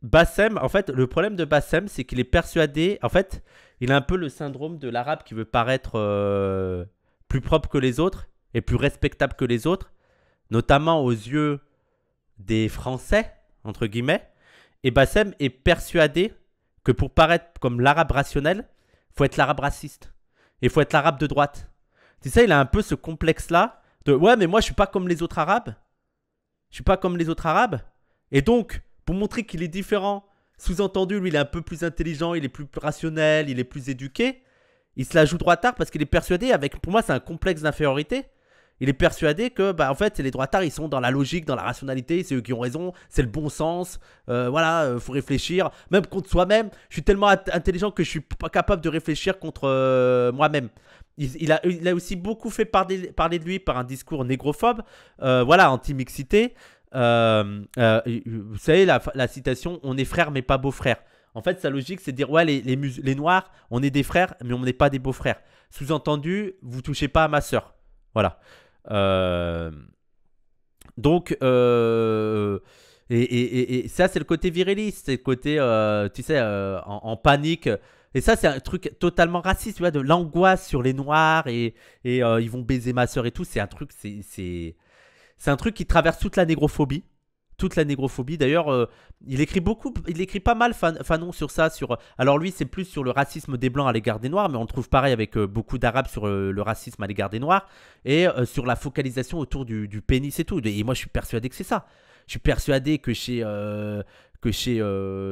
Bassem, en fait, le problème de Bassem, c'est qu'il est persuadé. En fait, il a un peu le syndrome de l'arabe qui veut paraître plus propre que les autres et plus respectable que les autres, notamment aux yeux des Français, entre guillemets. Et Bassem est persuadé que pour paraître comme l'arabe rationnel, il faut être l'arabe raciste. Et il faut être l'arabe de droite. Tu sais, il a un peu ce complexe-là de ouais, mais moi, je suis pas comme les autres arabes. Je suis pas comme les autres arabes. Et donc, pour montrer qu'il est différent, sous-entendu, lui, il est un peu plus intelligent, il est plus rationnel, il est plus éduqué. Il se la joue droitard parce qu'il est persuadé, avec, pour moi, c'est un complexe d'infériorité. Il est persuadé que, bah, en fait, les droitards, ils sont dans la logique, dans la rationalité, c'est eux qui ont raison, c'est le bon sens. Voilà, faut réfléchir, même contre soi-même. Je suis tellement intelligent que je suis pas capable de réfléchir contre moi-même. Il a aussi beaucoup fait parler de lui par un discours négrophobe, voilà, anti-mixité. Vous savez, la citation on est frères mais pas beaux-frères. En fait, sa logique, c'est de dire ouais, les noirs, on est des frères, mais on n'est pas des beaux-frères. Sous-entendu, vous touchez pas à ma sœur. Voilà. Euh, donc, et ça, c'est le côté viriliste, c'est le côté, tu sais, en panique. Et ça, c'est un truc totalement raciste, tu vois, de l'angoisse sur les noirs et ils vont baiser ma sœur et tout. C'est un truc, c'est un truc qui traverse toute la négrophobie. Toute la négrophobie. D'ailleurs, il écrit beaucoup, il écrit pas mal Fanon sur ça. Alors lui, c'est plus sur le racisme des blancs à l'égard des noirs, mais on le trouve pareil avec beaucoup d'arabes sur le racisme à l'égard des noirs et sur la focalisation autour du pénis et tout. Et moi, je suis persuadé que c'est ça. Je suis persuadé que chez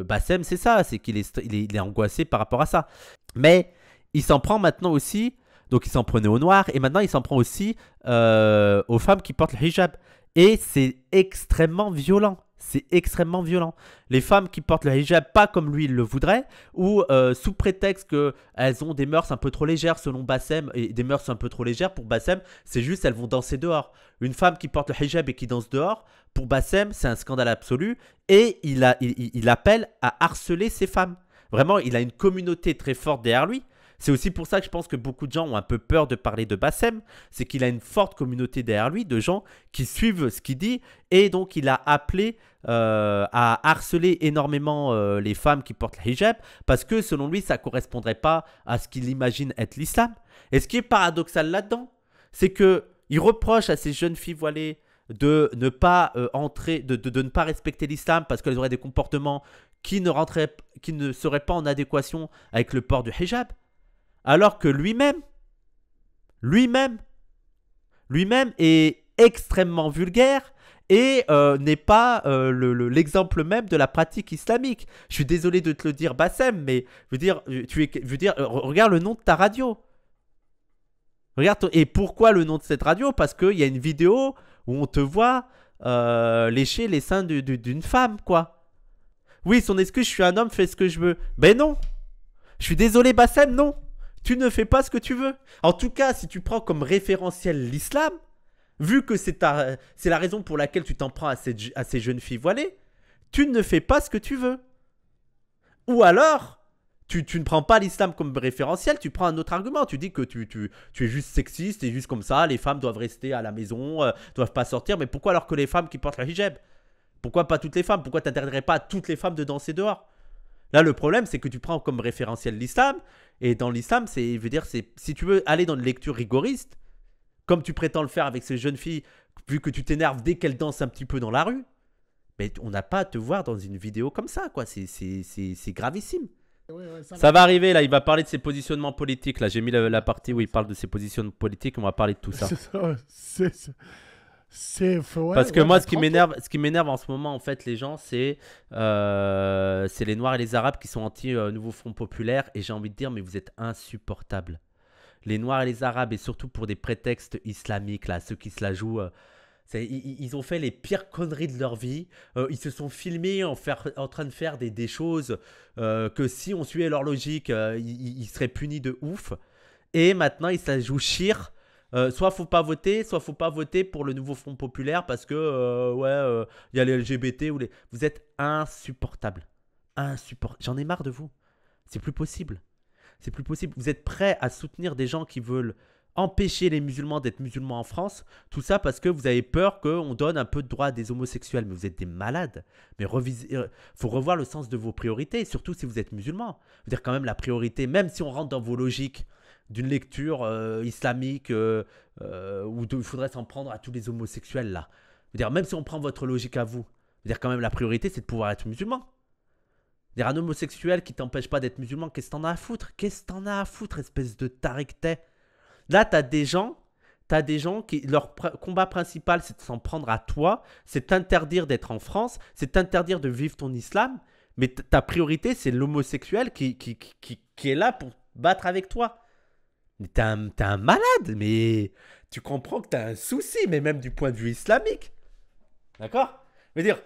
Bassem, c'est ça, c'est qu'il est angoissé par rapport à ça. Mais il s'en prend maintenant aussi, donc il s'en prenait aux noirs, et maintenant il s'en prend aussi aux femmes qui portent le hijab. Et c'est extrêmement violent. C'est extrêmement violent. Les femmes qui portent le hijab pas comme lui il le voudrait, ou sous prétexte qu'elles ont des mœurs un peu trop légères selon Bassem, et des mœurs un peu trop légères pour Bassem, c'est juste elles vont danser dehors. Une femme qui porte le hijab et qui danse dehors, pour Bassem, c'est un scandale absolu, et il appelle à harceler ces femmes. Vraiment, il a une communauté très forte derrière lui. C'est aussi pour ça que je pense que beaucoup de gens ont un peu peur de parler de Bassem, c'est qu'il a une forte communauté derrière lui de gens qui suivent ce qu'il dit, et donc il a appelé à harceler énormément les femmes qui portent le hijab parce que selon lui ça ne correspondrait pas à ce qu'il imagine être l'islam. Et ce qui est paradoxal là-dedans, c'est que il reproche à ces jeunes filles voilées de ne pas entrer, de ne pas respecter l'islam parce qu'elles auraient des comportements qui ne seraient pas en adéquation avec le port du hijab. Alors que lui-même, lui-même est extrêmement vulgaire et n'est pas l'exemple même de la pratique islamique. Je suis désolé de te le dire, Bassem, mais regarde le nom de ta radio. Et pourquoi le nom de cette radio? Parce qu'il y a une vidéo où on te voit lécher les seins d'une femme, quoi. Oui, son excuse, je suis un homme, fais ce que je veux. Ben non. Je suis désolé, Bassem, non. Tu ne fais pas ce que tu veux. En tout cas, si tu prends comme référentiel l'islam, vu que c'est la raison pour laquelle tu t'en prends à ces jeunes filles voilées, tu ne fais pas ce que tu veux. Ou alors, tu ne prends pas l'islam comme référentiel, tu prends un autre argument. Tu dis que tu es juste sexiste et juste comme ça, les femmes doivent rester à la maison, doivent pas sortir. Mais pourquoi alors que les femmes qui portent la hijab? Pourquoi pas toutes les femmes? Pourquoi tu n'interdirais pas à toutes les femmes de danser dehors? Là, le problème, c'est que tu prends comme référentiel l'islam. Et dans l'islam, si tu veux aller dans une lecture rigoriste, comme tu prétends le faire avec ces jeunes filles, vu que tu t'énerves dès qu'elles dansent un petit peu dans la rue, mais on n'a pas à te voir dans une vidéo comme ça, quoi. C'est gravissime. Ouais, ouais, Ça va arriver, là, il va parler de ses positionnements politiques. Là, j'ai mis la partie où il parle de ses positionnements politiques, on va parler de tout ça. Ouais, Parce que ouais, moi, bah, ce qui m'énerve en ce moment, en fait, les gens, c'est les Noirs et les Arabes qui sont anti-Nouveau Front Populaire. Et j'ai envie de dire, mais vous êtes insupportables. Les Noirs et les Arabes, et surtout pour des prétextes islamiques, là, ceux qui se la jouent. Ils ont fait les pires conneries de leur vie. Ils se sont filmés en train de faire des choses que si on suivait leur logique, ils seraient punis de ouf. Et maintenant, ils se la jouent chire. Soit faut pas voter, soit faut pas voter pour le nouveau Front Populaire parce que y a les LGBT ou les. Vous êtes insupportables, J'en ai marre de vous. C'est plus possible. C'est plus possible. Vous êtes prêts à soutenir des gens qui veulent empêcher les musulmans d'être musulmans en France. Tout ça parce que vous avez peur qu'on donne un peu de droit à des homosexuels. Mais vous êtes des malades. Mais faut revoir le sens de vos priorités, surtout si vous êtes musulman. Je veux dire quand même la priorité, même si on rentre dans vos logiques d'une lecture islamique où il faudrait s'en prendre à tous les homosexuels là. Je veux dire, même si on prend votre logique à vous, je veux dire quand même la priorité c'est de pouvoir être musulman. Dire un homosexuel qui t'empêche pas d'être musulman, qu'est-ce que t'en as à foutre? Qu'est-ce que t'en as à foutre, espèce de tarek t'es? Là, t'as des gens qui, leur combat principal, c'est de s'en prendre à toi, c'est t'interdire d'être en France, c'est t'interdire de vivre ton islam, mais ta priorité, c'est l'homosexuel qui est là pour battre avec toi. Mais t'es un malade, mais tu comprends que t'as un souci, mais même du point de vue islamique. D'accord? Je veux dire,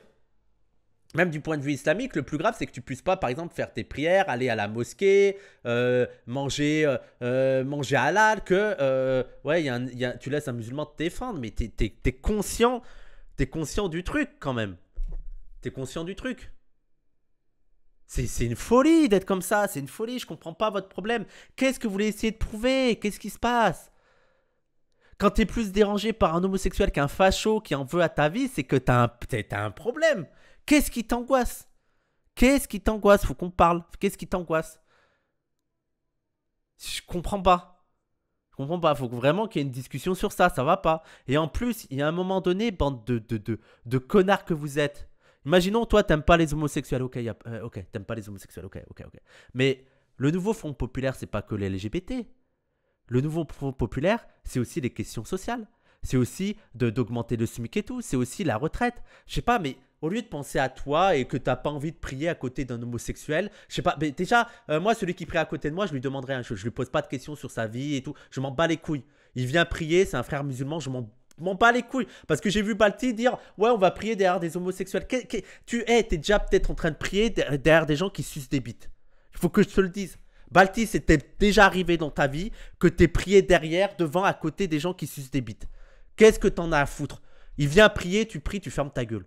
même du point de vue islamique, le plus grave, c'est que tu puisses pas, par exemple, faire tes prières, aller à la mosquée, manger halal, que ouais, tu laisses un musulman te défendre, mais t'es conscient du truc quand même. T'es conscient du truc. C'est une folie d'être comme ça, c'est une folie, je comprends pas votre problème. Qu'est-ce que vous voulez essayer de prouver? Qu'est-ce qui se passe? Quand t'es plus dérangé par un homosexuel qu'un facho qui en veut à ta vie, c'est que t'as un problème. Qu'est-ce qui t'angoisse? Qu'est-ce qui t'angoisse? Faut qu'on parle. Qu'est-ce qui t'angoisse? Je comprends pas. Je comprends pas. Faut vraiment qu'il y ait une discussion sur ça. Ça va pas. Et en plus, il y a un moment donné, bande de connards que vous êtes. Imaginons, toi, t'aimes pas les homosexuels. Ok, t'aimes pas les homosexuels. Ok. Mais le nouveau Front populaire, c'est pas que les LGBT. Le nouveau Front populaire, c'est aussi les questions sociales. C'est aussi d'augmenter le SMIC et tout. C'est aussi la retraite. Je sais pas, mais au lieu de penser à toi et que t'as pas envie de prier à côté d'un homosexuel, je sais pas, mais déjà, moi, celui qui prie à côté de moi, je lui demanderai un chose. Je lui pose pas de questions sur sa vie et tout. Je m'en bats les couilles. Il vient prier, c'est un frère musulman, je m'en bats les couilles. Parce que j'ai vu Balti dire, ouais, on va prier derrière des homosexuels. T'es déjà peut-être en train de prier derrière des gens qui sucent des bites. Il faut que je te le dise. Balti, c'était déjà arrivé dans ta vie que t'es prié derrière, devant, à côté des gens qui sucent des bites. Qu'est-ce que t'en as à foutre? Il vient prier, tu pries, tu fermes ta gueule.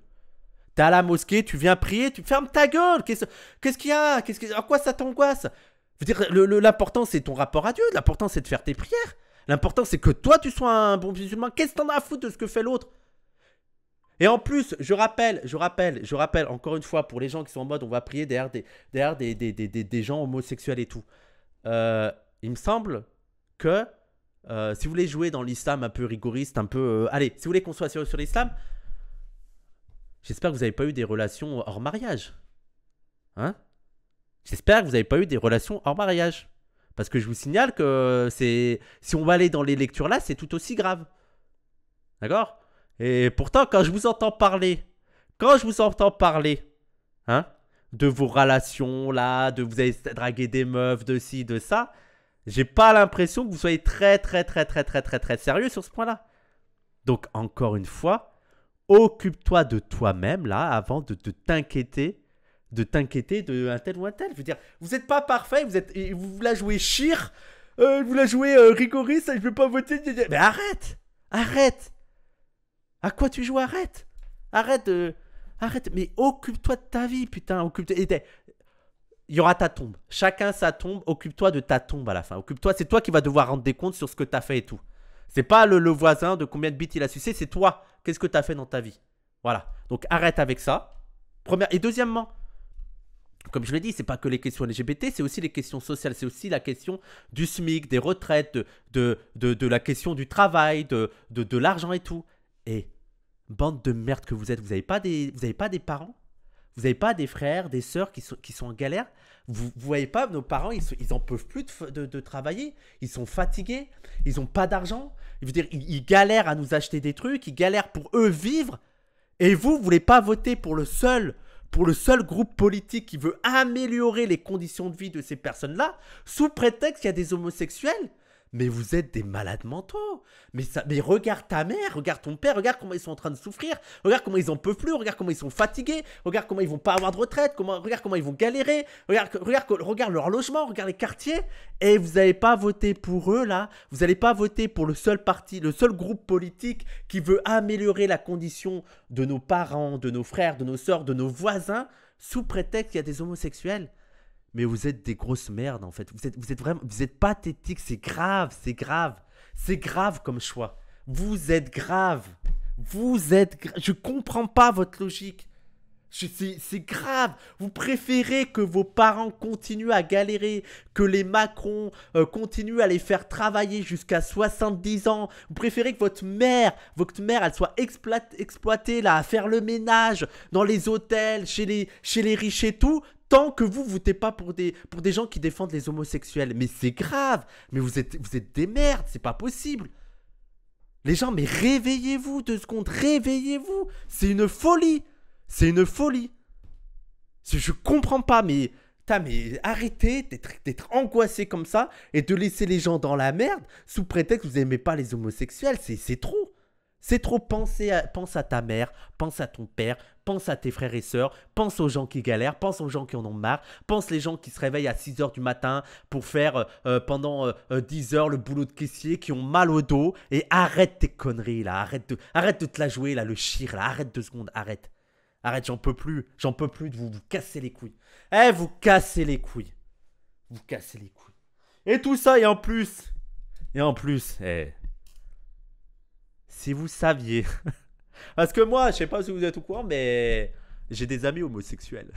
T'es à la mosquée, tu viens prier, tu fermes ta gueule. Qu'est-ce qu'il y a? À quoi ça t'angoisse? Je veux dire, l'important c'est ton rapport à Dieu. L'important c'est de faire tes prières. L'important c'est que toi tu sois un bon musulman. Qu'est-ce que t'en as à foutre de ce que fait l'autre? Et en plus, je rappelle, encore une fois, pour les gens qui sont en mode on va prier derrière des gens homosexuels et tout. Il me semble que si vous voulez jouer dans l'islam un peu rigoriste, un peu... allez, si vous voulez qu'on soit sur l'islam, j'espère que vous n'avez pas eu des relations hors mariage. Hein? J'espère que vous n'avez pas eu des relations hors mariage. Parce que je vous signale que si on va aller dans les lectures là, c'est tout aussi grave. D'accord? Et pourtant, quand je vous entends parler, hein, de vos relations là, de vous avez dragué des meufs, de ci, de ça, j'ai pas l'impression que vous soyez très sérieux sur ce point-là. Donc, encore une fois, occupe-toi de toi-même là avant de t'inquiéter de un tel ou un tel. Je veux dire, vous n'êtes pas parfait, vous voulez jouer chire, vous voulez jouer rigoriste, je veux pas voter. Mais arrête. À quoi tu joues? Arrête, mais occupe-toi de ta vie, putain, il y aura ta tombe. Chacun sa tombe. Occupe-toi de ta tombe à la fin. Occupe-toi. C'est toi qui vas devoir rendre des comptes sur ce que tu as fait et tout. C'est pas le voisin de combien de bits il a sucé. C'est toi. Qu'est-ce que tu as fait dans ta vie? Voilà. Donc arrête avec ça. Et deuxièmement, comme je l'ai dit, c'est pas que les questions LGBT, c'est aussi les questions sociales. C'est aussi la question du SMIC, des retraites, de la question du travail, de l'argent et tout. Et bande de merde que vous êtes. Vous n'avez pas des parents? Vous n'avez pas des frères, des sœurs qui sont en galère? Vous voyez pas, nos parents, ils en peuvent plus de travailler. Ils sont fatigués. Ils n'ont pas d'argent. Je veux dire, ils galèrent à nous acheter des trucs. Ils galèrent pour eux vivre. Et vous voulez pas voter pour le seul groupe politique qui veut améliorer les conditions de vie de ces personnes-là, sous prétexte qu'il y a des homosexuels? Mais vous êtes des malades mentaux. Mais regarde ta mère, regarde ton père, regarde comment ils sont en train de souffrir, regarde comment ils en peuvent plus, regarde comment ils sont fatigués, regarde comment ils vont pas avoir de retraite, regarde comment ils vont galérer, regarde leur logement, regarde les quartiers. Et vous n'allez pas voter pour eux là, vous n'allez pas voter pour le seul parti, le seul groupe politique qui veut améliorer la condition de nos parents, de nos frères, de nos sœurs, de nos voisins, sous prétexte qu'il y a des homosexuels. Mais vous êtes des grosses merdes en fait. Vous êtes pathétiques, c'est grave. C'est grave comme choix. Vous êtes grave. Je comprends pas votre logique. C'est grave. Vous préférez que vos parents continuent à galérer, que les Macron continuent à les faire travailler jusqu'à 70 ans. Vous préférez que votre mère elle soit exploitée là, à faire le ménage dans les hôtels, chez les riches et tout, tant que vous votez pas pour des gens qui défendent les homosexuels. Mais c'est grave. Mais vous êtes des merdes. C'est pas possible. Les gens, mais réveillez-vous 2 secondes. Réveillez-vous. C'est une folie. C'est une folie. Je comprends pas, mais arrêtez d'être angoissé comme ça et de laisser les gens dans la merde sous prétexte que vous n'aimez pas les homosexuels. C'est trop. C'est trop. Pense à ta mère, pense à ton père, pense à tes frères et sœurs, pense aux gens qui galèrent, pense aux gens qui en ont marre, pense les gens qui se réveillent à 6 h du matin pour faire pendant 10 heures le boulot de caissier, qui ont mal au dos, et arrête tes conneries là, arrête de te la jouer là, le chire là, arrête 2 secondes, arrête. Arrête, j'en peux plus de vous casser les couilles. Vous cassez les couilles. Vous cassez les couilles. Et tout ça, et en plus, si vous saviez, parce que moi, je sais pas si vous êtes au courant, mais j'ai des amis homosexuels.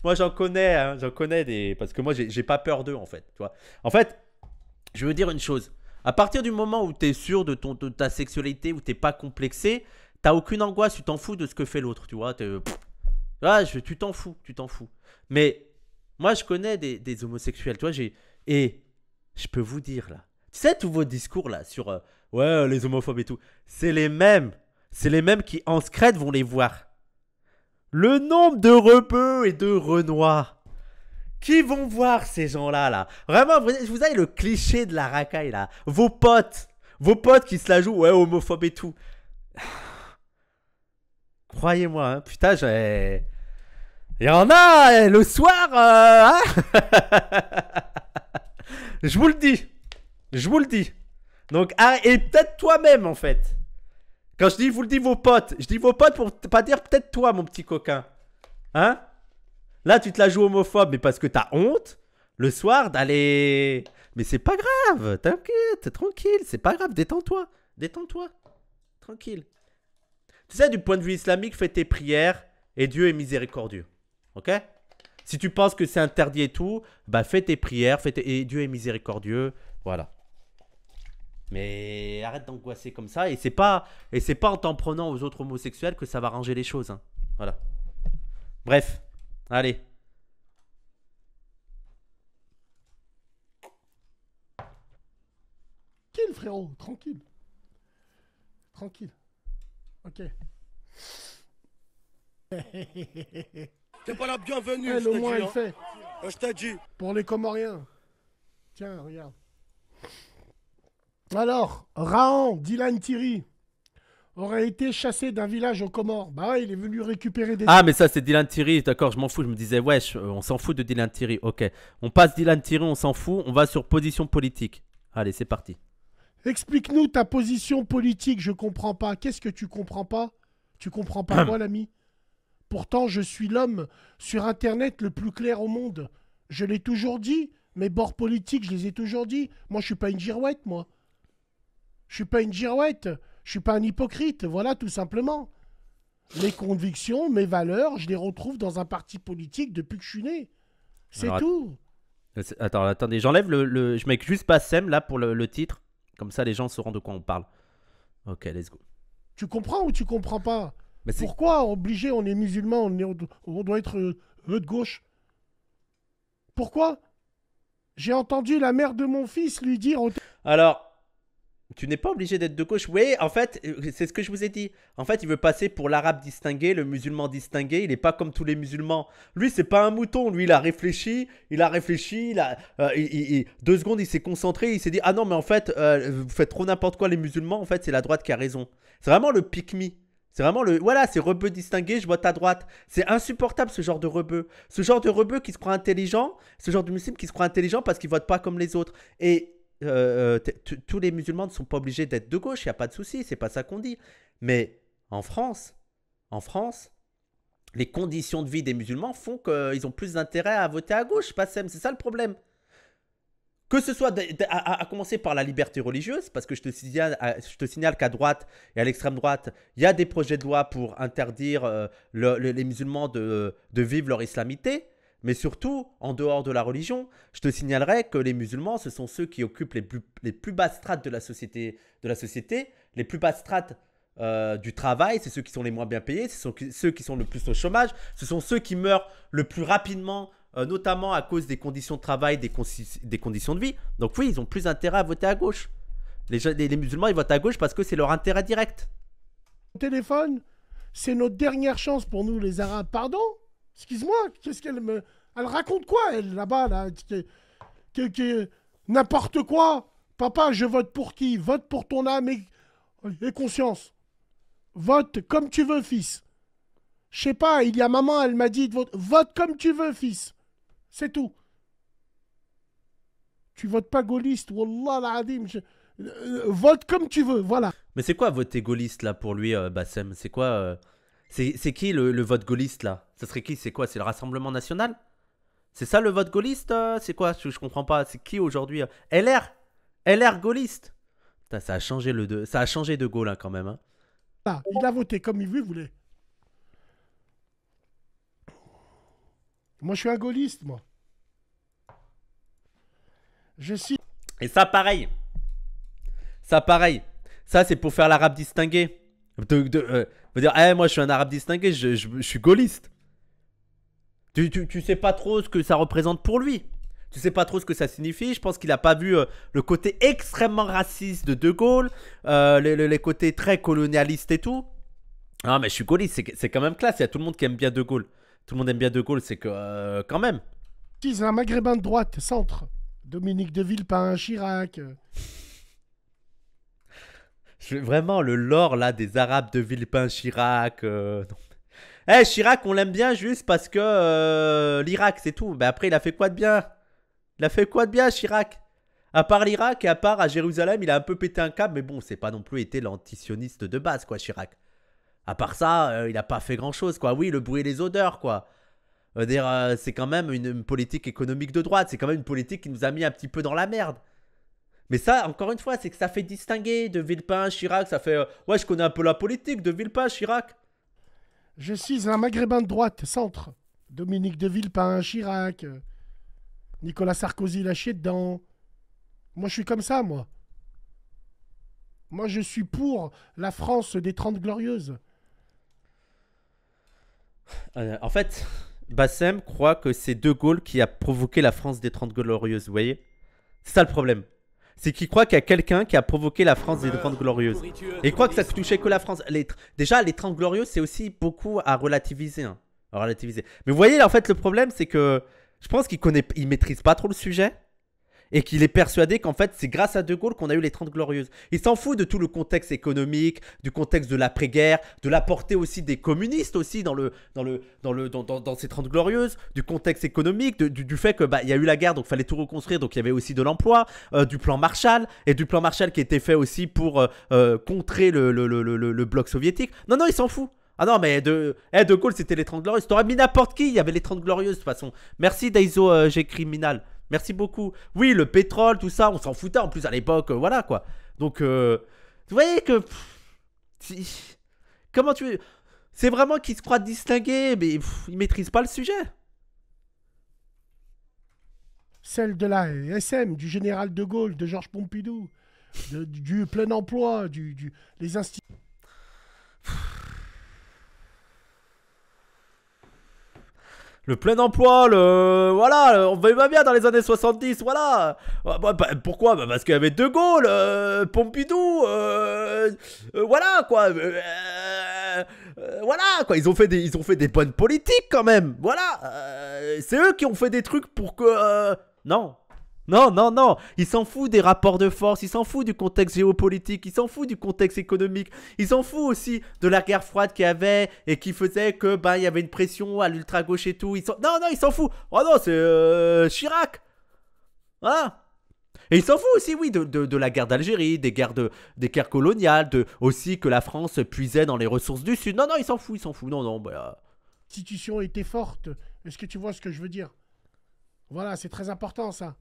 Moi, j'en connais des, parce que moi, j'ai pas peur d'eux en fait. Tu vois. En fait, je veux dire une chose. À partir du moment où tu es sûr de ta sexualité, où t'es pas complexé, t'as aucune angoisse, tu t'en fous de ce que fait l'autre, tu vois. Tu t'en fous. Mais moi, je connais des homosexuels, tu vois. Et je peux vous dire, là, tu sais, tous vos discours, là, sur ouais, les homophobes et tout, c'est les mêmes qui, en secret, vont les voir. Le nombre de rebeux et de renois qui vont voir ces gens-là, là. Vraiment, vous avez le cliché de la racaille, là. Vos potes qui se la jouent, ouais, homophobes et tout. Croyez-moi, hein, putain, il y en a le soir, hein. Je vous le dis. Donc, et peut-être toi-même, en fait. Quand je vous le dis vos potes, je dis vos potes pour pas dire peut-être toi, mon petit coquin. Hein? Là, tu te la joues homophobe, mais parce que t'as honte, le soir, d'aller... Mais c'est pas grave, t'inquiète, tranquille, c'est pas grave, détends-toi, tranquille. Tu sais, du point de vue islamique, fais tes prières et Dieu est miséricordieux. Ok? Si tu penses que c'est interdit et tout, bah fais tes prières, et Dieu est miséricordieux. Voilà. Mais arrête d'angoisser comme ça. Et c'est pas en t'en prenant aux autres homosexuels que ça va ranger les choses. Hein. Voilà. Bref. Allez. Tranquille, frérot. Tranquille. Ok. T'es pas la bienvenue, Elle, je au te moins, dis. elle fait. Je t'ai dit. Pour les Comoriens. Tiens, regarde. Alors, Rahan, Dylan Thierry, aurait été chassé d'un village aux Comores. Bah ouais, il est venu récupérer des... Ah, mais ça, c'est Dylan Thierry. D'accord, je m'en fous. Je me disais, wesh, on s'en fout de Dylan Thierry. Ok. On passe Dylan Thierry, on s'en fout. On va sur position politique. Allez, c'est parti. Explique-nous ta position politique, je comprends pas. Qu'est-ce que tu comprends pas? Tu comprends pas quoi, l'ami? Pourtant, je suis l'homme sur Internet le plus clair au monde. Je l'ai toujours dit. Mes bords politiques, je les ai toujours dit. Moi, je suis pas une girouette, moi. Je suis pas une girouette. Je suis pas un hypocrite. Voilà, tout simplement. Mes convictions, mes valeurs, je les retrouve dans un parti politique depuis que je suis né. C'est Alors, tout. Attends, attendez. J'enlève je mets juste Bassem là pour le titre. Comme ça, les gens sauront de quoi on parle. Ok, let's go. Tu comprends ou tu comprends pas? Mais Pourquoi obligé, on est musulman, on doit être de gauche? Pourquoi? J'ai entendu la mère de mon fils lui dire... Alors, tu n'es pas obligé d'être de gauche. Oui, en fait, c'est ce que je vous ai dit. En fait, il veut passer pour l'arabe distingué, le musulman distingué. Il n'est pas comme tous les musulmans. Lui, c'est pas un mouton. Lui, il a réfléchi. 2 secondes, il s'est concentré. Il s'est dit, ah non, mais en fait, vous faites trop n'importe quoi les musulmans. En fait, c'est la droite qui a raison. C'est vraiment le pick-me. C'est vraiment voilà, c'est rebeu distingué, je vote à droite. C'est insupportable ce genre de rebeu. Ce genre de rebeu qui se croit intelligent, ce genre de musulman qui se croit intelligent parce qu'il vote pas comme les autres. Et tous les musulmans ne sont pas obligés d'être de gauche, il n'y a pas de souci, c'est pas ça qu'on dit. Mais en France, les conditions de vie des musulmans font qu'ils ont plus d'intérêt à voter à gauche, Passem, c'est ça le problème. Que ce soit à commencer par la liberté religieuse, parce que je te signale qu'à droite et à l'extrême droite, il y a des projets de loi pour interdire les musulmans de vivre leur islamité. Mais surtout, en dehors de la religion, je te signalerai que les musulmans, ce sont ceux qui occupent les plus basses strates de la société, les plus basses strates du travail, c'est ceux qui sont les moins bien payés, ce sont ceux qui sont le plus au chômage, ce sont ceux qui meurent le plus rapidement, notamment à cause des conditions de travail, des conditions de vie. Donc oui, ils ont plus intérêt à voter à gauche. Les musulmans, ils votent à gauche parce que c'est leur intérêt direct. Téléphone, c'est notre dernière chance pour nous les Arabes. Pardon? Excuse-moi, qu'est-ce qu'elle me... Elle raconte quoi, elle, là-bas, là, n'importe quoi. Papa, je vote pour qui? Vote pour ton âme et conscience. Vote comme tu veux, fils. Je sais pas, il y a maman, elle m'a dit, vote comme tu veux, fils. C'est tout. Tu votes pas gaulliste, wallah l'adhim. Vote comme tu veux, voilà. Mais c'est quoi voter gaulliste, là, pour lui, Bassem? C'est quoi c'est qui le vote gaulliste, là? Ça serait qui? C'est quoi? C'est le Rassemblement National? C'est ça, le vote gaulliste? C'est quoi? Je comprends pas. C'est qui, aujourd'hui? LR gaulliste. Putain, ça a changé ça a changé de Gaulle, hein, quand même, hein. Ah, il a voté comme il voulait. Moi, je suis un gaulliste, moi. Je suis... Et ça, pareil. Ça, c'est pour faire l'arabe distingué. Veut dire, moi, je suis un arabe distingué, je suis gaulliste. Tu sais pas trop ce que ça représente pour lui. Tu sais pas trop ce que ça signifie. Je pense qu'il a pas vu le côté extrêmement raciste de Gaulle, les côtés très colonialistes et tout. Ah, mais je suis gaulliste, c'est quand même classe. Il y a tout le monde qui aime bien De Gaulle. Tout le monde aime bien De Gaulle, c'est que quand même. C'est un maghrébin de droite, centre. Dominique de Villepin, Chirac. Vraiment, le lore là des Arabes de Villepin, Chirac. Non. Chirac, on l'aime bien juste parce que l'Irak, c'est tout. Mais après, il a fait quoi de bien? Chirac? À part l'Irak et à part à Jérusalem, il a un peu pété un câble. Mais bon, c'est pas non plus été l'antisioniste de base, quoi, Chirac. À part ça, il a pas fait grand-chose, quoi. Oui, le bruit et les odeurs, quoi. C'est quand même une politique économique de droite. C'est quand même une politique qui nous a mis un petit peu dans la merde. Mais ça, encore une fois, c'est que ça fait distinguer de Villepin, Chirac. Ça fait... ouais, je connais un peu la politique de Villepin, Chirac. Je suis un maghrébin de droite, centre. Dominique de Villepin, Chirac. Nicolas Sarkozy lâché dedans. Moi, je suis comme ça, moi. Moi, je suis pour la France des 30 Glorieuses. En fait, Bassem croit que c'est De Gaulle qui a provoqué la France des 30 Glorieuses, vous voyez? C'est ça le problème. C'est qu'il croit qu'il y a quelqu'un qui a provoqué la France des 30 Glorieuses. Et il croit que ça ne touchait que la France. Déjà, les 30 Glorieuses, c'est aussi beaucoup à relativiser. Hein. Mais vous voyez, là, en fait, le problème, c'est que je pense qu'il maîtrise pas trop le sujet. Et qu'il est persuadé qu'en fait, c'est grâce à De Gaulle qu'on a eu les 30 Glorieuses. Il s'en fout de tout le contexte économique, du contexte de l'après-guerre, de la portée aussi des communistes aussi dans ces 30 Glorieuses, du contexte économique, du fait que il y a eu la guerre, donc il fallait tout reconstruire, donc il y avait aussi de l'emploi, du plan Marshall, et du plan Marshall qui était fait aussi pour contrer le bloc soviétique. Non, il s'en fout. Ah non, mais De Gaulle, c'était les 30 Glorieuses. T'aurais mis n'importe qui, il y avait les 30 Glorieuses de toute façon. Merci Daiso G Criminal. Merci beaucoup. Oui, le pétrole, tout ça, on s'en foutait en plus à l'époque, voilà quoi. Donc, vous voyez que... comment tu... C'est vraiment qu'il se croit distingué, mais il maîtrise pas le sujet. Celle de la SM, du général de Gaulle, de Georges Pompidou, du plein emploi, les instituts... Le plein emploi, voilà, on va bien dans les années 70, voilà. Pourquoi? Parce qu'il y avait De Gaulle, Pompidou, voilà quoi. Voilà quoi, ils ont fait des bonnes politiques quand même, voilà. C'est eux qui ont fait des trucs pour que... Non. Non, il s'en fout des rapports de force, il s'en fout du contexte géopolitique, il s'en fout du contexte économique, il s'en fout aussi de la guerre froide qu'il y avait et qui faisait que il y avait une pression à l'ultra-gauche et tout. Non, il s'en fout. Oh non, c'est Chirac. Voilà. Et il s'en fout aussi, oui, de la guerre d'Algérie, des guerres coloniales, aussi que la France puisait dans les ressources du Sud. Non, il s'en fout. Non. L'institution était forte. Est-ce que tu vois ce que je veux dire? Voilà, c'est très important ça.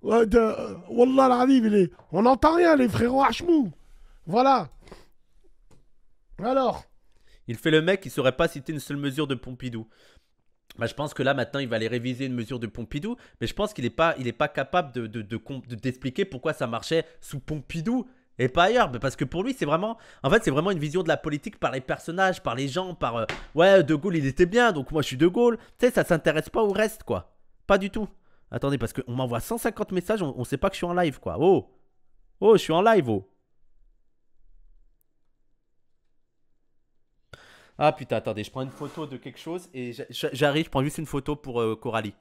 Wallah al-Azim, on n'entend rien, les frérots Hachmou. Voilà. Alors. Il fait le mec qui ne saurait pas citer une seule mesure de Pompidou. Bah, je pense que là, maintenant, il va aller réviser une mesure de Pompidou. Mais je pense qu'il n'est pas capable d'expliquer pourquoi ça marchait sous Pompidou et pas ailleurs. Mais parce que pour lui, c'est vraiment... En fait, c'est vraiment une vision de la politique par les personnages, par les gens, par... ouais, De Gaulle, il était bien, donc moi, je suis De Gaulle. Tu sais, ça s'intéresse pas au reste, quoi. Pas du tout. Attendez, parce qu'on m'envoie 150 messages, on sait pas que je suis en live, quoi. Oh, oh, je suis en live, oh. Ah putain, attendez, je prends une photo de quelque chose et j'arrive, je prends juste une photo pour Coralie.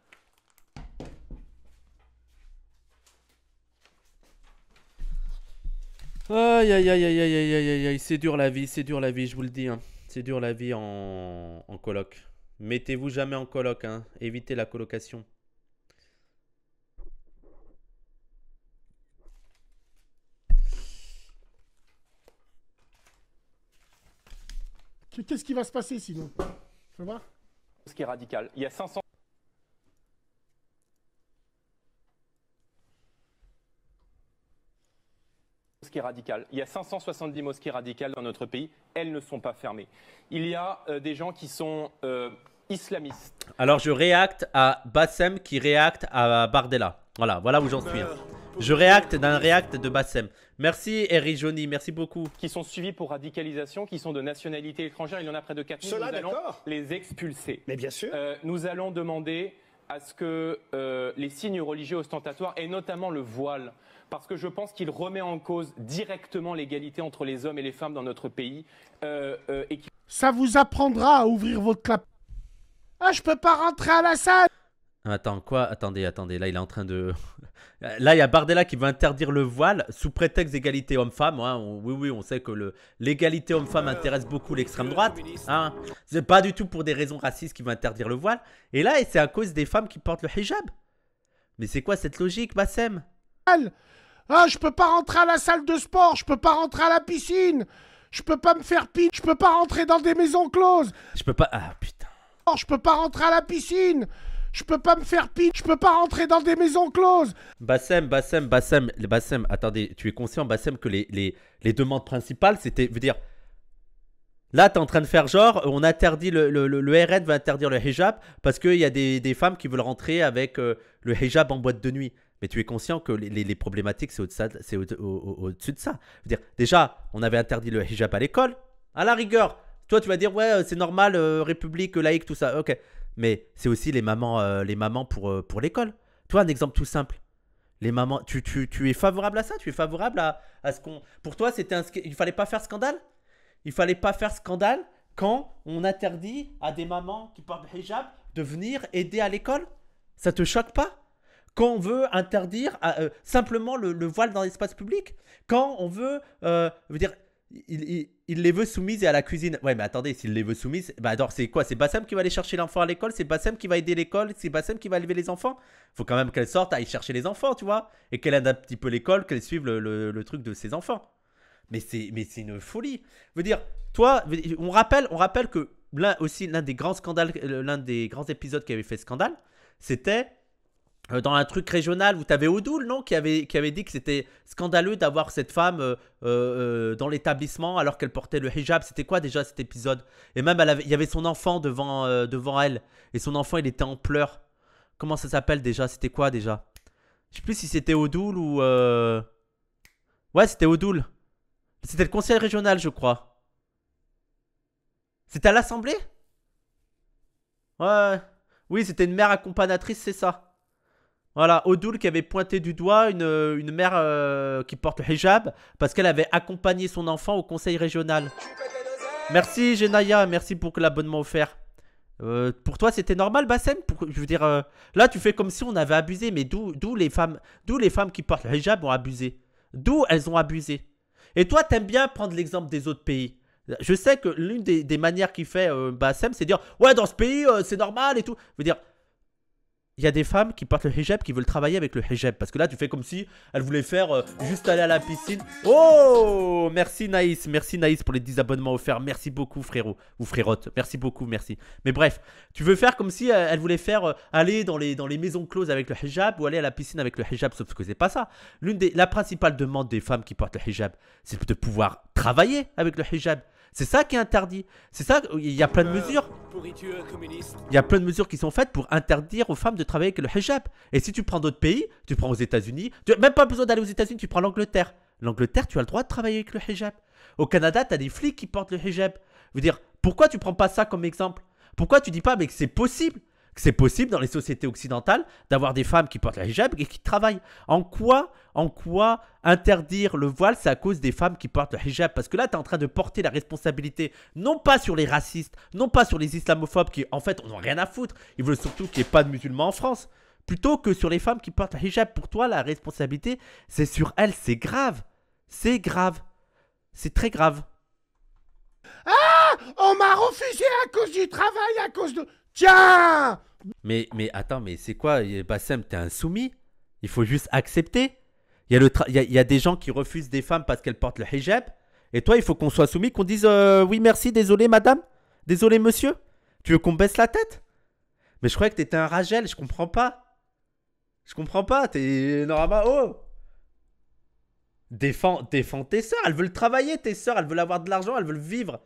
Aïe aïe aïe aïe aïe aïe aïe aïe, c'est dur la vie, je vous le dis. Hein. C'est dur la vie en coloc. Mettez-vous jamais en coloc, hein. Évitez la colocation. Qu'est-ce qui va se passer sinon? Fais voir. Ce qui est radical. Il y a 500 mosquées radicales. Il y a 570 mosquées radicales dans notre pays. Elles ne sont pas fermées. Il y a des gens qui sont islamistes. Alors je réacte à Bassem qui réacte à Bardella. Voilà où j'en suis. Hein. Je réacte d'un réact de Bassem. Merci Eri Johnny, merci beaucoup. Qui sont suivis pour radicalisation, qui sont de nationalité étrangère. Il y en a près de 4000. Nous allons les expulser. Mais bien sûr. Nous allons demander à ce que les signes religieux ostentatoires, et notamment le voile, parce que je pense qu'il remet en cause directement l'égalité entre les hommes et les femmes dans notre pays. Ça vous apprendra à ouvrir votre clap. Ah, je peux pas rentrer à la salle. Attends, quoi? Attendez, là il est en train de... Là il y a Bardella qui veut interdire le voile sous prétexte d'égalité homme-femme. Hein. Oui, on sait que l'égalité homme-femme intéresse beaucoup l'extrême droite. Hein. C'est pas du tout pour des raisons racistes qu'il veut interdire le voile. Et là, c'est à cause des femmes qui portent le hijab. Mais c'est quoi cette logique, Bassem? Ah, je peux pas rentrer à la salle de sport, je peux pas rentrer à la piscine, je peux pas me faire pire, je peux pas rentrer dans des maisons closes. Je peux pas... Ah putain. Je peux pas rentrer à la piscine. Je peux pas me faire pire. Je peux pas rentrer dans des maisons closes. Bassem, attendez, tu es conscient, Bassem, que les demandes principales, c'était, veut dire, là, tu es en train de faire genre, on interdit, le RN va interdire le hijab parce qu'il y a des femmes qui veulent rentrer avec le hijab en boîte de nuit. Mais tu es conscient que les problématiques, c'est au-dessus de ça. Je veux dire, déjà, on avait interdit le hijab à l'école, à la rigueur. Toi, tu vas dire, ouais, c'est normal, république, laïque, tout ça, ok. Mais c'est aussi les mamans pour l'école. Toi, un exemple tout simple. Les mamans, tu es favorable à ça? Tu es favorable à ce qu'on... Pour toi, il fallait pas faire scandale? Il fallait pas faire scandale quand on interdit à des mamans qui portent le hijab de venir aider à l'école? Ça te choque pas? Quand on veut interdire simplement le voile dans l'espace public? Quand on veut... dire, il les veut soumises et à la cuisine. Ouais, mais attendez, s'il les veut soumises, bah alors c'est quoi? C'est Bassem qui va aller chercher l'enfant à l'école? C'est Bassem qui va aider l'école? C'est Bassem qui va élever les enfants? Faut quand même qu'elle sorte, aille chercher les enfants, tu vois? Et qu'elle aide un petit peu l'école, qu'elle suive le truc de ses enfants. Mais c'est une folie. Je veux dire, toi, on rappelle que l'un des grands scandales, l'un des grands épisodes qui avait fait scandale, c'était... dans un truc régional où tu avais Odoul, non, qui avait dit que c'était scandaleux d'avoir cette femme dans l'établissement alors qu'elle portait le hijab. C'était quoi déjà cet épisode? Et même il y avait son enfant devant elle. Et son enfant, il était en pleurs. Comment ça s'appelle déjà? C'était quoi déjà? Je sais plus si c'était Odoul ou... Ouais, c'était Odoul. C'était le conseil régional, je crois. C'était à l'Assemblée? Ouais. Oui, c'était une mère accompagnatrice, c'est ça. Voilà, Odoul qui avait pointé du doigt une mère qui porte le hijab parce qu'elle avait accompagné son enfant au conseil régional. Merci Genaya, merci pour l'abonnement offert. Pour toi c'était normal Bassem? Je veux dire, là tu fais comme si on avait abusé, mais d'où les femmes qui portent le hijab ont abusé? D'où elles ont abusé? Et toi t'aimes bien prendre l'exemple des autres pays. Je sais que l'une des manières qu'il fait Bassem, c'est dire ouais dans ce pays c'est normal et tout. Je veux dire... il y a des femmes qui portent le hijab qui veulent travailler avec le hijab. Parce que là, tu fais comme si elles voulaient faire juste aller à la piscine. Oh, merci Naïs. Merci Naïs pour les 10 abonnements offerts. Merci beaucoup, frérot. Ou frérote. Merci beaucoup, merci. Mais bref, tu veux faire comme si elles voulaient faire aller dans les maisons closes avec le hijab ou aller à la piscine avec le hijab. Sauf que c'est pas ça. La principale demande des femmes qui portent le hijab, c'est de pouvoir travailler avec le hijab. C'est ça qui est interdit. C'est ça, il y a plein de mesures. Il y a plein de mesures qui sont faites pour interdire aux femmes de travailler avec le hijab. Et si tu prends d'autres pays, tu prends aux États-Unis, tu n'as même pas besoin d'aller aux États-Unis, tu prends l'Angleterre. L'Angleterre, tu as le droit de travailler avec le hijab. Au Canada, tu as des flics qui portent le hijab. Je veux dire, pourquoi tu prends pas ça comme exemple? Pourquoi tu dis pas, mais que c'est possible? Que c'est possible dans les sociétés occidentales d'avoir des femmes qui portent le hijab et qui travaillent. En quoi interdire le voile, c'est à cause des femmes qui portent le hijab? Parce que là, tu es en train de porter la responsabilité, non pas sur les racistes, non pas sur les islamophobes qui, en fait, n'ont rien à foutre. Ils veulent surtout qu'il n'y ait pas de musulmans en France. Plutôt que sur les femmes qui portent le hijab. Pour toi, la responsabilité, c'est sur elles. C'est grave. C'est grave. C'est très grave. Ah, on m'a refusé à cause du travail, à cause de... Tiens! Mais attends, mais c'est quoi, Bassem, t'es insoumis? Il faut juste accepter. Il y a des gens qui refusent des femmes parce qu'elles portent le hijab. Et toi, il faut qu'on soit soumis, qu'on dise oui, merci, désolé, madame. Désolé, monsieur. Tu veux qu'on baisse la tête? Mais je croyais que t'étais un Ragel, je comprends pas. Je comprends pas, t'es normalement... Oh! Défends tes sœurs, elles veulent travailler, tes sœurs, elles veulent avoir de l'argent, elles veulent vivre.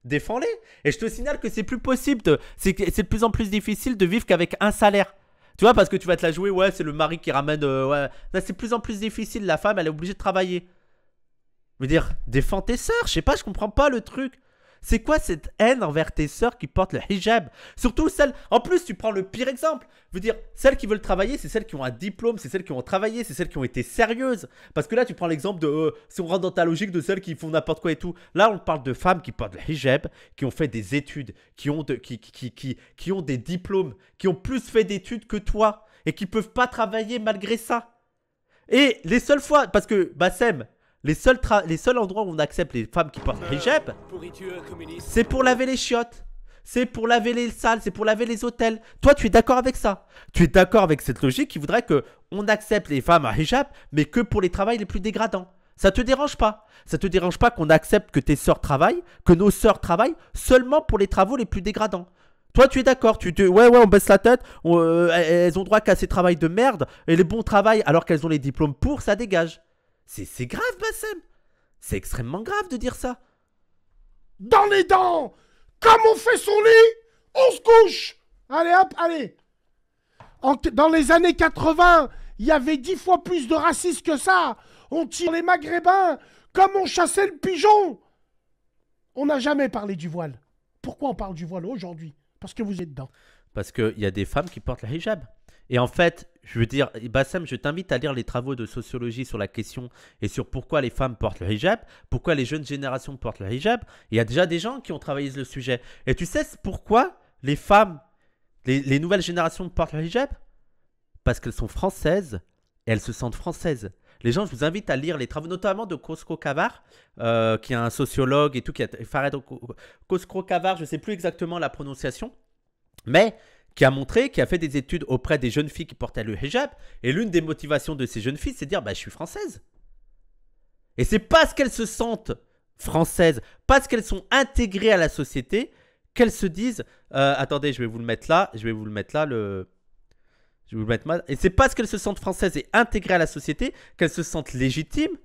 Défends-les. Et je te signale que c'est plus possible, c'est de plus en plus difficile de vivre qu'avec un salaire. Tu vois, parce que tu vas te la jouer, ouais, c'est le mari qui ramène... ouais. Là, c'est de plus en plus difficile, la femme, elle est obligée de travailler. Je veux dire, défends tes sœurs, je sais pas, je comprends pas le truc. C'est quoi cette haine envers tes sœurs qui portent le hijab? Surtout celles... En plus, tu prends le pire exemple. Je veux dire, celles qui veulent travailler, c'est celles qui ont un diplôme, c'est celles qui ont travaillé, c'est celles qui ont été sérieuses. Parce que là, tu prends l'exemple de... si on rentre dans ta logique de celles qui font n'importe quoi et tout. Là, on parle de femmes qui portent le hijab, qui ont fait des études, qui ont des diplômes, qui ont plus fait d'études que toi et qui peuvent pas travailler malgré ça. Et les seules fois... Parce que, Bassem... Les seuls endroits où on accepte les femmes qui portent le hijab, c'est pour laver les chiottes, c'est pour laver les salles, c'est pour laver les hôtels. Toi, tu es d'accord avec ça? Tu es d'accord avec cette logique qui voudrait qu'on accepte les femmes à hijab, mais que pour les travails les plus dégradants? Ça te dérange pas? Ça te dérange pas qu'on accepte que tes sœurs travaillent, que nos sœurs travaillent seulement pour les travaux les plus dégradants? Toi, tu es d'accord? Ouais, on baisse la tête, elles ont droit qu'à ces travails de merde, et les bons travails alors qu'elles ont les diplômes pour, ça dégage. C'est grave, Bassem. C'est extrêmement grave de dire ça. Dans les dents! Comme on fait son lit, on se couche! Allez, hop, allez! Dans les années 80, il y avait 10 fois plus de racistes que ça. On tire les maghrébins comme on chassait le pigeon. On n'a jamais parlé du voile. Pourquoi on parle du voile aujourd'hui? Parce que vous êtes dedans. Parce qu'il y a des femmes qui portent le hijab. Et en fait, je veux dire, Bassem, je t'invite à lire les travaux de sociologie sur la question et sur pourquoi les femmes portent le hijab, pourquoi les jeunes générations portent le hijab. Il y a déjà des gens qui ont travaillé le sujet. Et tu sais pourquoi les femmes, les nouvelles générations portent le hijab? Parce qu'elles sont françaises et elles se sentent françaises. Les gens, je vous invite à lire les travaux, notamment de Cosco Cavar, qui est un sociologue et tout, Cosco Cavar, je ne sais plus exactement la prononciation, mais qui a fait des études auprès des jeunes filles qui portaient le hijab. Et l'une des motivations de ces jeunes filles, c'est de dire, bah, je suis française. Et c'est parce qu'elles se sentent françaises, parce qu'elles sont intégrées à la société, qu'elles se disent, attendez, je vais vous le mettre là, et c'est parce qu'elles se sentent françaises et intégrées à la société qu'elles se sentent légitimes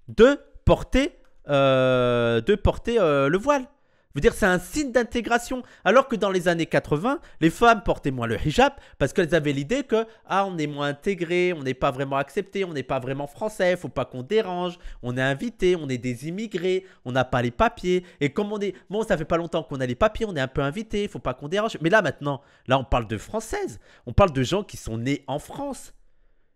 de porter le voile. Je veux dire, c'est un signe d'intégration. Alors que dans les années 80, les femmes portaient moins le hijab parce qu'elles avaient l'idée que on est moins intégré, on n'est pas vraiment accepté, on n'est pas vraiment français, il ne faut pas qu'on dérange, on est invité, on est des immigrés, on n'a pas les papiers. Et comme on est... Bon, ça fait pas longtemps qu'on a les papiers, on est un peu invité, il ne faut pas qu'on dérange. Mais là, maintenant, on parle de françaises. On parle de gens qui sont nés en France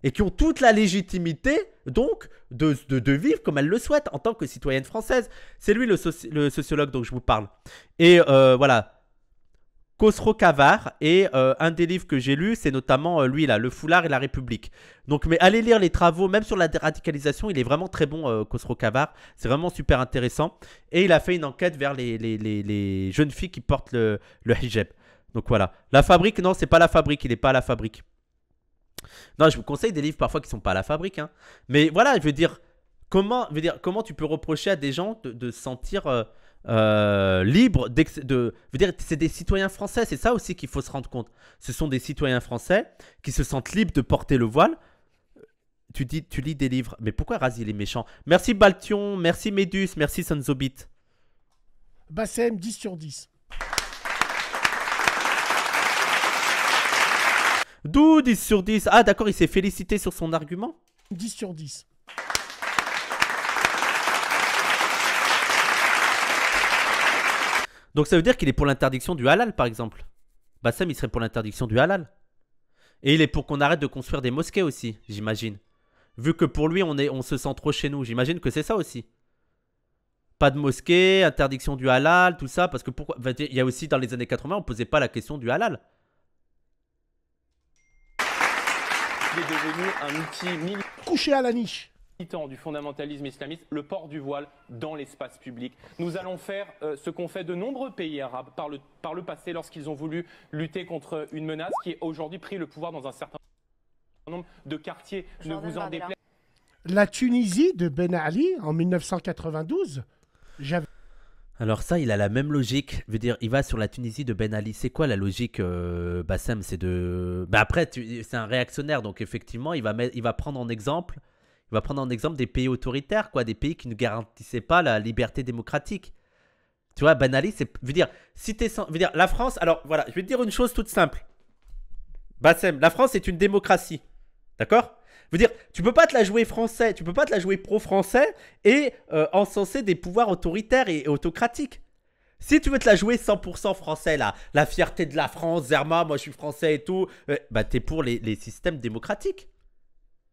et qui ont toute la légitimité, donc, de vivre comme elles le souhaitent en tant que citoyenne française. C'est lui le sociologue dont je vous parle. Et voilà, Khosrow Khavar. Et un des livres que j'ai lu, c'est notamment lui là, Le Foulard et la République. Donc, mais allez lire les travaux, même sur la déradicalisation, il est vraiment très bon, Khosrow Khavar. C'est vraiment super intéressant. Et il a fait une enquête vers les jeunes filles qui portent le hijab. Donc voilà. La Fabrique, non, c'est pas La Fabrique, il n'est pas à La Fabrique. Non, je vous conseille des livres parfois qui sont pas à la fabrique, hein. Mais voilà, comment tu peux reprocher à des gens de se sentir libres c'est des citoyens français, c'est ça aussi qu'il faut se rendre compte. Ce sont des citoyens français qui se sentent libres de porter le voile. Tu lis des livres. Mais pourquoi Razi il est méchant? Merci Baltion, merci Médus, merci Sonzobit. Bassem, 10 sur 10. D'où 10 sur 10? Ah d'accord, il s'est félicité sur son argument. 10 sur 10. Donc ça veut dire qu'il est pour l'interdiction du halal par exemple. Bassem il serait pour l'interdiction du halal. Et il est pour qu'on arrête de construire des mosquées aussi, j'imagine. Vu que pour lui on se sent trop chez nous, j'imagine que c'est ça aussi. Pas de mosquée, interdiction du halal, tout ça. Parce que pourquoi? Il y a aussi dans les années 80, on posait pas la question du halal. Il est devenu un outil Couché à la niche. militant du fondamentalisme islamiste, le port du voile dans l'espace public. Nous allons faire ce qu'ont fait de nombreux pays arabes par le passé lorsqu'ils ont voulu lutter contre une menace qui est aujourd'hui pris le pouvoir dans un certain nombre de quartiers. Ne vous en déplaise. La Tunisie de Ben Ali en 1992. Alors ça, il a la même logique. Je veux dire, il va sur la Tunisie de Ben Ali. C'est quoi la logique, Bassem? C'est de... Bah après, c'est un réactionnaire. Donc effectivement, il va prendre en exemple... Il va prendre en exemple des pays autoritaires, quoi, des pays qui ne garantissaient pas la liberté démocratique. Tu vois, Ben Ali, c'est... Je veux dire, si t'es sans... Je veux dire, la France... Alors voilà, je vais te dire une chose toute simple. Bassem, la France est une démocratie. D'accord? Je veux dire, tu peux pas te la jouer français, tu peux pas te la jouer pro-français et encenser des pouvoirs autoritaires et autocratiques. Si tu veux te la jouer 100% français, là, la fierté de la France, Zerma, moi je suis français et tout, bah t'es pour les systèmes démocratiques.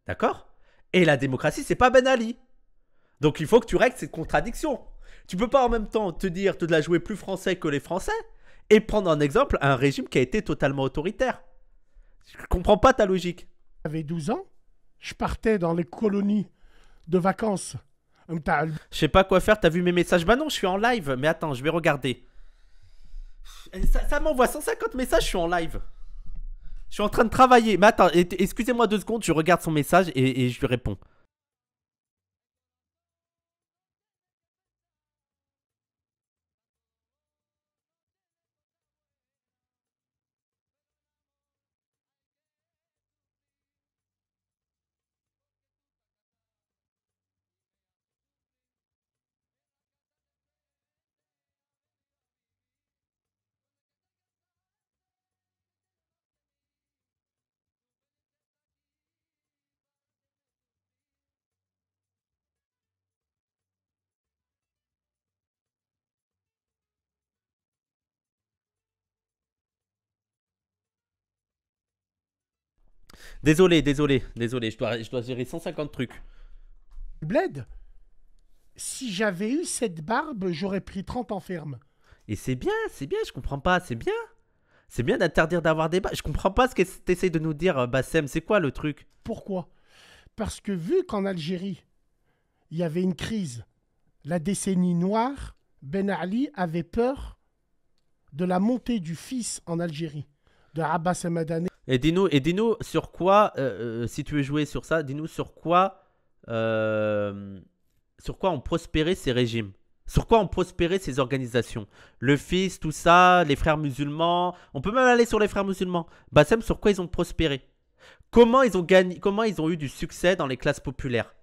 D'accord? Et la démocratie, c'est pas Ben Ali. Donc il faut que tu règles cette contradiction. Tu peux pas en même temps te la jouer plus français que les Français et prendre en exemple un régime qui a été totalement autoritaire. Je comprends pas ta logique. J'avais 12 ans. Je partais dans les colonies de vacances. Je sais pas quoi faire, t'as vu mes messages? Bah non, je suis en live. Mais attends, je vais regarder. Ça m'envoie 150 messages, je suis en live. Je suis en train de travailler. Mais attends, excusez-moi 2 secondes, je regarde son message et je lui réponds. Désolé, je dois gérer 150 trucs. Bled. Si j'avais eu cette barbe, j'aurais pris 30 ans ferme. Et c'est bien, je comprends pas, c'est bien. C'est bien d'interdire d'avoir des barbes. Je comprends pas ce que t'essayes de nous dire, Bassem, c'est quoi le truc? Pourquoi? Parce que vu qu'en Algérie, il y avait une crise, la décennie noire, Ben Ali avait peur de la montée du fils en Algérie, de Abbas Madani. Et dis-nous sur quoi, si tu veux jouer sur ça, dis-nous sur quoi ont prospéré ces régimes. Sur quoi ont prospéré ces organisations. Le fils, tout ça, les frères musulmans. On peut même aller sur les frères musulmans. Bassem, sur quoi ils ont prospéré? Comment ils ont eu du succès dans les classes populaires?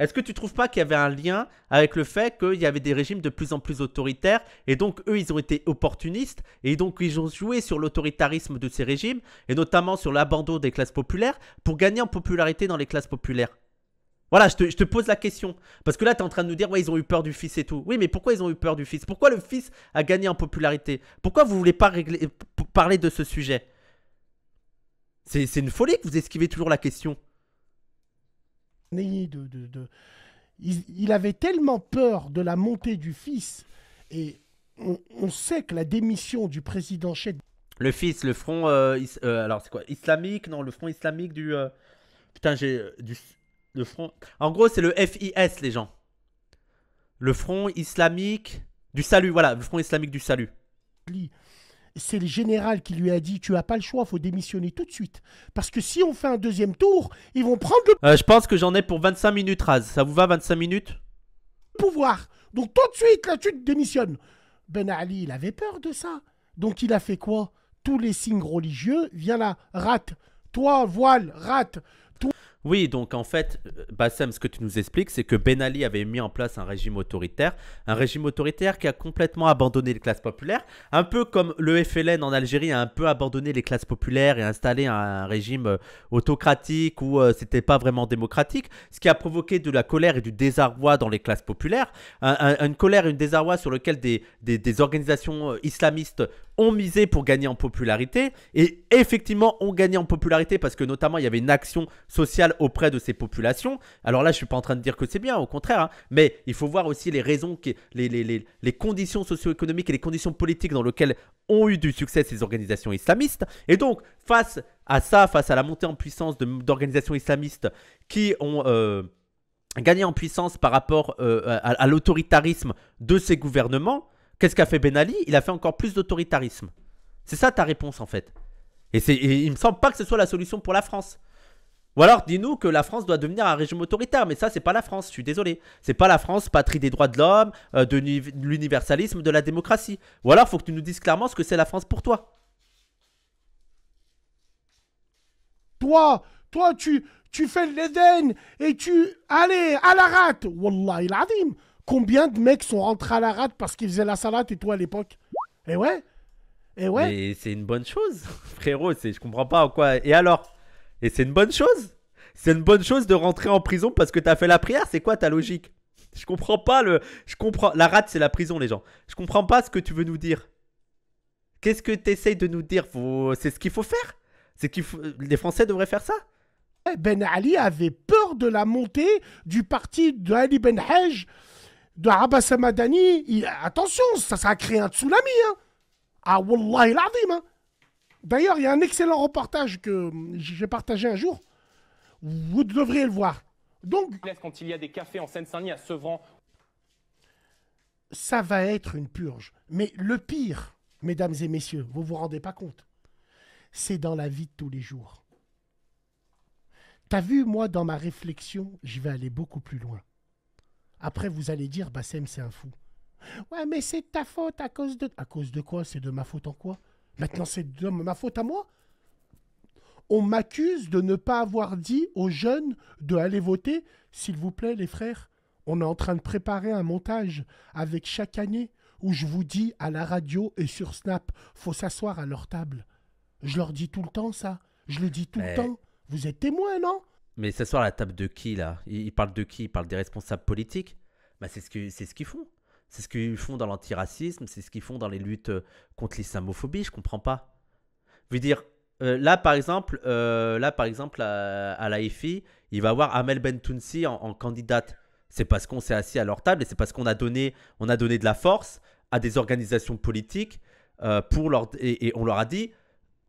Est-ce que tu trouves pas qu'il y avait un lien avec le fait qu'il y avait des régimes de plus en plus autoritaires et donc eux ils ont été opportunistes et donc ils ont joué sur l'autoritarisme de ces régimes et notamment sur l'abandon des classes populaires pour gagner en popularité dans les classes populaires? Voilà, je te pose la question. Parce que là, tu es en train de nous dire, ouais, ils ont eu peur du fils et tout. Oui, mais pourquoi ils ont eu peur du fils? Pourquoi le fils a gagné en popularité? Pourquoi vous voulez pas parler de ce sujet? C'est une folie que vous esquivez toujours la question. Il avait tellement peur de la montée du fils. Et on sait que la démission du président Chek... Le fils, le front... alors, c'est quoi? Islamique? Non, le front islamique du... Putain, j'ai... Le front... En gros, c'est le FIS, les gens. Le front islamique du salut. Voilà, le front islamique du salut. c'est le général qui lui a dit tu n'as pas le choix, il faut démissionner tout de suite. Parce que si on fait un deuxième tour, ils vont prendre le Je pense que j'en ai pour 25 minutes, Raz. Ça vous va, 25 minutes? pouvoir. Donc tout de suite, là, tu démissionnes. Ben Ali, il avait peur de ça. Donc il a fait quoi? Tous les signes religieux, viens là, rate. Toi, voile, rate. Oui, donc en fait, Bassem, ce que tu nous expliques, c'est que Ben Ali avait mis en place un régime autoritaire qui a complètement abandonné les classes populaires, un peu comme le FLN en Algérie a un peu abandonné les classes populaires et installé un régime autocratique où c'était pas vraiment démocratique, ce qui a provoqué de la colère et du désarroi dans les classes populaires, une colère et un désarroi sur lequel des organisations islamistes ont misé pour gagner en popularité et effectivement ont gagné en popularité parce que notamment il y avait une action sociale auprès de ces populations. Alors là je suis pas en train de dire que c'est bien, au contraire, hein, mais il faut voir aussi les raisons, les conditions socio-économiques et les conditions politiques dans lesquelles ont eu du succès ces organisations islamistes. Et donc face à ça, face à la montée en puissance d'organisations islamistes qui ont gagné en puissance par rapport à l'autoritarisme de ces gouvernements, qu'est-ce qu'a fait Ben Ali? Il a fait encore plus d'autoritarisme. C'est ça ta réponse en fait. Et il me semble pas que ce soit la solution pour la France. Ou alors dis-nous que la France doit devenir un régime autoritaire, mais ça c'est pas la France, je suis désolé. C'est pas la France, patrie des droits de l'homme, de l'universalisme, de la démocratie. Ou alors faut que tu nous dises clairement ce que c'est la France pour toi. Toi, tu fais l'Éden et allez, à la rate. Wallah, il adim. Combien de mecs sont rentrés à la rate parce qu'ils faisaient la salade et toi à l'époque? Eh ouais. Eh ouais. Mais c'est une bonne chose, frérot, je comprends pas en quoi. Et alors? Et c'est une bonne chose? C'est une bonne chose de rentrer en prison parce que t'as fait la prière? C'est quoi ta logique? Je comprends pas la rate c'est la prison les gens. Je comprends pas ce que tu veux nous dire. Qu'est-ce que tu essayes de nous dire? C'est ce qu'il faut faire? Les Français devraient faire ça? Ben Ali avait peur de la montée du parti de Ali Ben Haj, de Abbas Madani. Attention, ça a créé un tsunami. Hein. Ah, Wallah il adim. Hein. D'ailleurs, il y a un excellent reportage que j'ai partagé un jour. Vous devriez le voir. Donc, quand il y a des cafés en Seine-Saint-Denis à Sevran. Ça va être une purge. Mais le pire, mesdames et messieurs, vous vous rendez pas compte, c'est dans la vie de tous les jours. T'as vu, moi, dans ma réflexion, je vais aller beaucoup plus loin. Après, vous allez dire, Bassem, c'est un fou. Ouais, mais c'est de ta faute à cause de... À cause de quoi? C'est de ma faute en quoi? Maintenant, c'est de ma faute à moi? On m'accuse de ne pas avoir dit aux jeunes de aller voter. S'il vous plaît, les frères, on est en train de préparer un montage avec chaque année où je vous dis à la radio et sur Snap, faut s'asseoir à leur table. Je leur dis tout le temps ça. Je le dis tout le temps. Vous êtes témoins, non? Mais s'asseoir à la table de qui là? Il parle de qui? Il parle des responsables politiques? Bah, c'est ce qu'ils font. C'est ce qu'ils font dans l'antiracisme, c'est ce qu'ils font dans les luttes contre l'islamophobie, je comprends pas. Je veux dire, là par exemple, à l'AFI, il va avoir Amel Bentounsi en candidate. C'est parce qu'on s'est assis à leur table et c'est parce qu'on a donné de la force à des organisations politiques et on leur a dit,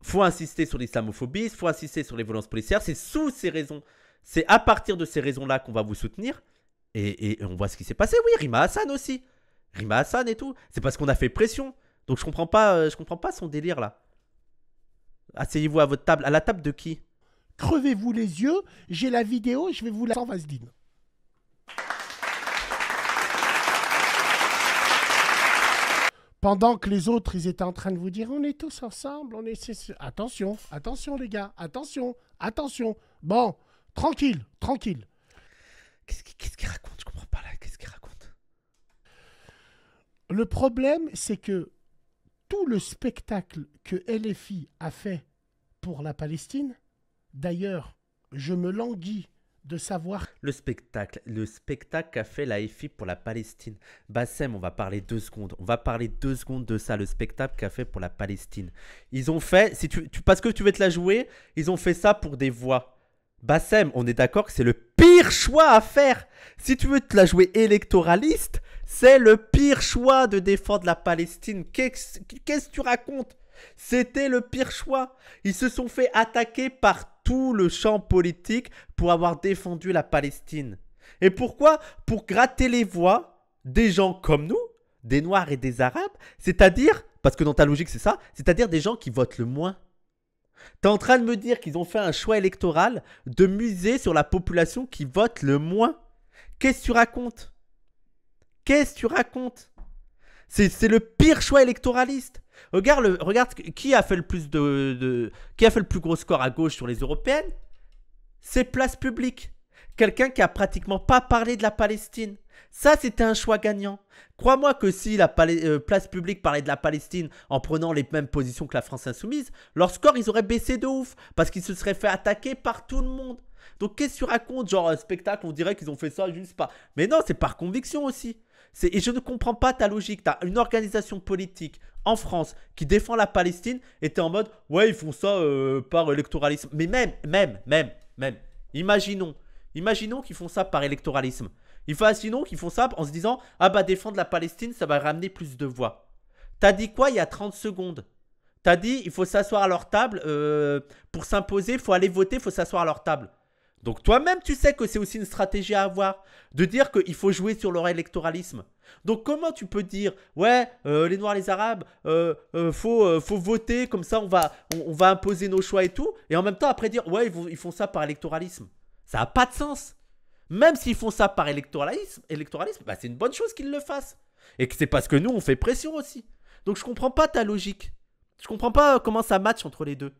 faut insister sur l'islamophobie, faut insister sur les violences policières. C'est sous ces raisons, c'est à partir de ces raisons-là qu'on va vous soutenir. Et on voit ce qui s'est passé. Oui, Rima Hassan aussi. Rima Hassan et tout. C'est parce qu'on a fait pression. Donc je comprends pas son délire là. Asseyez-vous à votre table. À la table de qui? Crevez-vous les yeux. J'ai la vidéo. Je vais vous la sans vaseline. Pendant que les autres, ils étaient en train de vous dire, on est tous ensemble. Attention, attention les gars. Attention, attention. Bon, tranquille, tranquille. Qu'est-ce qu'il raconte? Je comprends pas là. Qu'est-ce qu'il raconte? Le problème, c'est que tout le spectacle que LFI a fait pour la Palestine, d'ailleurs, je me languis de savoir... Le spectacle qu'a fait la FI pour la Palestine. Bassem, on va parler 2 secondes. On va parler 2 secondes de ça, le spectacle qu'a fait pour la Palestine. Ils ont fait, parce que tu veux te la jouer, ils ont fait ça pour des voix. Bassem, on est d'accord que c'est le pire choix à faire. Si tu veux te la jouer électoraliste, c'est le pire choix de défendre la Palestine. Qu'est-ce que tu racontes? C'était le pire choix. Ils se sont fait attaquer par tout le champ politique pour avoir défendu la Palestine. Et pourquoi? Pour gratter les voix des gens comme nous, des Noirs et des Arabes. C'est-à-dire parce que dans ta logique, c'est ça, c'est-à-dire des gens qui votent le moins. T'es en train de me dire qu'ils ont fait un choix électoral de miser sur la population qui vote le moins. Qu'est-ce que tu racontes? Qu'est-ce que tu racontes? C'est le pire choix électoraliste. Regarde qui a fait le plus qui a fait le plus gros score à gauche sur les européennes? C'est Place Publique. Quelqu'un qui a pratiquement pas parlé de la Palestine. Ça, c'était un choix gagnant. Crois-moi que si la Place Publique parlait de la Palestine en prenant les mêmes positions que la France Insoumise, leur score, ils auraient baissé de ouf parce qu'ils se seraient fait attaquer par tout le monde. Donc, qu'est-ce que tu racontes? Genre, un spectacle, on dirait qu'ils ont fait ça juste pas. Mais non, c'est par conviction aussi. Et je ne comprends pas ta logique. Tu as une organisation politique en France qui défend la Palestine et tu es en mode, ouais, ils font ça par électoralisme. Mais même, imaginons qu'ils font ça par électoralisme. Imaginons qu'ils font ça en se disant, ah bah défendre la Palestine, ça va ramener plus de voix. T'as dit quoi il y a 30 secondes? T'as dit, il faut s'asseoir à leur table, pour s'imposer, il faut aller voter, il faut s'asseoir à leur table. Donc toi-même, tu sais que c'est aussi une stratégie à avoir, de dire qu'il faut jouer sur leur électoralisme. Donc comment tu peux dire, ouais, les Noirs, les Arabes, faut voter, comme ça on va imposer nos choix et tout, et en même temps après dire, ouais, ils font ça par électoralisme. Ça n'a pas de sens. Même s'ils font ça par électoralisme, bah c'est une bonne chose qu'ils le fassent. Et que c'est parce que nous, on fait pression aussi. Donc je comprends pas ta logique. Je comprends pas comment ça match entre les deux.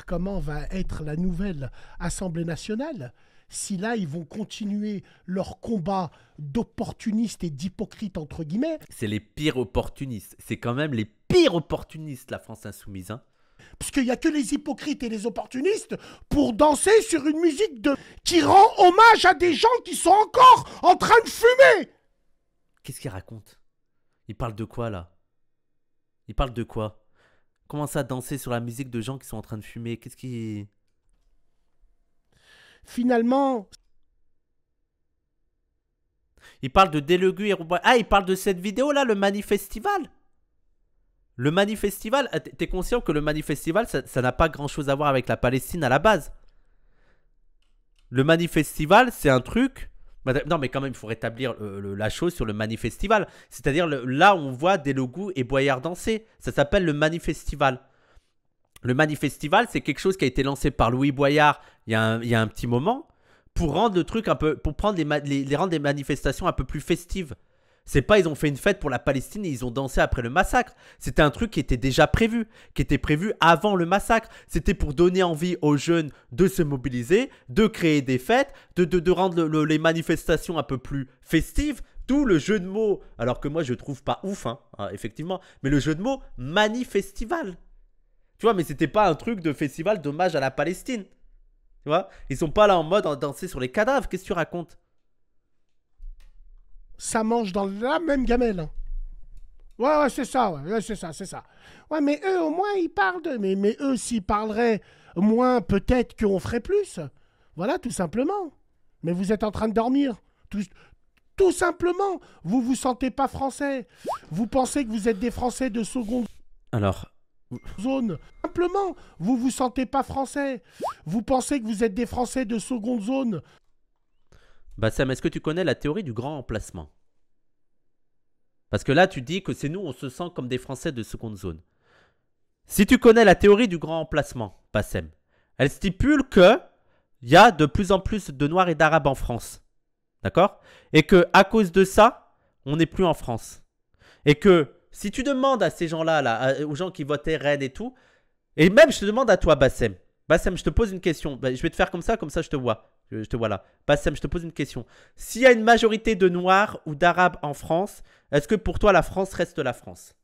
Comment va être la nouvelle Assemblée nationale si là, ils vont continuer leur combat d'opportunistes et d'hypocrites, entre guillemets. C'est les pires opportunistes. C'est quand même les pires opportunistes, la France Insoumise, hein. Parce qu'il n'y a que les hypocrites et les opportunistes pour danser sur une musique qui rend hommage à des gens qui sont encore en train de fumer. Qu'est-ce qu'il raconte? Il parle de quoi, là? Il parle de quoi? Comment ça, danser sur la musique de gens qui sont en train de fumer? Qu'est-ce qui... Finalement... Il parle de Délégu et... Ah, il parle de cette vidéo-là, le Manifestival. Le Manifestival, t'es conscient que le Manifestival, ça n'a pas grand-chose à voir avec la Palestine à la base. Le Manifestival, c'est un truc... Non, mais quand même, il faut rétablir la chose sur le Manifestival. C'est-à-dire, là, on voit Délégu et Boyard danser. Ça s'appelle le Manifestival. Le Manifestival, c'est quelque chose qui a été lancé par Louis Boyard il y a un petit moment pour rendre le truc un peu... Pour prendre rendre les manifestations un peu plus festives. C'est pas ils ont fait une fête pour la Palestine et ils ont dansé après le massacre. C'était un truc qui était déjà prévu, qui était prévu avant le massacre. C'était pour donner envie aux jeunes de se mobiliser, de créer des fêtes, de rendre les manifestations un peu plus festives. D'où le jeu de mots, alors que moi je trouve pas ouf, hein, effectivement, mais le jeu de mots Manifestival. Tu vois, mais c'était pas un truc de festival d'hommage à la Palestine. Tu vois, ils sont pas là en mode danser sur les cadavres. Qu'est-ce que tu racontes? Ça mange dans la même gamelle. Ouais, c'est ça, c'est ça. Ouais, mais eux, au moins, ils parlent de... Mais eux, s'ils parleraient moins, peut-être qu'on ferait plus. Voilà, tout simplement. Mais vous êtes en train de dormir. Tout simplement. Vous vous sentez pas français. Vous pensez que vous êtes des Français de seconde zone. Simplement, vous vous sentez pas français. Vous pensez que vous êtes des Français de seconde zone. Bassem, est-ce que tu connais la théorie du grand emplacement? Parce que là, tu dis que c'est nous, on se sent comme des Français de seconde zone. Si tu connais la théorie du grand emplacement, Bassem, elle stipule que il y a de plus en plus de Noirs et d'Arabes en France. D'accord? Et que à cause de ça, on n'est plus en France. Et que si tu demandes à ces gens-là, là, aux gens qui votaient RN et tout, et même je te demande à toi, Bassem, je te pose une question. Je vais te faire comme ça je te vois. Je te vois là. Bassem, je te pose une question. S'il y a une majorité de Noirs ou d'Arabes en France, est-ce que pour toi la France reste la France?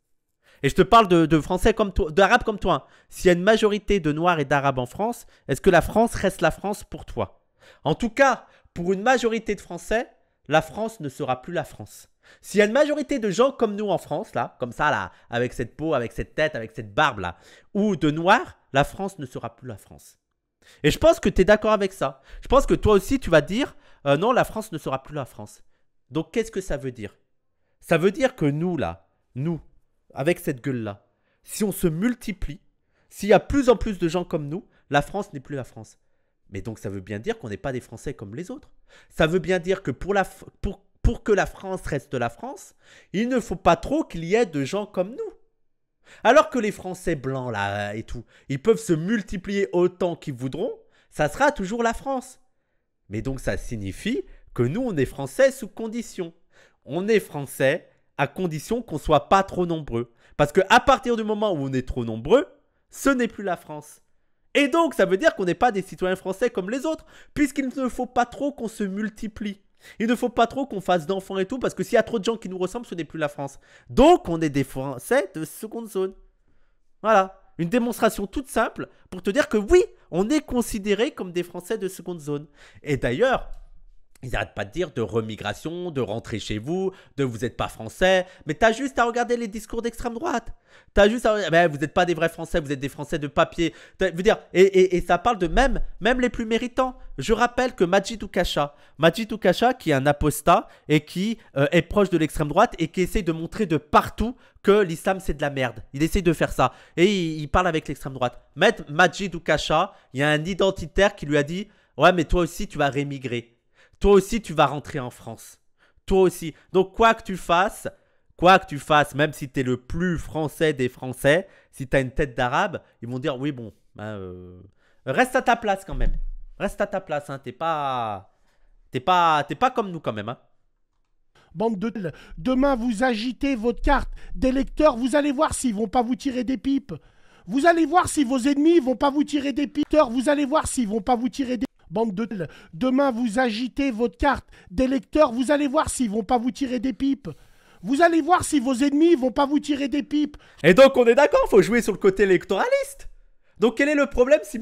Et je te parle de Français comme toi, d'Arabes comme toi. S'il y a une majorité de Noirs et d'Arabes en France, est-ce que la France reste la France pour toi? En tout cas, pour une majorité de Français, la France ne sera plus la France. S'il y a une majorité de gens comme nous en France, là, comme ça, là, avec cette peau, avec cette tête, avec cette barbe, là, ou de Noirs, la France ne sera plus la France. Et je pense que tu es d'accord avec ça. Je pense que toi aussi, tu vas dire non, la France ne sera plus la France. Donc, qu'est-ce que ça veut dire? Ça veut dire que nous, là, nous, avec cette gueule-là, si on se multiplie, s'il y a plus en plus de gens comme nous, la France n'est plus la France. Mais donc, ça veut bien dire qu'on n'est pas des Français comme les autres. Ça veut bien dire que pour pour que la France reste la France, il ne faut pas trop qu'il y ait de gens comme nous. Alors que les Français blancs là et tout, ils peuvent se multiplier autant qu'ils voudront, ça sera toujours la France. Mais donc ça signifie que nous on est Français sous condition. On est Français à condition qu'on soit pas trop nombreux. Parce qu'à partir du moment où on est trop nombreux, ce n'est plus la France. Et donc ça veut dire qu'on n'est pas des citoyens français comme les autres, puisqu'il ne faut pas trop qu'on se multiplie. Il ne faut pas trop qu'on fasse d'enfants et tout, parce que s'il y a trop de gens qui nous ressemblent, ce n'est plus la France. Donc on est des Français de seconde zone. Voilà, une démonstration toute simple pour te dire que oui, on est considérés comme des Français de seconde zone. Et d'ailleurs, ils n'arrêtent pas de dire de remigration, de rentrer chez vous, de vous n'êtes pas français. Mais t'as juste à regarder les discours d'extrême droite. T'as juste à regarder, vous n'êtes pas des vrais Français, vous êtes des Français de papier. Je veux dire, et ça parle de même les plus méritants. Je rappelle que Majid Oukasha qui est un apostat et qui est proche de l'extrême droite et qui essaie de montrer de partout que l'islam c'est de la merde. Il essaie de faire ça. Et il parle avec l'extrême droite. Majid Oukasha, il y a un identitaire qui lui a dit « Ouais, mais toi aussi tu vas rémigrer. Toi aussi, tu vas rentrer en France. Toi aussi. Donc, quoi que tu fasses, même si tu es le plus français des Français, si tu as une tête d'arabe, ils vont dire oui, bon, reste à ta place quand même. Reste à ta place. Hein. T'es pas comme nous quand même. Hein. Bande de... Demain, vous agitez votre carte d'électeur. Vous allez voir s'ils vont pas vous tirer des pipes. Vous allez voir si vos ennemis vont pas vous tirer des pipes. Vous allez voir s'ils vont pas vous tirer des... Bande de... Demain, vous agitez votre carte d'électeur. Vous allez voir s'ils vont pas vous tirer des pipes. Vous allez voir si vos ennemis vont pas vous tirer des pipes. Et donc, on est d'accord, faut jouer sur le côté électoraliste. Donc, quel est le problème si...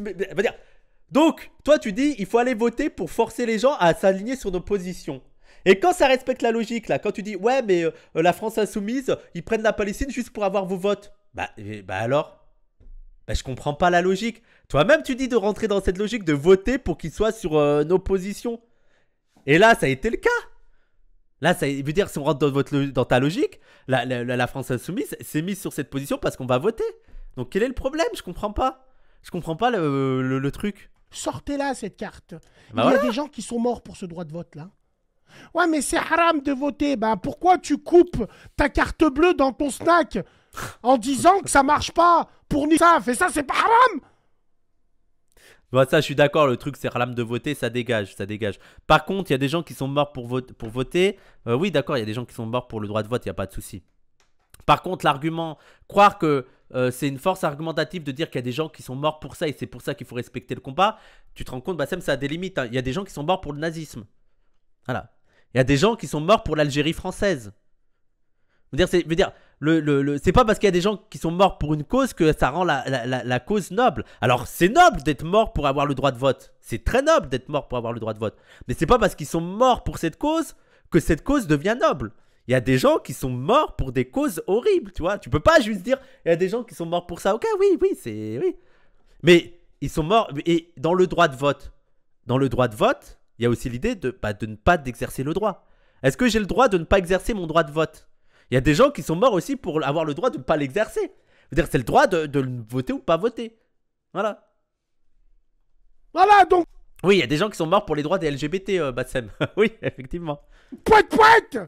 Donc, toi, tu dis, il faut aller voter pour forcer les gens à s'aligner sur nos positions. Et quand ça respecte la logique, là, quand tu dis, ouais, mais la France insoumise, ils prennent la Palestine juste pour avoir vos votes. Alors je comprends pas la logique. Toi-même, tu dis de rentrer dans cette logique de voter pour qu'ils soient sur nos positions. Et là, ça a été le cas. Là, ça veut dire, si on rentre dans ta logique, la France insoumise s'est mise sur cette position parce qu'on va voter. Donc, quel est le problème? Je comprends pas. Je comprends pas le truc. Sortez-là, cette carte. Bah Il y a voilà. des gens qui sont morts pour ce droit de vote-là. Ouais, mais c'est haram de voter. Pourquoi tu coupes ta carte bleue dans ton snack en disant que ça marche pas pour ni ça? Et ça, c'est pas haram. Bon, ça, je suis d'accord. Le truc, c'est haram de voter, ça dégage, ça dégage. Par contre, il y a des gens qui sont morts pour voter. Oui, d'accord, il y a des gens qui sont morts pour le droit de vote, il n'y a pas de souci. Par contre, l'argument, croire que c'est une force argumentative de dire qu'il y a des gens qui sont morts pour ça et c'est pour ça qu'il faut respecter le combat, tu te rends compte, Bassem, ça a des limites. Hein. Il y a des gens qui sont morts pour le nazisme. Voilà. Il y a des gens qui sont morts pour l'Algérie française. C'est pas parce qu'il y a des gens qui sont morts pour une cause que ça rend la cause noble. Alors, c'est noble d'être mort pour avoir le droit de vote. C'est très noble d'être mort pour avoir le droit de vote. Mais c'est pas parce qu'ils sont morts pour cette cause que cette cause devient noble. Il y a des gens qui sont morts pour des causes horribles, tu vois. Tu peux pas juste dire, il y a des gens qui sont morts pour ça. Ok, oui. Mais ils sont morts. Et dans le droit de vote, il y a aussi l'idée de ne pas d'exercer le droit. Est-ce que j'ai le droit de ne pas exercer mon droit de vote? Il y a des gens qui sont morts aussi pour avoir le droit de ne pas l'exercer. C'est le droit de voter ou pas voter. Voilà. Voilà, donc, Oui, il y a des gens qui sont morts pour les droits des LGBT, Bassem. Oui, effectivement. poète.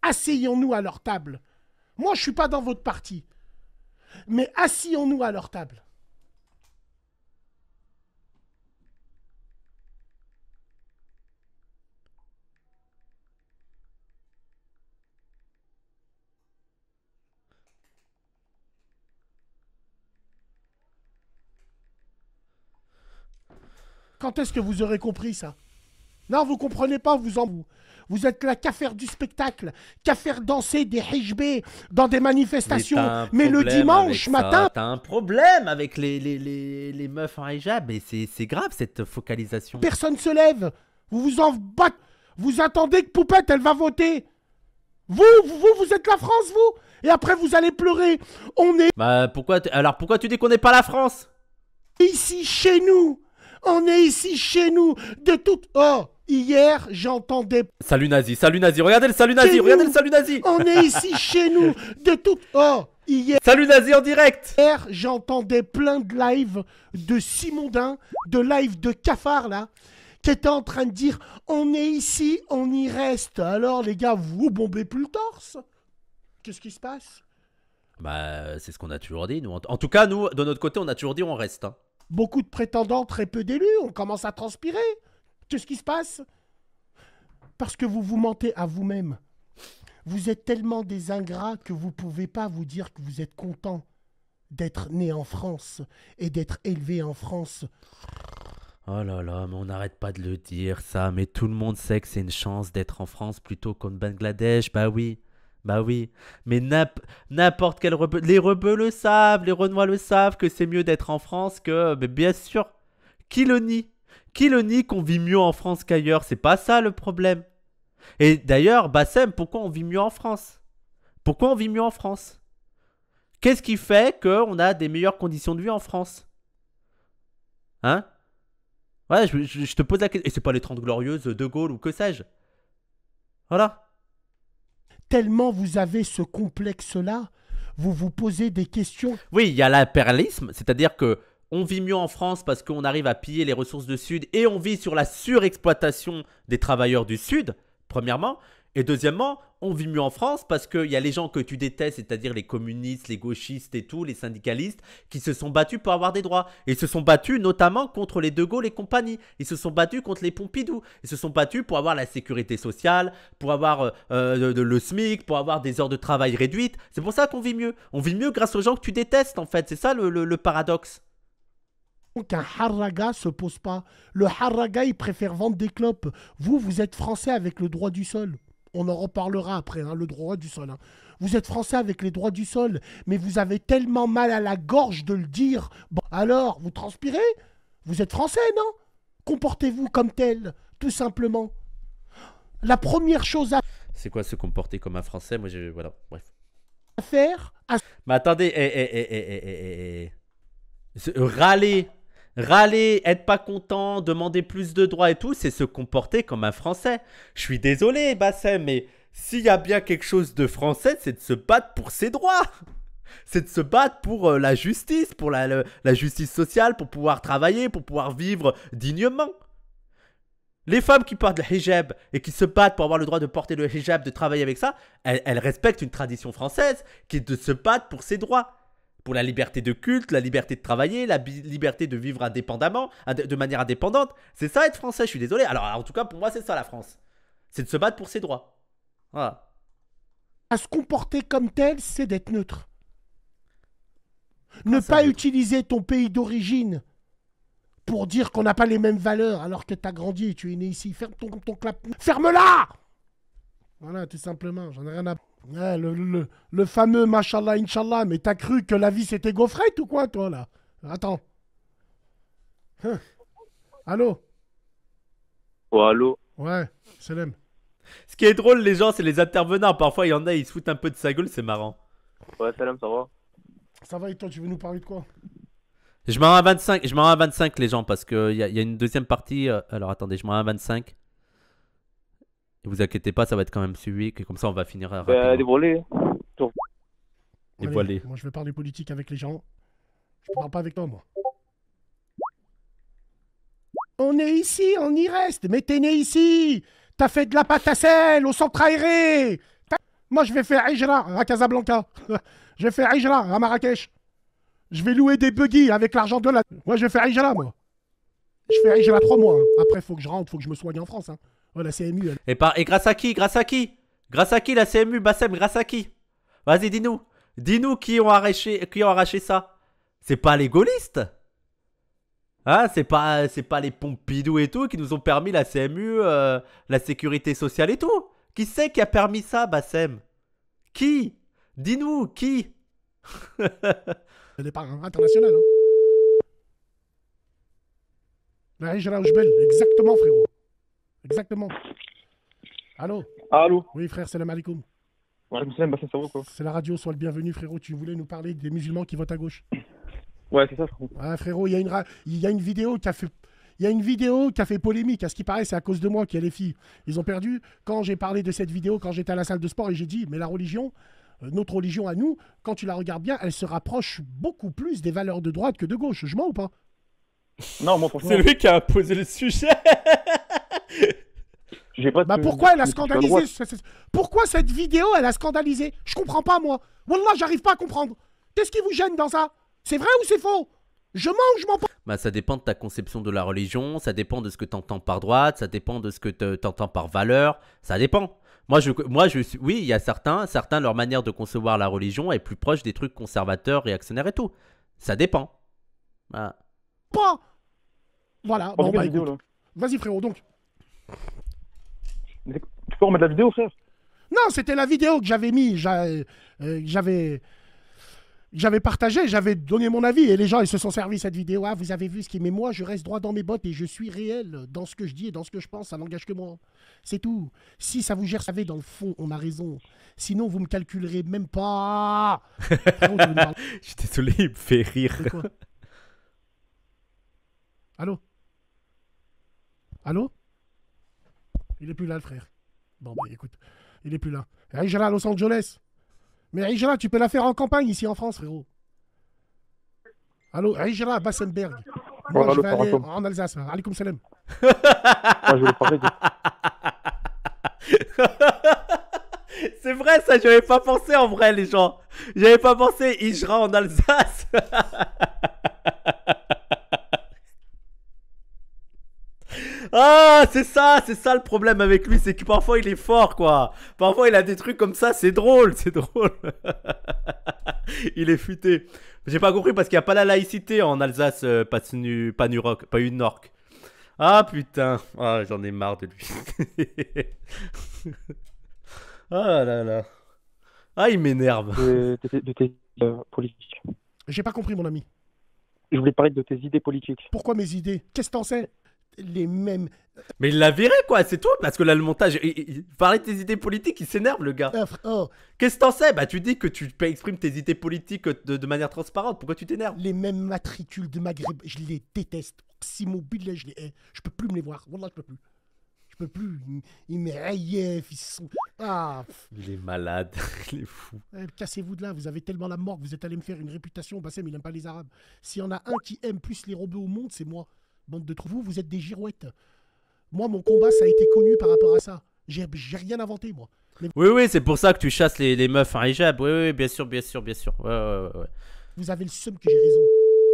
Asseyons-nous à leur table. Moi, je suis pas dans votre parti. Mais asseyons-nous à leur table. Quand est-ce que vous aurez compris ça? Non, vous comprenez pas, vous êtes là qu'à faire du spectacle, qu'à faire danser des hijbés dans des manifestations. Mais le dimanche matin... T'as un problème avec les meufs en hijab, et c'est grave cette focalisation. Personne se lève. Vous vous en battez. Vous attendez que Poupette, elle va voter. Vous êtes la France, vous. Et après, vous allez pleurer. On est Pourquoi tu dis qu'on n'est pas la France? ici chez nous. On est ici chez nous. De toute... Oh, hier, j'entendais... Salut nazi, regardez le salut nazi, On est ici chez nous. De toute... Oh, hier... Salut nazi en direct. Hier, j'entendais plein de lives de Simondin, de lives de cafards, là, T'étais en train de dire, on est ici, on y reste. Alors les gars, vous bombez plus le torse. Qu'est-ce qui se passe? Bah, c'est ce qu'on a toujours dit, nous. En tout cas, nous, de notre côté, on a toujours dit on reste. Hein. Beaucoup de prétendants, très peu d'élus. On commence à transpirer. Qu'est-ce qui se passe? Parce que vous vous mentez à vous-même. Vous êtes tellement des ingrats que vous ne pouvez pas vous dire que vous êtes content d'être né en France et d'être élevé en France. Oh là là, mais on n'arrête pas de le dire, ça. Mais tout le monde sait que c'est une chance d'être en France plutôt qu'au Bangladesh. Bah oui. Bah oui, mais n'importe quel rebeu, les rebeux le savent, les Renois le savent que c'est mieux d'être en France que, mais bien sûr, qui le nie? Qui le nie qu'on vit mieux en France qu'ailleurs? C'est pas ça le problème. Et d'ailleurs, Bassem, pourquoi on vit mieux en France? Pourquoi on vit mieux en France? Qu'est-ce qui fait qu'on a des meilleures conditions de vie en France? Hein? Ouais, je te pose la question. Et c'est pas les 30 glorieuses, De Gaulle ou que sais-je? Voilà. Tellement vous avez ce complexe-là, vous vous posez des questions. Oui, il y a l'impérialisme, c'est-à-dire que on vit mieux en France parce qu'on arrive à piller les ressources du Sud et on vit sur la surexploitation des travailleurs du Sud, premièrement. Et deuxièmement, on vit mieux en France parce qu'il y a les gens que tu détestes, c'est-à-dire les communistes, les gauchistes et tout, les syndicalistes, qui se sont battus pour avoir des droits. Et ils se sont battus notamment contre les De Gaulle et compagnie. Ils se sont battus contre les Pompidou. Ils se sont battus pour avoir la sécurité sociale, pour avoir le SMIC, pour avoir des heures de travail réduites. C'est pour ça qu'on vit mieux. On vit mieux grâce aux gens que tu détestes, en fait. C'est ça le paradoxe. Qu'un harraga se pose pas. Le harraga, il préfère vendre des clopes. Vous, vous êtes français avec le droit du sol. On en reparlera après, hein, le droit du sol. Hein. Vous êtes français avec les droits du sol, mais vous avez tellement mal à la gorge de le dire. Bon, alors, vous transpirez? Vous êtes français, non? Comportez-vous comme tel, tout simplement. La première chose à C'est quoi se comporter comme un Français? Moi, voilà, bref. faire... Mais attendez, Râler, être pas content, demander plus de droits et tout, c'est se comporter comme un Français. Je suis désolé, Bassem, mais s'il y a bien quelque chose de français, c'est de se battre pour ses droits. C'est de se battre pour la justice, pour la justice sociale, pour pouvoir travailler, pour pouvoir vivre dignement. Les femmes qui portent le hijab et qui se battent pour avoir le droit de porter le hijab, de travailler avec ça, elles respectent une tradition française qui est de se battre pour ses droits. Pour la liberté de culte, la liberté de travailler, la liberté de vivre indépendamment, de manière indépendante. C'est ça être français, je suis désolé. Alors en tout cas, pour moi, c'est ça la France. C'est de se battre pour ses droits. Voilà. À se comporter comme tel, c'est d'être neutre. Ne pas utiliser ton pays d'origine pour dire qu'on n'a pas les mêmes valeurs alors que tu as grandi et tu es né ici. Ferme ton clap. Ferme-la! Voilà, tout simplement. J'en ai rien à... Ouais, le fameux Mashallah, Inch'Allah, mais t'as cru que la vie c'était gaufrette ou quoi, toi, là? Attends. Allô? Oh, allô? Ouais, salam. Ce qui est drôle, les gens, c'est les intervenants. Parfois, il y en a, ils se foutent un peu de sa gueule, c'est marrant. Ouais, salam, ça va? Ça va et toi, tu veux nous parler de quoi? Je m'en rends à 25, je m'en rends à 25, les gens, parce qu'il y a une deuxième partie. Alors attendez, je m'en rends à 25. Ne vous inquiétez pas, ça va être quand même suivi, que comme ça on va finir rapidement. Dévoilé. Dévoilé. Moi, je vais parler politique avec les gens. Je parle pas avec toi, moi. On est ici, on y reste. Mais t'es né ici. T'as fait de la pâte à sel au centre aéré. Moi, je vais faire Hijra à Casablanca. Je vais faire Hijra à Marrakech. Je vais louer des buggy avec l'argent de la... Moi, je vais faire Hijra, moi. Je fais Hijra 3 mois. Hein. Après, faut que je rentre, faut que je me soigne en France. Hein. Ouais, la CMU. Elle... Et grâce à qui? Grâce à qui? Grâce à qui la CMU, Bassem? Grâce à qui? Vas-y, dis-nous. Dis-nous qui ont arraché ça. C'est pas les gaullistes? Hein? C'est pas les Pompidou et tout qui nous ont permis la CMU, la sécurité sociale et tout. Qui c'est qui a permis ça, Bassem? Qui? Dis-nous, qui? Elle est pas internationale. Hein. La Hijra Oujbel, exactement, frérot. Exactement. Allô? Allô? Oui, frère, salam alaikum. Ouais, salam, bah, ça va quoi? C'est la radio, sois le bienvenu, frérot. Tu voulais nous parler des musulmans qui votent à gauche. Ouais, c'est ça, frérot. Ouais, frérot, il y a une vidéo qui a fait... Il y a une vidéo qui a fait polémique. À ce qui paraît, c'est à cause de moi qu'il y a les filles. Ils ont perdu. Quand j'ai parlé de cette vidéo, quand j'étais à la salle de sport, et j'ai dit, mais la religion, notre religion à nous, quand tu la regardes bien, elle se rapproche beaucoup plus des valeurs de droite que de gauche. Je mens ou pas? Non, moi, franchement, C'est lui qui a posé le sujet. j'ai pas de. Bah pourquoi elle a de politique à droite. scandalisé Pourquoi cette vidéo, elle a scandalisé? Je comprends pas, moi. Wallah, j'arrive pas à comprendre. Qu'est-ce qui vous gêne dans ça? C'est vrai ou c'est faux? Je mens ou je mens pas? Bah, ça dépend de ta conception de la religion, ça dépend de ce que tu entends par droite, ça dépend de ce que tu entends par valeur, ça dépend. Oui, il y a certains, leur manière de concevoir la religion est plus proche des trucs conservateurs, réactionnaires et tout. Ça dépend. Voilà. Pas. Voilà, On bon, remet bah la vidéo, écoute. là. Vas-y, frérot, donc. Tu peux remettre la vidéo, frère? Non, c'était la vidéo que j'avais mis, j'avais partagé, j'avais donné mon avis et les gens ils se sont servis cette vidéo. Ah, vous avez vu ce qui est. Mais moi, je reste droit dans mes bottes et je suis réel dans ce que je dis et dans ce que je pense. Ça n'engage que moi. C'est tout. Si ça vous gère, savez, dans le fond, on a raison. Sinon, vous me calculerez même pas. Frérot, tu veux me parler Je suis désolé, il me fait rire. de quoi? Allô? Allô? Il est plus là, le frère. Bon, bah écoute, il est plus là. Aïjala à Los Angeles. Mais Aïjala, tu peux la faire en campagne ici en France, frérot. Allô, Aïjala à Bassenberg. Moi, Ouais, je allô, vais aller Faratom. en Alsace. Alaikum salam. Ah, je voulais parler de. C'est vrai, ça, j'avais pas pensé en vrai, les gens. J'avais pas pensé Ijra en Alsace. Ah, c'est ça le problème avec lui, c'est que parfois il est fort, quoi. Parfois il a des trucs comme ça, c'est drôle. Il est futé. J'ai pas compris parce qu'il n'y a pas la laïcité en Alsace, pas une orque. Ah putain, ah, j'en ai marre de lui. Ah là là. Ah, il m'énerve. De tes politiques. J'ai pas compris, mon ami. Je voulais parler de tes idées politiques. Pourquoi mes idées? Qu'est-ce que t'en sais? Les mêmes. Mais il l'a viré, quoi, c'est tout. Parce que là, le montage, il parlait de tes idées politiques, il s'énerve, le gars. Oh, Qu'est-ce que t'en sais? Bah, tu dis que tu exprimes tes idées politiques de manière transparente. Pourquoi tu t'énerves? les mêmes matricules de Maghreb, je les déteste. Si mobile, je les hais. Je peux plus me les voir. Wallah, je peux plus. Je peux plus. Ils me raillent. Ils sont. Ah. Il est malade, il est fou. Cassez-vous de là. Vous avez tellement la mort que vous êtes allé me faire une réputation. Bassem, il n'aime pas les Arabes. S'il y en a un qui aime plus les robots au monde, c'est moi. Bande de trous, vous êtes des girouettes. Moi, mon combat, ça a été connu par rapport à ça. J'ai rien inventé, moi. Mais Oui, c'est pour ça que tu chasses les meufs en hijab. Oui, bien sûr. Ouais. vous avez le seum que j'ai raison.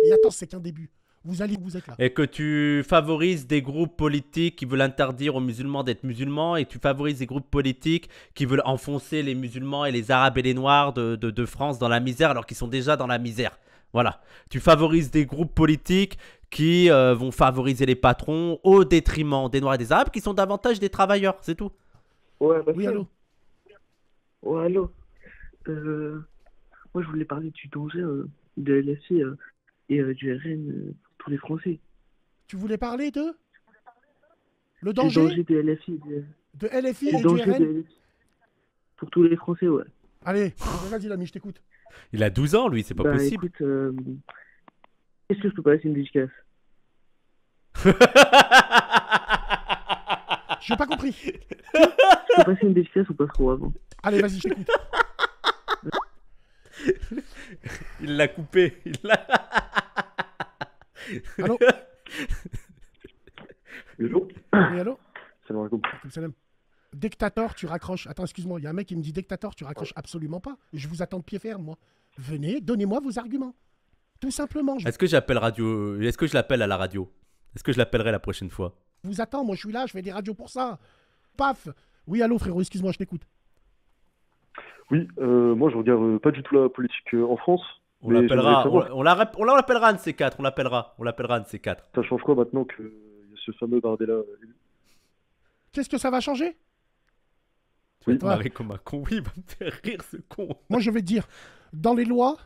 Et attends, c'est qu'un début. Vous allez où vous êtes là. Et que tu favorises des groupes politiques qui veulent interdire aux musulmans d'être musulmans et tu favorises des groupes politiques qui veulent enfoncer les musulmans et les arabes et les noirs de France dans la misère alors qu'ils sont déjà dans la misère. Voilà. Tu favorises des groupes politiques qui vont favoriser les patrons au détriment des noirs et des arabes qui sont davantage des travailleurs, c'est tout. Ouais, bah, Oui, allô. Ouais, allô. Moi, je voulais parler du danger de LFI et du RN pour tous les Français. Tu voulais parler de le Du danger danger de LFI. de LFI Du et du danger de RN. LFI. Pour tous les Français, ouais. Allez, vas-y, l'ami, je t'écoute. Il a 12 ans, lui, c'est pas Bah, possible. écoute, est-ce que je peux passer une dédicace? J'ai pas compris. Je peux passer une dédicace ou pas trop avant? Allez, vas-y, je t'écoute. Il l'a coupé. Allô. Hello. Oui, allô. Salam alaikum. Alaikum salam. Dictateur, tu raccroches. Attends, excuse-moi, il y a un mec qui me dit dictateur, tu raccroches absolument pas. Je vous attends de pied ferme, moi. Venez, donnez-moi vos arguments. Tout simplement, je Est-ce que j'appelle radio? Est-ce que je l'appelle à la radio? Est-ce que je l'appellerai la prochaine fois? vous attends, moi je suis là, je fais des radios pour ça. Paf. Oui, allô, frérot, excuse-moi, je t'écoute. Oui, moi je regarde pas du tout la politique en France. On mais l'appellera. j'aimerais savoir, On l'appellera un de ces quatre. On l'appellera un de ces quatre. ça change quoi maintenant que y a ce fameux Bardella élu? Qu'est-ce que ça va changer? Tu vas Oui. te marrer comme un con. Oui, il va me faire rire ce con. Moi, je vais te dire, dans les lois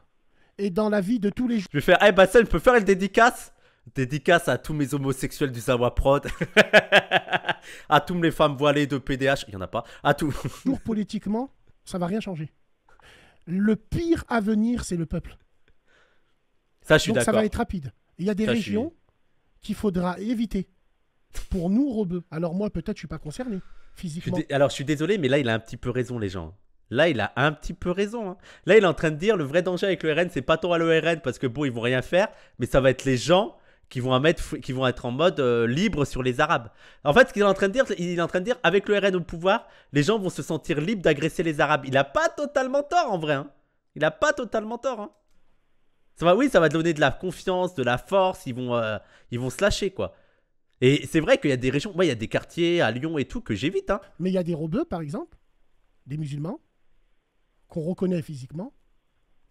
et dans la vie de tous les jours. Je vais faire. Eh, Bassem, je peux faire une dédicace? Dédicace à tous mes homosexuels du Zawa Prod. À toutes les femmes voilées de PDH. Il y en a pas. À tous. Politiquement, ça va rien changer. Le pire à venir, c'est le peuple. Ça, je suis Donc ça d'accord. va être rapide. Il y a des Ça, je régions qu'il faudra éviter pour nous, rebeux. Alors moi, peut-être, je suis pas concerné physiquement. Alors, je suis désolé, mais là, il a un petit peu raison, les gens. Là, il a un petit peu raison. Hein. Là, il est en train de dire le vrai danger avec le RN, c'est pas tant à l'ORN parce que bon, ils vont rien faire, mais ça va être les gens qui vont être en mode libre sur les Arabes. En fait, ce qu'il est en train de dire, il est en train de dire, avec le RN au pouvoir, les gens vont se sentir libres d'agresser les Arabes. Il a pas totalement tort en vrai. Hein. Il a pas totalement tort. Hein. Ça va donner de la confiance, de la force. Ils vont se lâcher quoi. Et c'est vrai qu'il y a des régions, moi il y a des quartiers à Lyon et tout que j'évite. Hein. Mais il y a des rebeux, par exemple, des musulmans, qu'on reconnaît physiquement.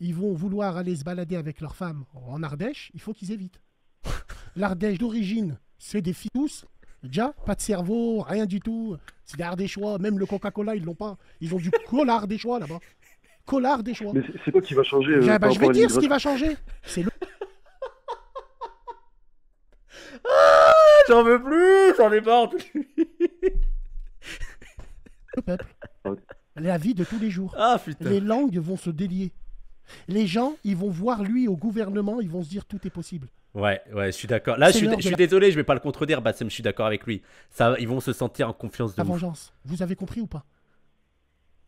Ils vont vouloir aller se balader avec leurs femmes en Ardèche, il faut qu'ils évitent. L'Ardèche d'origine, c'est des fitous. Déjà, pas de cerveau, rien du tout. C'est des Ardéchois, même le Coca-Cola, ils l'ont pas. Ils ont du cola ardéchois là-bas. Cola ardéchois. Mais c'est quoi qui va changer Je par vais rapport à dire ce qui l'immigration va changer. C'est le J'en veux plus, j'en ai marre. peuple. La vie de tous les jours. Ah putain. Les langues vont se délier. Les gens, ils vont voir lui au gouvernement, ils vont se dire tout est possible. Ouais, je suis d'accord. Là, C'est je l'heure suis de la- désolé, je vais pas le contredire, Bassem, je suis d'accord avec lui. Ça, ils vont se sentir en confiance de La ouf. vengeance. Vous avez compris ou pas?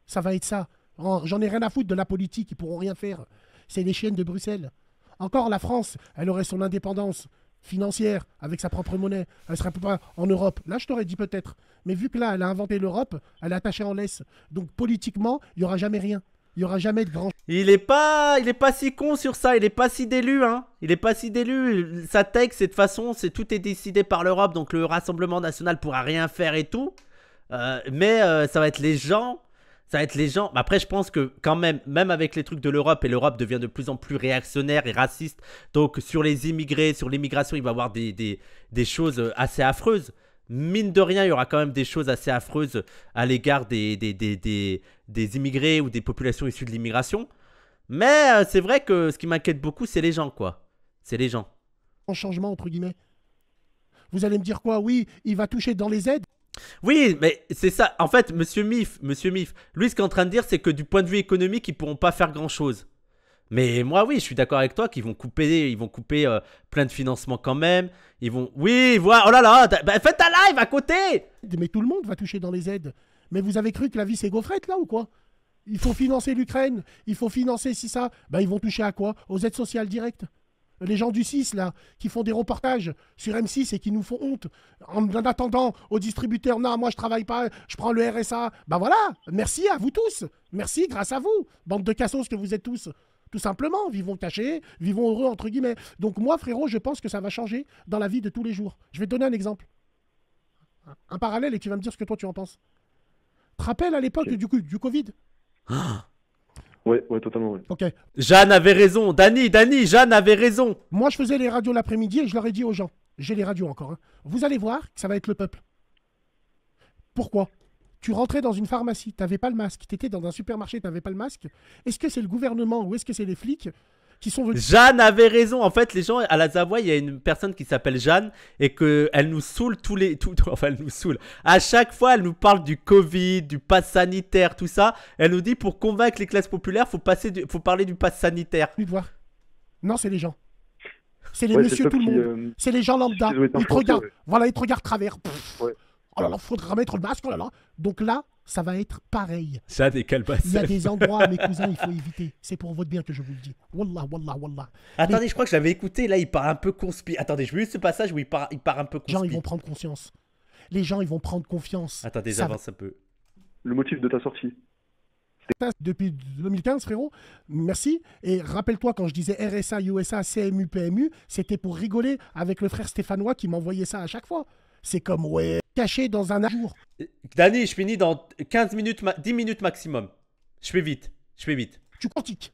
Ça va être ça. J'en ai rien à foutre de la politique, ils pourront rien faire. C'est les chiennes de Bruxelles. Encore la France, elle aurait son indépendance financière avec sa propre monnaie. Elle serait pas en Europe. Là, je t'aurais dit peut-être. Mais vu que là, elle a inventé l'Europe, elle est attachée en laisse. Donc politiquement, il n'y aura jamais rien. Il n'y aura jamais de grand. Il est pas si con sur ça, il est pas si délu, hein. Il est pas si délu. Sa texte, c'est de toute façon, tout est décidé par l'Europe, donc le Rassemblement National pourra rien faire et tout. Mais ça va être les gens. Ça va être les gens. Après, je pense que quand même avec les trucs de l'Europe, et l'Europe devient de plus en plus réactionnaire et raciste. Donc sur les immigrés, sur l'immigration, il va y avoir des choses assez affreuses. Mine de rien, il y aura quand même des choses assez affreuses à l'égard des immigrés ou des populations issues de l'immigration. Mais c'est vrai que ce qui m'inquiète beaucoup, c'est les gens, quoi. C'est les gens. Changement, entre guillemets. Vous allez me dire quoi? Oui, il va toucher dans les aides. Oui, mais c'est ça. En fait, Monsieur Mif, lui, ce qu'il est en train de dire, c'est que du point de vue économique, ils pourront pas faire grand-chose. Mais moi, oui, je suis d'accord avec toi qu'ils vont couper plein de financements quand même. Ils vont, oui, voilà, oh là là, faites un live à côté. Mais tout le monde va toucher dans les aides. Mais vous avez cru que la vie c'est gaufrette là ou quoi? Il faut financer l'Ukraine, il faut financer si ça. Ben ils vont toucher à quoi? Aux aides sociales directes. Les gens du 6 là, qui font des reportages sur M6 et qui nous font honte. En attendant aux distributeurs, non, moi je travaille pas, je prends le RSA. Ben voilà, merci à vous tous. Merci grâce à vous, bande de cassos que vous êtes tous. Tout simplement, vivons cachés, vivons heureux entre guillemets. Donc moi frérot, je pense que ça va changer dans la vie de tous les jours. Je vais te donner un exemple. Un parallèle et tu vas me dire ce que toi tu en penses. Tu te rappelles à l'époque du Covid? Ouais, totalement, ouais. Ok. Jeanne avait raison. Dani, Jeanne avait raison. Moi, je faisais les radios l'après-midi et je leur ai dit aux gens, j'ai les radios encore, hein. Vous allez voir que ça va être le peuple. Pourquoi? Tu rentrais dans une pharmacie, tu n'avais pas le masque. Tu étais dans un supermarché, tu n'avais pas le masque. Est-ce que c'est le gouvernement ou est-ce que c'est les flics qui sont venus? Jeanne avait raison. En fait, les gens à la Savoie, il y a une personne qui s'appelle Jeanne et qu'elle nous saoule enfin, elle nous saoule. À chaque fois, elle nous parle du Covid, du pass sanitaire, tout ça. Elle nous dit pour convaincre les classes populaires, faut parler du pass sanitaire. Venus te voir. Non, c'est les gens. C'est les Ouais, monsieur c'est tout le ça qui, monde. C'est les gens lambda. qui doit être Ils te influencé, regardent. ouais. Voilà, ils te regardent travers. Pff. Ouais. Oh là là, faudra mettre le masque. Oh là là. Donc là, ça va être pareil. Jeanne et Il y a Calbassem. des endroits, mes cousins, il faut éviter. C'est pour votre bien que je vous le dis. Wallah, wallah, wallah. Attendez, je crois que je l'avais écouté. Là, il part un peu conspi. Attendez, je veux juste ce passage où il part un peu Les gens, ils conspi. vont prendre conscience. Les gens, ils vont prendre confiance. Attendez, Ça j'avance un peu. Le motif de ta sortie. va depuis 2015, frérot. Merci. Et rappelle-toi, quand je disais RSA, USA, CMU, PMU, c'était pour rigoler avec le frère stéphanois qui m'envoyait ça à chaque fois. C'est comme, ouais, caché dans un jour. Dani, je finis dans 15 minutes, 10 minutes maximum. Je fais vite. Tu quantiques.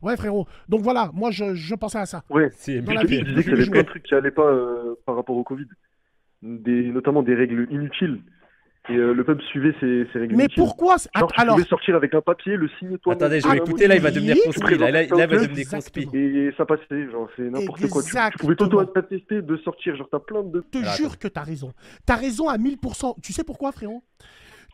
Ouais, frérot. Donc voilà, moi, je pensais à ça. Ouais, C'est Dans la mieux. vie. je disais qu'il y avait plein de trucs qui allaient pas par rapport au Covid. Notamment des règles inutiles. Et le peuple suivait ces règles Mais inutiles. pourquoi Genre, tu alors, pouvais sortir avec un papier, le signer toi. Attendez, je vais écouter. Là, il va devenir oui, conspi. Là, il va devenir Exactement. conspi. Et ça passait, genre c'est n'importe quoi. Tu pouvais Exactement. t'auto-attester de sortir, genre t'as plein de... Je te Alors, jure que t'as raison. T'as raison à 1000%. Tu sais pourquoi, frérot?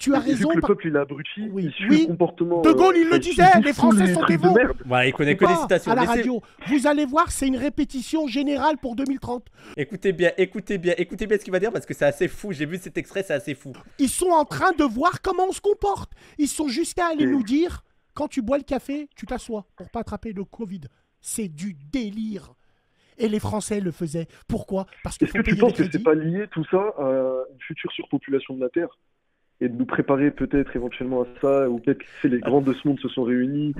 Tu as Et vu raison. que le peuple il est abruti, Oui, il suit oui. le comportement... De Gaulle, il le disait, les Français sont des veaux. Voilà, il connaît Ou que des pas, citations. à la Laissez- radio. Vous allez voir, c'est une répétition générale pour 2030. Écoutez bien ce qu'il va dire parce que c'est assez fou. J'ai vu cet extrait, c'est assez fou. Ils sont en train de voir comment on se comporte. Ils sont jusqu'à aller nous dire, quand tu bois le café, tu t'assois pour pas attraper le Covid. C'est du délire. Et les Français le faisaient. Pourquoi? Parce qu'il Est-ce faut que tu payer penses les que c'est crédits. pas lié tout ça à une future surpopulation de la Terre? Et de nous préparer peut-être éventuellement à ça, ou peut-être que c'est les grands de ce monde se sont réunis,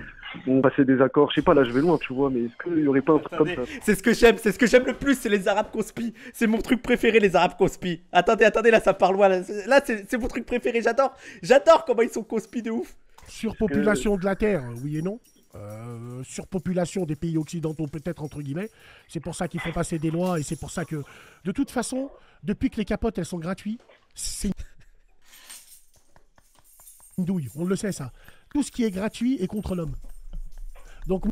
ont passé des accords, je sais pas, là je vais loin, tu vois, mais est-ce qu'il y aurait pas un truc comme ça? C'est ce que j'aime le plus, c'est les Arabes conspi. C'est mon truc préféré, les Arabes conspi. Attendez, là ça part loin. Là c'est mon truc préféré, j'adore comment ils sont conspi de ouf. Surpopulation de la Terre, oui et non. Surpopulation des pays occidentaux, peut-être entre guillemets. C'est pour ça qu'il faut passer des lois et c'est pour ça que, de toute façon, depuis que les capotes elles sont gratuites, c'est une douille. On le sait ça. Tout ce qui est gratuit est contre l'homme. Donc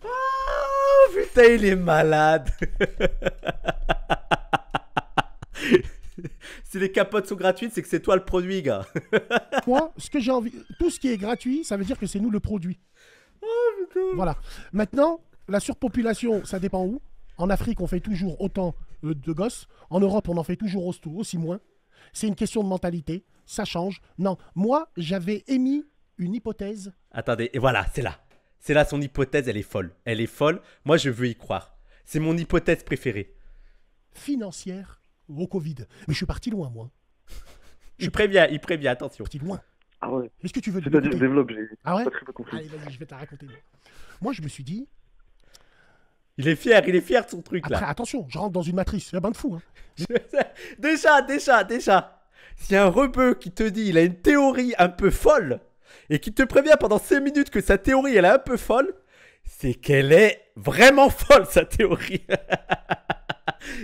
Oh putain, il est malade. Si les capotes sont gratuites, c'est que c'est toi le produit, gars. moi, ce que j'ai envie, tout ce qui est gratuit, ça veut dire que c'est nous le produit. Voilà. Maintenant, la surpopulation, ça dépend où. En Afrique, on fait toujours autant de gosses. En Europe, on en fait toujours aussi moins. C'est une question de mentalité. Ça change. Non, moi, j'avais émis une hypothèse. Attendez, et voilà, c'est là. C'est là son hypothèse, elle est folle. Elle est folle. Moi, je veux y croire. C'est mon hypothèse préférée. Financière au Covid. Mais je suis parti loin, moi. Il prévient, attention. Parti loin. Ah ouais. Est-ce que tu veux C'est-à-dire, l'écouter? développe, j'ai Ah ouais? pas très peu compris. Allez, vas-y, je vais te la raconter. Moi, je me suis dit... Il est fier de son truc, Après, là. attention, je rentre dans une matrice. C'est un bain de fou, hein. Déjà. S'il y a un rebeu qui te dit il a une théorie un peu folle et qui te prévient pendant 5 minutes que sa théorie elle est un peu folle, c'est qu'elle est vraiment folle, sa théorie.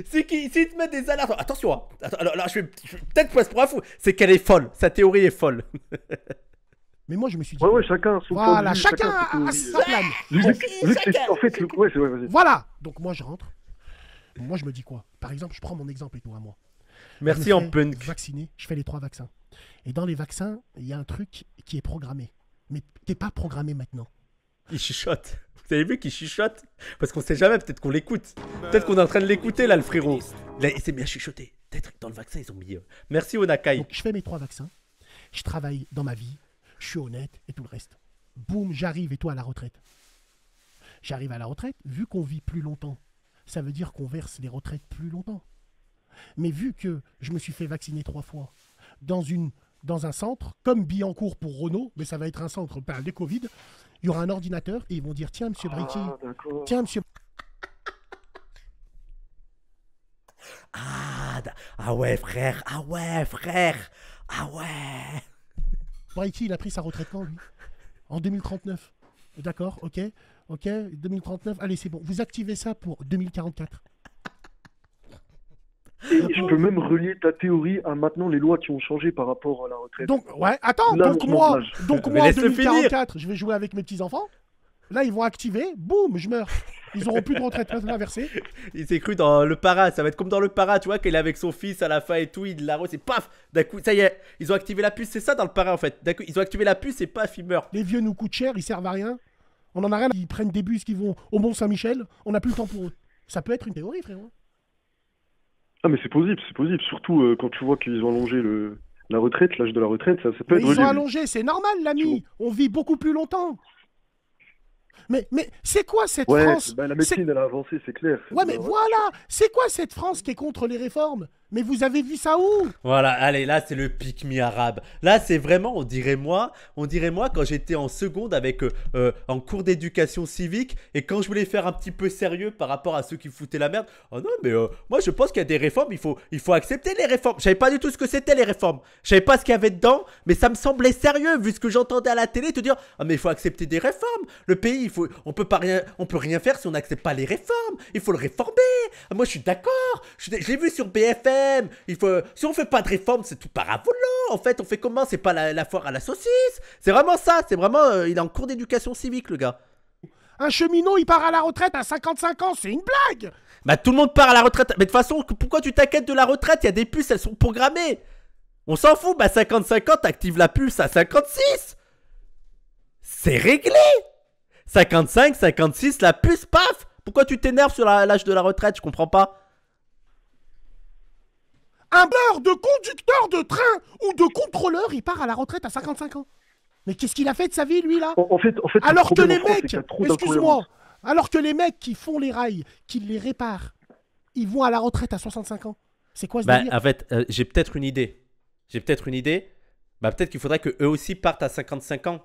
C'est qu'il te met des alertes. Attention, hein. Attends, alors, là, je vais peut-être passer pour un fou. C'est qu'elle est folle. Sa théorie est folle. Mais moi, je me suis dit... Ouais, chacun son point de Voilà, vue, chacun sa a théorie. sa plane. Vu que c'est en fait, ouais, c'est vrai, vas-y. Voilà. Donc moi, je rentre. Moi, je me dis quoi? Par exemple, je prends mon exemple et tout à moi. Merci Je me en fais punk. vacciner, je fais les 3 vaccins. Et dans les vaccins, il y a un truc qui est programmé. Mais t'es pas programmé maintenant. Il chuchote. Vous avez vu qu'il chuchote? Parce qu'on sait jamais, peut-être qu'on l'écoute. Peut-être qu'on est en train de l'écouter là, le frérot. Là, il s'est bien chuchoté. Peut-être que dans le vaccin, ils ont mis. Merci Onakai. Donc je fais mes 3 vaccins. Je travaille dans ma vie. Je suis honnête et tout le reste. Boum, j'arrive et tout à la retraite. J'arrive à la retraite, vu qu'on vit plus longtemps, ça veut dire qu'on verse les retraites plus longtemps. Mais vu que je me suis fait vacciner 3 fois dans un centre, comme Billancourt pour Renault, mais ça va être un centre par des Covid, il y aura un ordinateur et ils vont dire tiens, monsieur Bricky, Ah, d'accord. tiens, monsieur Ah ouais, frère. Ah ouais. Bricky, il a pris sa retraite quand, lui? En 2039. D'accord, ok, 2039, allez, c'est bon. Vous activez ça pour 2044. Et je peux même relier ta théorie à maintenant les lois qui ont changé par rapport à la retraite. Donc, ouais, attends, Là, donc on moi, montage. Mais en laisse-le 2044, je vais jouer avec mes petits-enfants. Là, ils vont activer, boum, je meurs. Ils auront plus de retraite à verser. Il s'est cru dans le para. Ça va être comme dans le para, tu vois, qu'il est avec son fils à la fin et tout. Il l'arrose et paf. D'un coup, ça y est. Ils ont activé la puce. C'est ça dans le para en fait. D'un coup, ils ont activé la puce et paf, il meurt. Les vieux nous coûtent cher, ils servent à rien. On en a rien, ils prennent des bus qui vont au Mont-Saint-Michel. On n'a plus le temps pour eux. Ça peut être une théorie, frérot. Ah, mais c'est possible. Surtout quand tu vois qu'ils ont allongé la retraite, l'âge de la retraite, ça peut Mais être ils ont relié. allongé, c'est normal, l'ami. On vit beaucoup plus longtemps. Mais c'est quoi cette Ouais, France bah, la médecine, elle a avancé, c'est clair. Ouais, mais voilà. C'est quoi cette France qui est contre les réformes? Mais vous avez vu ça où? Voilà, allez, là c'est le pique mi-arabe. Là c'est vraiment, on dirait moi quand j'étais en seconde avec en cours d'éducation civique et quand je voulais faire un petit peu sérieux par rapport à ceux qui foutaient la merde. Oh non, mais moi je pense qu'il y a des réformes, il faut accepter les réformes. Je savais pas du tout ce que c'était les réformes. Je savais pas ce qu'il y avait dedans, mais ça me semblait sérieux vu ce que j'entendais à la télé te dire ah mais il faut accepter des réformes. Le pays, on peut rien faire si on n'accepte pas les réformes. Il faut le réformer. Ah, moi je suis d'accord. Je l'ai vu sur BFM. Si on fait pas de réforme, c'est tout paravolant. En fait, on fait comment? C'est pas la foire à la saucisse. C'est vraiment ça. C'est vraiment, il est en cours d'éducation civique, le gars. Un cheminot, il part à la retraite à 55 ans, c'est une blague. Bah tout le monde part à la retraite. Mais de toute façon, pourquoi tu t'inquiètes de la retraite? Il y a des puces, elles sont programmées. On s'en fout. Bah 55 ans, t'actives la puce à 56. C'est réglé. 55, 56, la puce, paf. Pourquoi tu t'énerves sur l'âge de la retraite? Je comprends pas. Un beurre de conducteur de train ou de contrôleur, il part à la retraite à 55 ans. Mais qu'est-ce qu'il a fait de sa vie, lui, là? En fait, le Alors que problème les en France, c'est mecs, qu'il y a trop excuse-moi, d'incohérences. alors que les mecs qui font les rails, qui les réparent, ils vont à la retraite à 65 ans. C'est quoi ce Bah, délire? en fait, j'ai peut-être une idée. J'ai peut-être une idée. Bah, peut-être qu'il faudrait que eux aussi partent à 55 ans.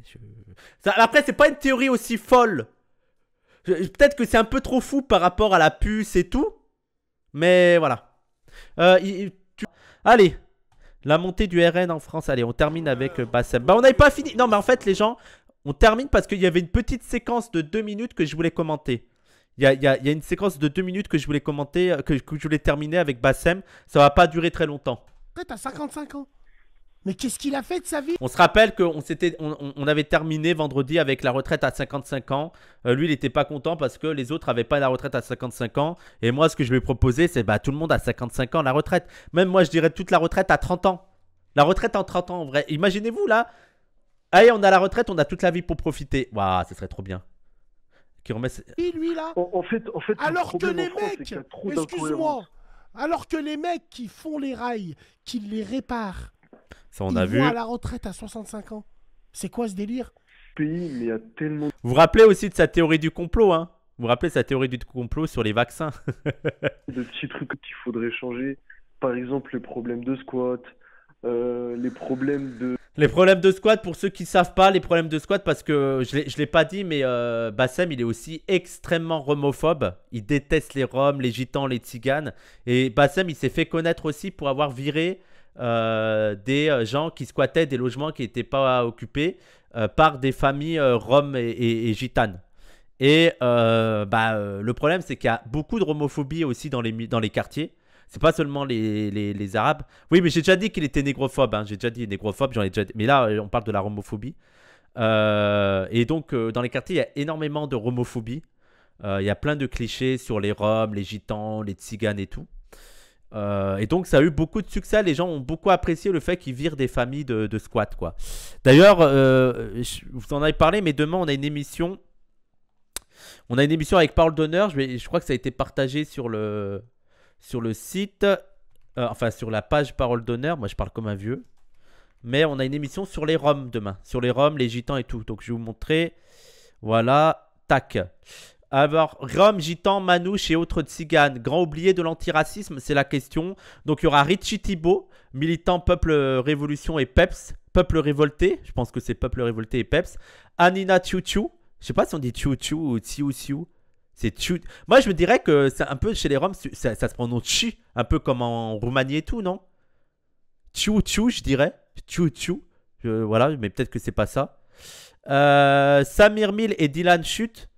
Je- Après, c'est pas une théorie aussi folle. Peut-être que c'est un peu trop fou par rapport à la puce et tout. Mais voilà. Allez. La montée du RN en France. Allez, on termine avec Bassem. Bah, on n'avait pas fini. Non, mais en fait, les gens, on termine parce qu'il y avait une petite séquence de 2 minutes que je voulais commenter. Il y a une séquence de 2 minutes que je voulais commenter, que je voulais terminer avec Bassem. Ça va pas durer très longtemps. Retraite à 55 ans. Mais qu'est-ce qu'il a fait de sa vie? On se rappelle qu'on avait terminé vendredi avec la retraite à 55 ans. Lui, il n'était pas content parce que les autres n'avaient pas la retraite à 55 ans. Et moi, ce que je lui ai proposé, c'est bah, tout le monde à 55 ans la retraite. Même moi, je dirais toute la retraite à 30 ans. La retraite en 30 ans, en vrai. Imaginez-vous là. Allez, on a la retraite, on a toute la vie pour profiter. Waouh, ce serait trop bien. Qui remet... Lui, là. En fait, le Alors que problème les en France, c'est mecs, qu'il y a trop excuse-moi, d'incohérences. alors que les mecs qui font les rails, qui les réparent, Ça, on ils a vont vu. à la retraite à 65 ans. C'est quoi ce délire? Pays, mais il y a tellement Vous vous rappelez aussi de sa théorie du complot, hein? Vous vous rappelez sa théorie du complot sur les vaccins? de petits trucs qu'il faudrait changer. Par exemple, les problèmes de squat, les problèmes de... Les problèmes de squat, pour ceux qui ne savent pas, les problèmes de squat, parce que je ne l'ai pas dit, mais Bassem, il est aussi extrêmement romophobe. Il déteste les Roms, les Gitans, les Tziganes. Et Bassem, il s'est fait connaître aussi pour avoir viré des gens qui squattaient des logements qui n'étaient pas occupés par des familles Roms et Gitanes. Et le problème, c'est qu'il y a beaucoup de romophobie aussi dans les quartiers. C'est pas seulement les Arabes. Oui, mais j'ai déjà dit qu'il était négrophobe. Hein. J'ai déjà dit négrophobe. J'en ai déjà dit. Mais là, on parle de la romophobie. Et donc, dans les quartiers, il y a énormément de romophobie. Il y a plein de clichés sur les Roms, les Gitans, les Tziganes et tout. Et donc, ça a eu beaucoup de succès. Les gens ont beaucoup apprécié le fait qu'ils virent des familles de squats, quoi. D'ailleurs, vous en avez parlé, mais demain, on a une émission. On a une émission avec Parole d'honneur. Je crois que ça a été partagé sur le site, enfin sur la page Parole d'honneur. Moi, je parle comme un vieux. Mais on a une émission sur les Roms demain. Sur les Roms, les Gitans et tout. Donc, je vais vous montrer. Voilà. Tac. Alors, Roms, Gitans, Manouches et autres Tziganes. Grand oublié de l'antiracisme, c'est la question. Donc, il y aura Richie Thibault, militant Peuple Révolution et PEPS. Peuple Révolté. Je pense que c'est Peuple Révolté et PEPS. Anina Tchouchou. Je sais pas si on dit Tchouchou ou Tsiou. C'est Tchou. Moi, je me dirais que c'est un peu chez les Roms, ça se prononce Chi, un peu comme en Roumanie et tout, non? Tchou, je dirais. Tchou. Voilà, mais peut-être que c'est pas ça. Samir Mil et Dylan Chute.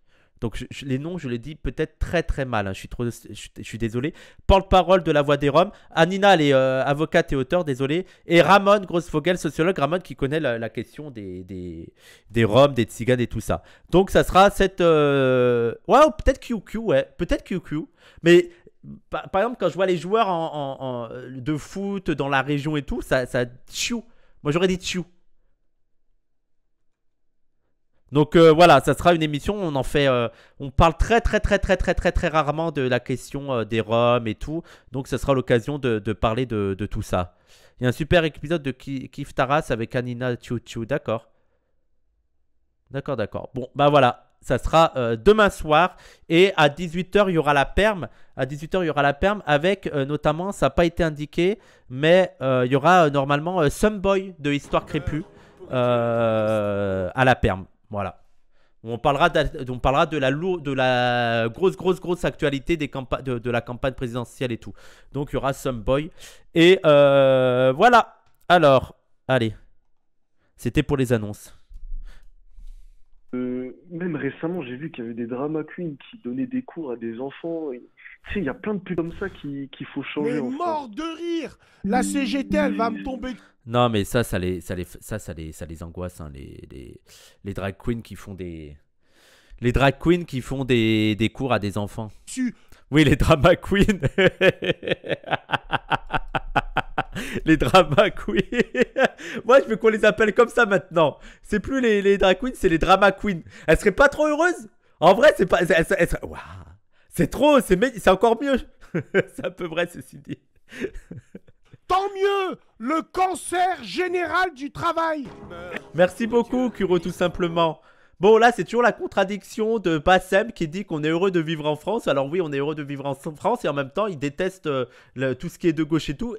Donc, les noms, je les dis peut-être très très mal. Hein. Je suis désolé. Porte-parole de la voix des Roms. Anina, elle est avocate et auteure, désolé. Et Ramon Grossvogel, sociologue. Ramon qui connaît la question des Roms, des Tziganes et tout ça. Donc, ça sera cette. Ouais, peut-être QQ, ouais. Peut-être QQ. Mais par exemple, quand je vois les joueurs de foot dans la région et tout, ça tchou. Moi, j'aurais dit tchou. Donc voilà, ça sera une émission, on parle très rarement de la question des Roms et tout. Donc ça sera l'occasion de parler de tout ça. Il y a un super épisode de Kif Taras avec Anina Tchou. D'accord. Bon, bah voilà, ça sera demain soir. Et à 18h, il y aura la perm. Avec notamment, ça n'a pas été indiqué, mais il y aura normalement Someboy de Histoire Crépue à la perm. Voilà. On parlera de la grosse actualité de la campagne présidentielle et tout. Donc il y aura Someboy. Et voilà. Alors, allez. C'était pour les annonces. Même récemment, j'ai vu qu'il y avait des drama queens qui donnaient des cours à des enfants. Tu sais, il y a plein de pubs comme ça qu'il faut changer Mais en mort France. de rire. La CGT, elle va me tomber. Non, mais ça les angoisse, hein, les drag queens qui font des cours à des enfants. dessus. Oui, les drama queens. Les drama queens. Moi, je veux qu'on les appelle comme ça maintenant. C'est plus les drag queens, c'est les drama queens. Elles seraient pas trop heureuses? En vrai, c'est pas. Waouh. C'est trop, c'est encore mieux. C'est un peu vrai, ceci dit. Tant mieux, le cancer général du travail. Merci beaucoup, Kuro, tout simplement. Bon, là, c'est toujours la contradiction de Bassem qui dit qu'on est heureux de vivre en France. Alors oui, on est heureux de vivre en France et en même temps, il déteste tout ce qui est de gauche et tout.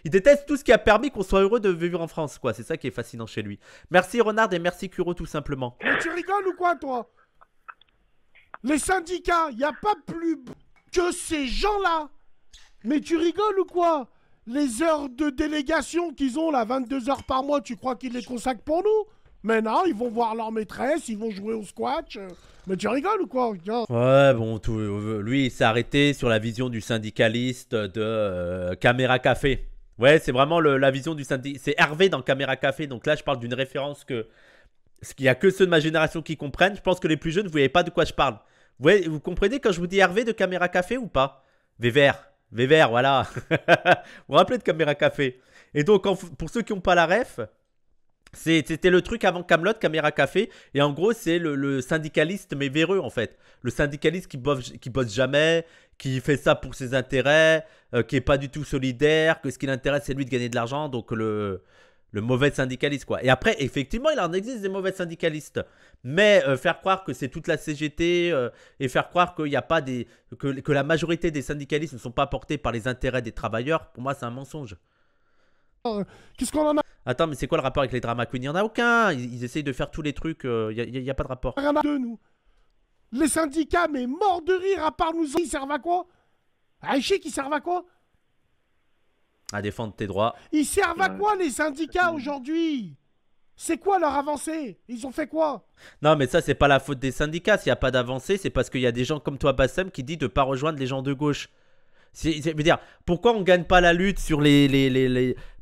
Il déteste tout ce qui a permis qu'on soit heureux de vivre en France, quoi. C'est ça qui est fascinant chez lui. Merci, Renard, et merci, Kuro, tout simplement. Mais tu rigoles ou quoi, toi? Les syndicats, il n'y a pas plus que ces gens-là. Mais tu rigoles ou quoi? Les heures de délégation qu'ils ont, là, 22 heures par mois, tu crois qu'ils les consacrent pour nous? Mais non, ils vont voir leur maîtresse, ils vont jouer au squash. Mais tu rigoles ou quoi? Ouais, bon, lui, il s'est arrêté sur la vision du syndicaliste de Caméra Café. Ouais, c'est vraiment la vision du syndicaliste. C'est Hervé dans Caméra Café. Donc là, je parle d'une référence que... Parce qu'il n'y a que ceux de ma génération qui comprennent. Je pense que les plus jeunes, vous voyez pas de quoi je parle. Vous comprenez quand je vous dis Hervé de Caméra Café ou pas? Vévert, voilà. Vous vous rappelez de Caméra Café? Et donc, pour ceux qui n'ont pas la ref... C'était le truc avant Camelot, Caméra Café. Et en gros, c'est le syndicaliste, mais véreux en fait. Le syndicaliste qui bosse jamais, qui fait ça pour ses intérêts, qui est pas du tout solidaire, que ce qui l'intéresse, c'est lui de gagner de l'argent. Donc le mauvais syndicaliste, quoi. Et après, effectivement, il en existe des mauvais syndicalistes. Mais faire croire que c'est toute la CGT et faire croire qu'il n'y a pas que la majorité des syndicalistes ne sont pas portés par les intérêts des travailleurs, pour moi, c'est un mensonge. Qu'est-ce qu'on en a? Attends, mais c'est quoi le rapport avec les drama queens? Il n'y en a aucun. Ils essayent de faire tous les trucs. Il n'y a pas de rapport. Rien à deux, nous. Les syndicats, mais morts de rire, à part nous, ils servent à quoi? Aïché, ils servent à quoi? À défendre tes droits. Ils servent à quoi, les syndicats, aujourd'hui? C'est quoi leur avancée? Ils ont fait quoi? Non, mais ça, c'est pas la faute des syndicats. S'il n'y a pas d'avancée, c'est parce qu'il y a des gens comme toi, Bassem, qui disent de ne pas rejoindre les gens de gauche. Je veux dire, pourquoi on gagne pas la lutte sur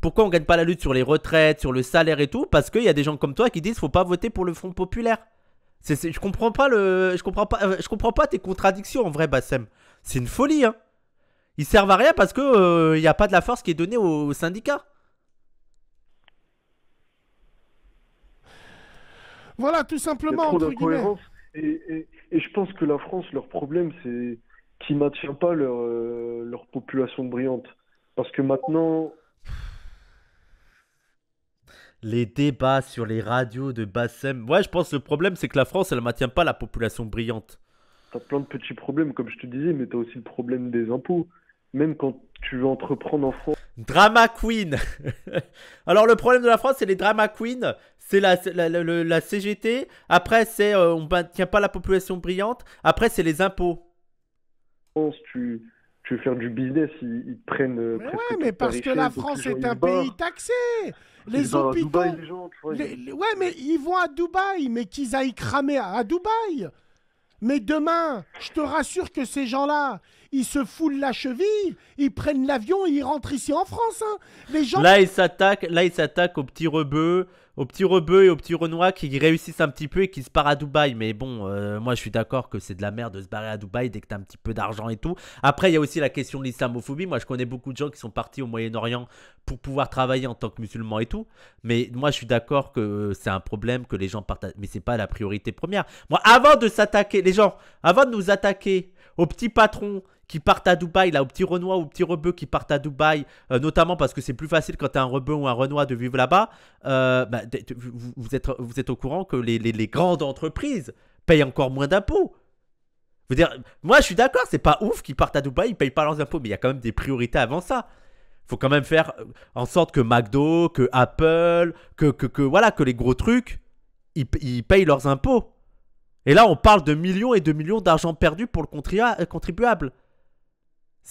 pourquoi on gagne pas la lutte sur les retraites, sur le salaire et tout? Parce qu'il y a des gens comme toi qui disent faut pas voter pour le Front populaire. Je comprends pas je comprends pas tes contradictions en vrai, Bassem. C'est une folie, hein. Ils servent à rien parce que y a pas de la force qui est donnée aux syndicats. Voilà, tout Il y a simplement, trop entre guillemets. d'incohérences. Et je pense que la France, leur problème, c'est qu'ils ne maintiennent pas leur population brillante. Parce que maintenant, Les débats sur les radios de Bassem. Ouais, je pense que le problème, c'est que la France, elle maintient pas la population brillante. tu as plein de petits problèmes, comme je te disais, mais tu as aussi le problème des impôts. Même quand tu veux entreprendre en France, Drama Queen. Alors, le problème de la France, c'est les Drama Queen. C'est la CGT. Après, c'est on maintient pas la population brillante. Après, c'est les impôts. tu veux faire du business, ils te prennent Mais presque ouais, mais toute ta parce que richesse, la donc France les gens, est ils un se barrent. pays taxé. Ils Les vont à hôpitaux. Dubaï, les gens, tu vois. Ouais, mais ils vont à Dubaï, mais qu'ils aillent cramer à Dubaï. Mais demain, je te rassure que ces gens-là, ils se foulent la cheville, ils prennent l'avion et ils rentrent ici en France. Hein. Les gens... Là, ils s'attaquent aux petits rebeux et aux petits renois qui réussissent un petit peu et qui se barrent à Dubaï. Mais bon, moi, je suis d'accord que c'est de la merde de se barrer à Dubaï dès que t'as un petit peu d'argent et tout. Après, il y a aussi la question de l'islamophobie. Moi, je connais beaucoup de gens qui sont partis au Moyen-Orient pour pouvoir travailler en tant que musulmans et tout. Mais moi, je suis d'accord que c'est un problème que les gens partent. Mais c'est pas la priorité première. Moi, avant de nous attaquer aux petits patrons qui partent à Dubaï, là, aux petits Renois ou aux petits rebeux qui partent à Dubaï, notamment parce que c'est plus facile quand t'es un rebeu ou un Renois de vivre là-bas, vous êtes au courant que les grandes entreprises payent encore moins d'impôts. Je veux dire, moi je suis d'accord, c'est pas ouf qu'ils partent à Dubaï, ils payent pas leurs impôts, mais il y a quand même des priorités avant ça. Faut quand même faire en sorte que McDo, que Apple, que les gros trucs, ils payent leurs impôts. Et là, on parle de millions et de millions d'argent perdu pour le contribuable.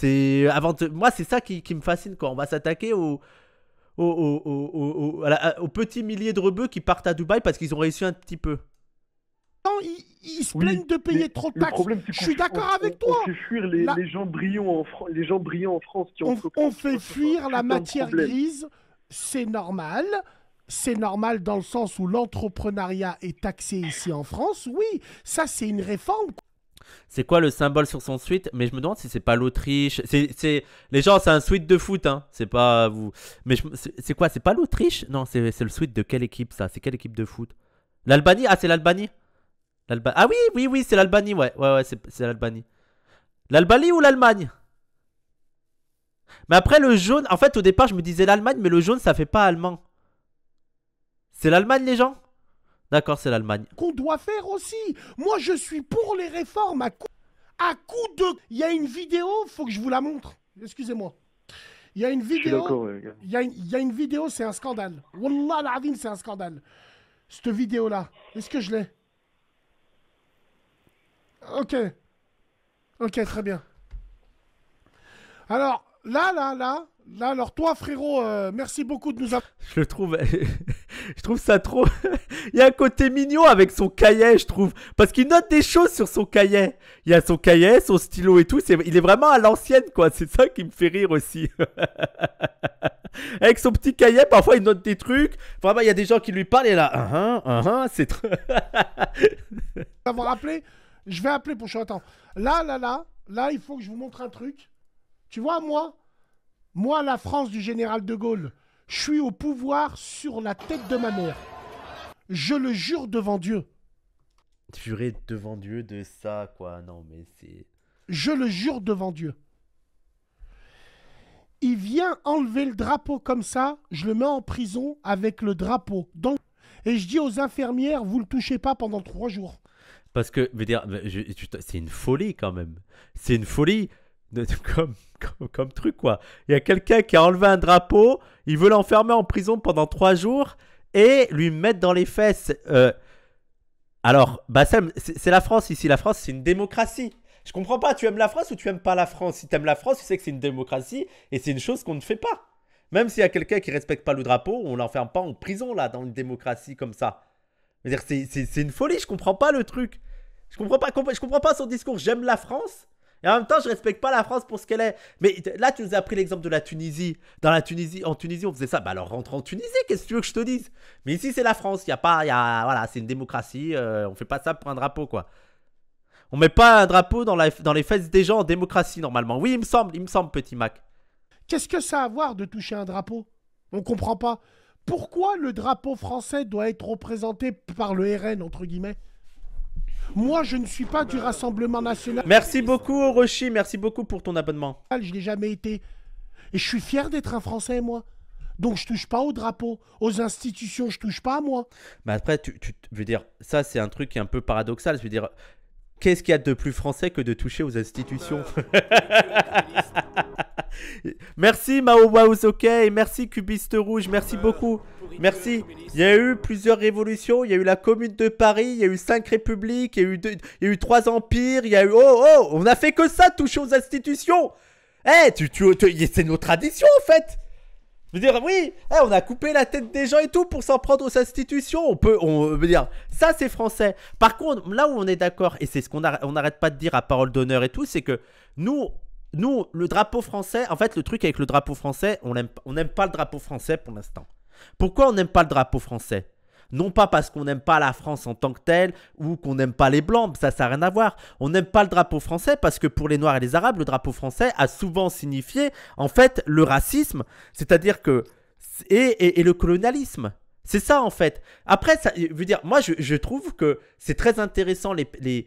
Moi, c'est ça qui me fascine quand on va s'attaquer aux petits milliers de rebeux qui partent à Dubaï parce qu'ils ont réussi un petit peu. Non, ils se plaignent de payer trop de le taxes. problème, c'est Je suis d'accord avec toi. On fait fuir les gens brillants en France qui On fait fuir la putain de matière problème. grise, c'est normal. C'est normal dans le sens où l'entrepreneuriat est taxé ici en France. Oui, ça c'est une réforme. C'est quoi le symbole sur son sweat? Mais je me demande si c'est pas l'Autriche. Les gens, c'est un sweat de foot, hein. C'est pas vous. Mais c'est quoi? C'est pas l'Autriche? Non, c'est le sweat de quelle équipe ça? C'est quelle équipe de foot? L'Albanie? Ah, c'est l'Albanie. Ah oui, c'est l'Albanie, ouais, c'est l'Albanie. L'Albanie ou l'Allemagne? Mais après, le jaune, en fait, au départ, je me disais l'Allemagne, mais le jaune, ça fait pas allemand. C'est l'Allemagne, les gens? D'accord, c'est l'Allemagne. Qu'on doit faire aussi. Moi, je suis pour les réformes à coup de... Il y a une vidéo, faut que je vous la montre. Excusez-moi. Il y a une Je suis vidéo... d'accord, ouais, gars. Il y a une vidéo, c'est un scandale. Wallah al-azim, c'est un scandale. Cette vidéo-là, est-ce que je l'ai? Ok. Ok, très bien. Alors, là, alors toi, frérot, merci beaucoup de nous avoir... Je le trouve... je trouve ça trop... Il y a un côté mignon avec son cahier, je trouve. Parce qu'il note des choses sur son cahier. Il y a son cahier, son stylo et tout. Il est vraiment à l'ancienne, quoi. C'est ça qui me fait rire aussi. Avec son petit cahier, parfois il note des trucs. Vraiment, il y a des gens qui lui parlent et là... c'est trop... avoir appelé. Je vais appeler pour Attends. Là, il faut que je vous montre un truc. Tu vois, moi, la France du général de Gaulle, je suis au pouvoir sur la tête de ma mère. Je le jure devant Dieu. Jurer devant Dieu de ça, quoi. Non, mais c'est... Je le jure devant Dieu. Il vient enlever le drapeau comme ça, je le mets en prison avec le drapeau. Et je dis aux infirmières, vous le touchez pas pendant 3 jours. Parce que, je veux dire, c'est une folie quand même. C'est une folie comme truc, quoi. Il y a quelqu'un qui a enlevé un drapeau, il veut l'enfermer en prison pendant 3 jours et lui mettre dans les fesses. Alors, Bassem, c'est la France ici. La France, c'est une démocratie. Je comprends pas, tu aimes la France ou tu aimes pas la France? Si tu aimes la France, tu sais que c'est une démocratie et c'est une chose qu'on ne fait pas. Même s'il y a quelqu'un qui respecte pas le drapeau, on l'enferme pas en prison, là, dans une démocratie comme ça. C'est une folie, je comprends pas le truc. Je comprends pas son discours. J'aime la France et en même temps, je respecte pas la France pour ce qu'elle est. Mais là, tu nous as pris l'exemple de la Tunisie. En Tunisie, on faisait ça. Bah alors, rentre en Tunisie, qu'est-ce que tu veux que je te dise? Mais ici, c'est la France. Voilà, c'est une démocratie. On fait pas ça pour un drapeau, quoi. On met pas un drapeau dans les fesses des gens en démocratie, normalement. Oui, il me semble, petit Mac. Qu'est-ce que ça a à voir de toucher un drapeau? On comprend pas. Pourquoi le drapeau français doit être représenté par le RN, entre guillemets? Moi, je ne suis pas du Rassemblement National. Merci beaucoup, Orochi. Merci beaucoup pour ton abonnement. Je l'ai jamais été. Et je suis fier d'être un Français, moi. Donc, je touche pas au drapeau. Aux institutions, je touche pas, moi. Mais après, tu veux dire, ça, c'est un truc qui est un peu paradoxal. Je veux dire, qu'est-ce qu'il y a de plus français que de toucher aux institutions? Merci Mao Waozoke et merci Cubiste Rouge, merci beaucoup. Merci. Il y a eu plusieurs révolutions, il y a eu la Commune de Paris, il y a eu 5 républiques, il y a eu 3 empires, il y a eu... Oh, on a fait que ça, toucher aux institutions. C'est nos traditions en fait. Je veux dire, oui, on a coupé la tête des gens et tout pour s'en prendre aux institutions. On veut dire, ça c'est français. Par contre, là où on est d'accord, et c'est ce qu'on n'arrête pas de dire à parole d'honneur et tout, c'est que nous, le drapeau français, en fait, le truc avec le drapeau français, on n'aime pas le drapeau français pour l'instant. Pourquoi on n'aime pas le drapeau français? Non pas parce qu'on n'aime pas la France en tant que telle ou qu'on n'aime pas les Blancs, ça n'a rien à voir. On n'aime pas le drapeau français parce que pour les Noirs et les Arabes, le drapeau français a souvent signifié en fait le racisme, c'est-à-dire que et le colonialisme. C'est ça en fait. Après, ça veut dire, moi je trouve que c'est très intéressant ce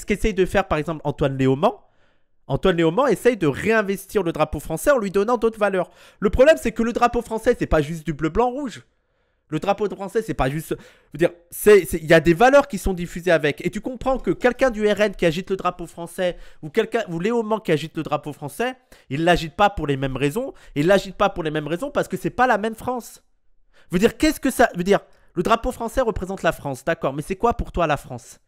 qu'essaye de faire par exemple Antoine Léaumont. Antoine Léaumont essaye de réinvestir le drapeau français en lui donnant d'autres valeurs. Le problème, c'est que le drapeau français, c'est pas juste du bleu, blanc, rouge. Le drapeau français, c'est pas juste... Je veux dire, il y a des valeurs qui sont diffusées avec. Et tu comprends que quelqu'un du RN qui agite le drapeau français ou Léaumont qui agite le drapeau français, il l'agite pas pour les mêmes raisons. Il l'agite pas pour les mêmes raisons parce que c'est pas la même France. Je veux dire, qu'est-ce que ça... Je veux dire, le drapeau français représente la France, d'accord. Mais c'est quoi pour toi la France?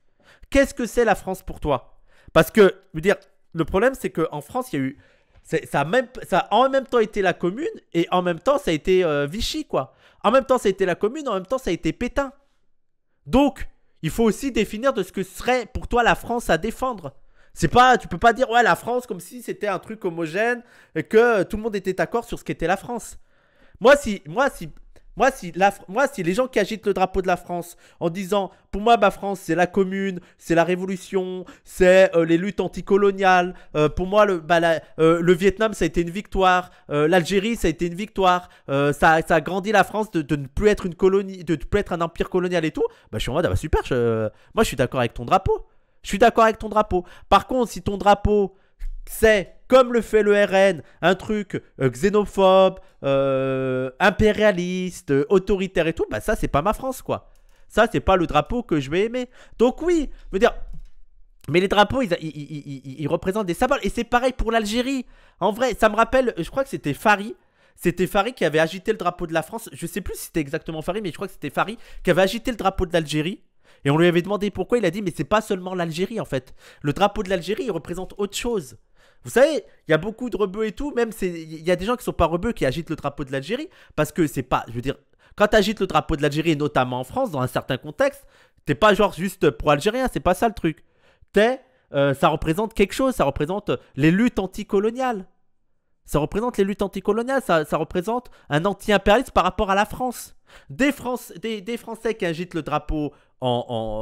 Qu'est-ce que c'est la France pour toi? Parce que, je veux dire, le problème, c'est qu'en France, il y a eu... Ça a en même temps été la Commune et en même temps, ça a été Vichy, quoi. En même temps, ça a été la Commune, en même temps, ça a été Pétain. Donc, il faut aussi définir de ce que serait pour toi la France à défendre. C'est pas, tu peux pas dire, ouais, la France comme si c'était un truc homogène et que tout le monde était d'accord sur ce qu'était la France. Moi, si les gens qui agitent le drapeau de la France en disant, pour moi, ma France, c'est la Commune, c'est la Révolution, c'est les luttes anticoloniales. Pour moi, le Vietnam, ça a été une victoire. L'Algérie, ça a été une victoire. Ça a grandi la France de ne plus être une colonie, de ne plus être un empire colonial et tout. Bah, je suis en mode, ah bah super, moi, je suis d'accord avec ton drapeau. Je suis d'accord avec ton drapeau. Par contre, si ton drapeau, c'est comme le fait le RN, un truc xénophobe, impérialiste, autoritaire et tout, bah ça, c'est pas ma France, quoi. Ça, c'est pas le drapeau que je vais aimer. Donc oui, je veux dire, mais les drapeaux, ils représentent des symboles. Et c'est pareil pour l'Algérie. En vrai, ça me rappelle, je crois que c'était Fari. C'était Fari qui avait agité le drapeau de la France. Je sais plus si c'était exactement Fari, mais je crois que c'était Fari qui avait agité le drapeau de l'Algérie. Et on lui avait demandé pourquoi. Il a dit, mais c'est pas seulement l'Algérie en fait. Le drapeau de l'Algérie, il représente autre chose. Vous savez, il y a beaucoup de rebeux et tout. Même il y a des gens qui sont pas rebeux qui agitent le drapeau de l'Algérie. Parce que c'est pas, je veux dire, quand tu agites le drapeau de l'Algérie, et notamment en France, dans un certain contexte, t'es pas genre juste pro-algérien. C'est pas ça le truc. Ça représente quelque chose. Ça représente les luttes anticoloniales. Ça représente les luttes anticoloniales, ça représente un anti-impérialisme par rapport à la France. Des Français qui agitent le drapeau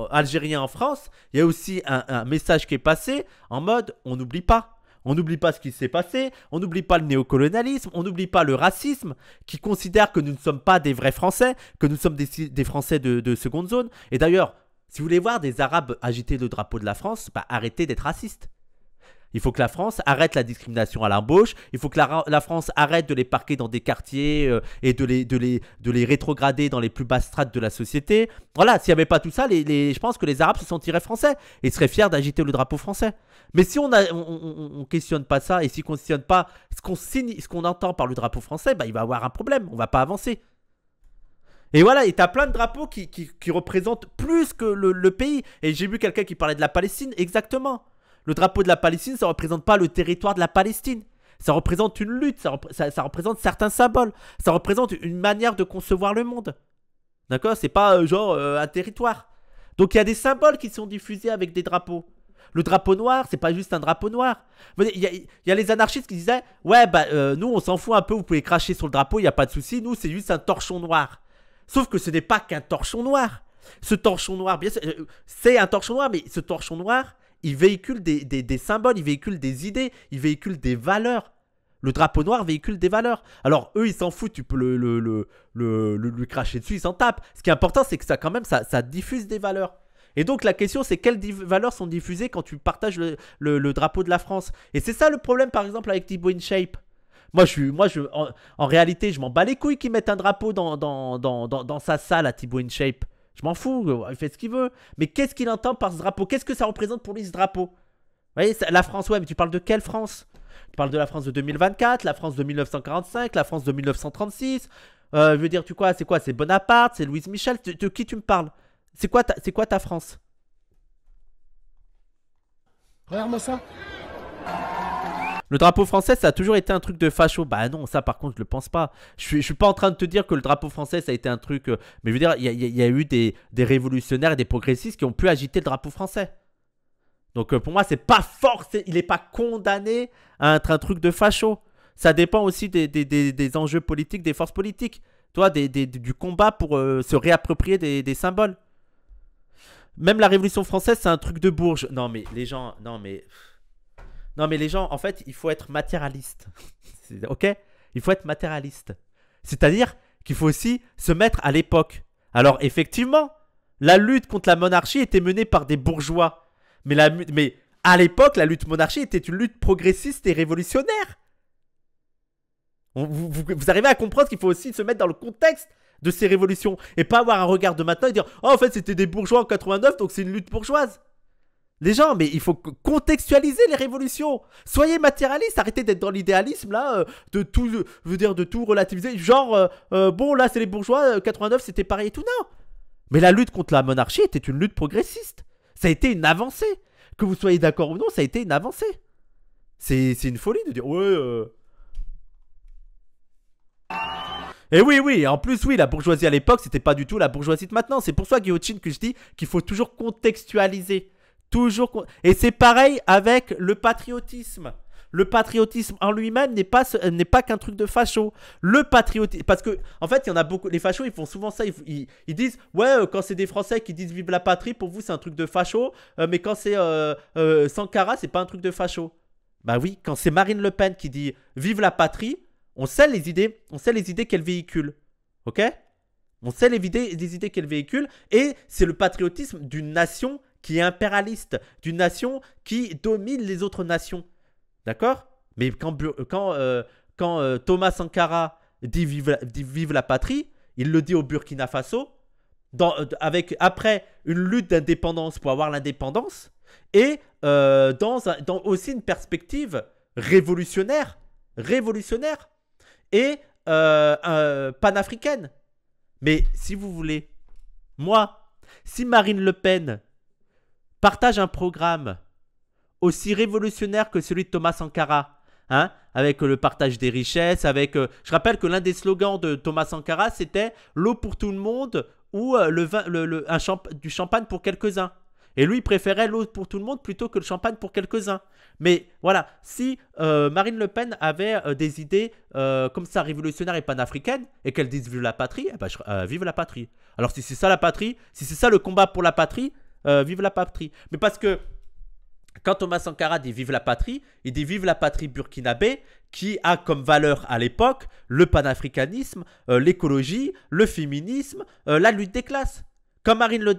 algérien en France, il y a aussi un message qui est passé en mode on n'oublie pas. On n'oublie pas ce qui s'est passé, on n'oublie pas le néocolonialisme, on n'oublie pas le racisme, qui considère que nous ne sommes pas des vrais Français, que nous sommes des Français de seconde zone. Et d'ailleurs, si vous voulez voir des Arabes agiter le drapeau de la France, bah arrêtez d'être racistes. Il faut que la France arrête la discrimination à l'embauche. Il faut que la France arrête de les parquer dans des quartiers et de les rétrograder dans les plus basses strates de la société. Voilà, s'il n'y avait pas tout ça, je pense que les Arabes se sentiraient français et seraient fiers d'agiter le drapeau français. Mais si on ne questionne pas ça et si on ne questionne pas ce qu'on entend par le drapeau français, bah, il va y avoir un problème. On ne va pas avancer. Et voilà, et t'as plein de drapeaux qui représentent plus que le pays. Et j'ai vu quelqu'un qui parlait de la Palestine, exactement. Le drapeau de la Palestine, ça ne représente pas le territoire de la Palestine. Ça représente une lutte, ça représente certains symboles. Ça représente une manière de concevoir le monde. D'accord? C'est pas genre un territoire. Donc il y a des symboles qui sont diffusés avec des drapeaux. Le drapeau noir, c'est pas juste un drapeau noir. Il y a les anarchistes qui disaient ouais, bah nous on s'en fout un peu, vous pouvez cracher sur le drapeau, il n'y a pas de souci. Nous c'est juste un torchon noir. Sauf que ce n'est pas qu'un torchon noir. Ce torchon noir, bien sûr, c'est un torchon noir, mais ce torchon noir, il véhicule des symboles, il véhicule des idées, il véhicule des valeurs. Le drapeau noir véhicule des valeurs. Alors eux, ils s'en foutent, tu peux lui cracher dessus, ils s'en tapent. Ce qui est important, c'est que ça quand même, ça diffuse des valeurs. Et donc la question, c'est quelles valeurs sont diffusées quand tu partages le drapeau de la France. Et c'est ça le problème, par exemple, avec Thibaut InShape. En réalité, je m'en bats les couilles qu'ils mettent un drapeau dans sa salle à Thibaut InShape. Je m'en fous, il fait ce qu'il veut. Mais qu'est-ce qu'il entend par ce drapeau? Qu'est-ce que ça représente pour lui, ce drapeau? Vous voyez, la France, ouais, mais tu parles de quelle France? Tu parles de la France de 2024, la France de 1945, la France de 1936. Je veux dire, c'est quoi? C'est Bonaparte, c'est Louise Michel. De qui tu me parles? C'est quoi ta France? Regarde-moi ça. Le drapeau français, ça a toujours été un truc de facho. Bah non, ça par contre, je le pense pas. Je suis pas en train de te dire que le drapeau français, ça a été un truc... mais je veux dire, il y a eu des révolutionnaires et des progressistes qui ont pu agiter le drapeau français. Donc pour moi, c'est pas forcé. Il n'est pas condamné à être un truc de facho. Ça dépend aussi des enjeux politiques, des forces politiques. Toi, du combat pour se réapproprier des symboles. Même la Révolution française, c'est un truc de bourge. Non mais les gens... Non mais les gens, en fait, il faut être matérialiste. Ok? Il faut être matérialiste. C'est-à-dire qu'il faut aussi se mettre à l'époque. Alors effectivement, la lutte contre la monarchie était menée par des bourgeois. Mais à l'époque, la lutte monarchie était une lutte progressiste et révolutionnaire. Vous arrivez à comprendre qu'il faut aussi se mettre dans le contexte de ces révolutions. Et pas avoir un regard de maintenant et dire « Oh, en fait, c'était des bourgeois en 89, donc c'est une lutte bourgeoise. » Les gens, mais il faut contextualiser les révolutions. Soyez matérialistes, arrêtez d'être dans l'idéalisme là, de tout relativiser. Genre, bon là c'est les bourgeois, 89 c'était pareil et tout. Non. Mais la lutte contre la monarchie était une lutte progressiste. Ça a été une avancée. Que vous soyez d'accord ou non, ça a été une avancée. C'est une folie de dire ouais. Et oui, en plus oui, la bourgeoisie à l'époque c'était pas du tout la bourgeoisie de maintenant. C'est pour ça Guillotine que je dis qu'il faut toujours contextualiser. Et c'est pareil avec le patriotisme. Le patriotisme en lui-même n'est pas qu'un truc de facho. Le patriotisme, parce que en fait il y en a beaucoup. Les fachos ils font souvent ça. Ils disent ouais quand c'est des Français qui disent vive la patrie, pour vous c'est un truc de facho. Mais quand c'est Sankara c'est pas un truc de facho. Bah oui, quand c'est Marine Le Pen qui dit vive la patrie, on sait les idées qu'elle véhicule. Ok? On sait les idées qu'elle véhicule et c'est le patriotisme d'une nation qui est impérialiste, d'une nation qui domine les autres nations. D'accord? Mais quand Thomas Sankara dit vive la patrie, il le dit au Burkina Faso, après une lutte d'indépendance pour avoir l'indépendance, et dans aussi une perspective révolutionnaire et panafricaine. Mais si vous voulez, moi, si Marine Le Pen partage un programme aussi révolutionnaire que celui de Thomas Sankara, hein, avec le partage des richesses, je rappelle que l'un des slogans de Thomas Sankara, c'était l'eau pour tout le monde ou du champagne pour quelques-uns. Et lui, il préférait l'eau pour tout le monde plutôt que le champagne pour quelques-uns. Mais voilà, si Marine Le Pen avait des idées comme ça révolutionnaires et panafricaines, et qu'elle dise vive la patrie, eh ben, vive la patrie. Alors si c'est ça la patrie, si c'est ça le combat pour la patrie, vive la patrie. Mais parce que quand Thomas Sankara dit vive la patrie, il dit vive la patrie burkinabé, qui a comme valeur à l'époque le panafricanisme, l'écologie, le féminisme, la lutte des classes. Quand Marine Le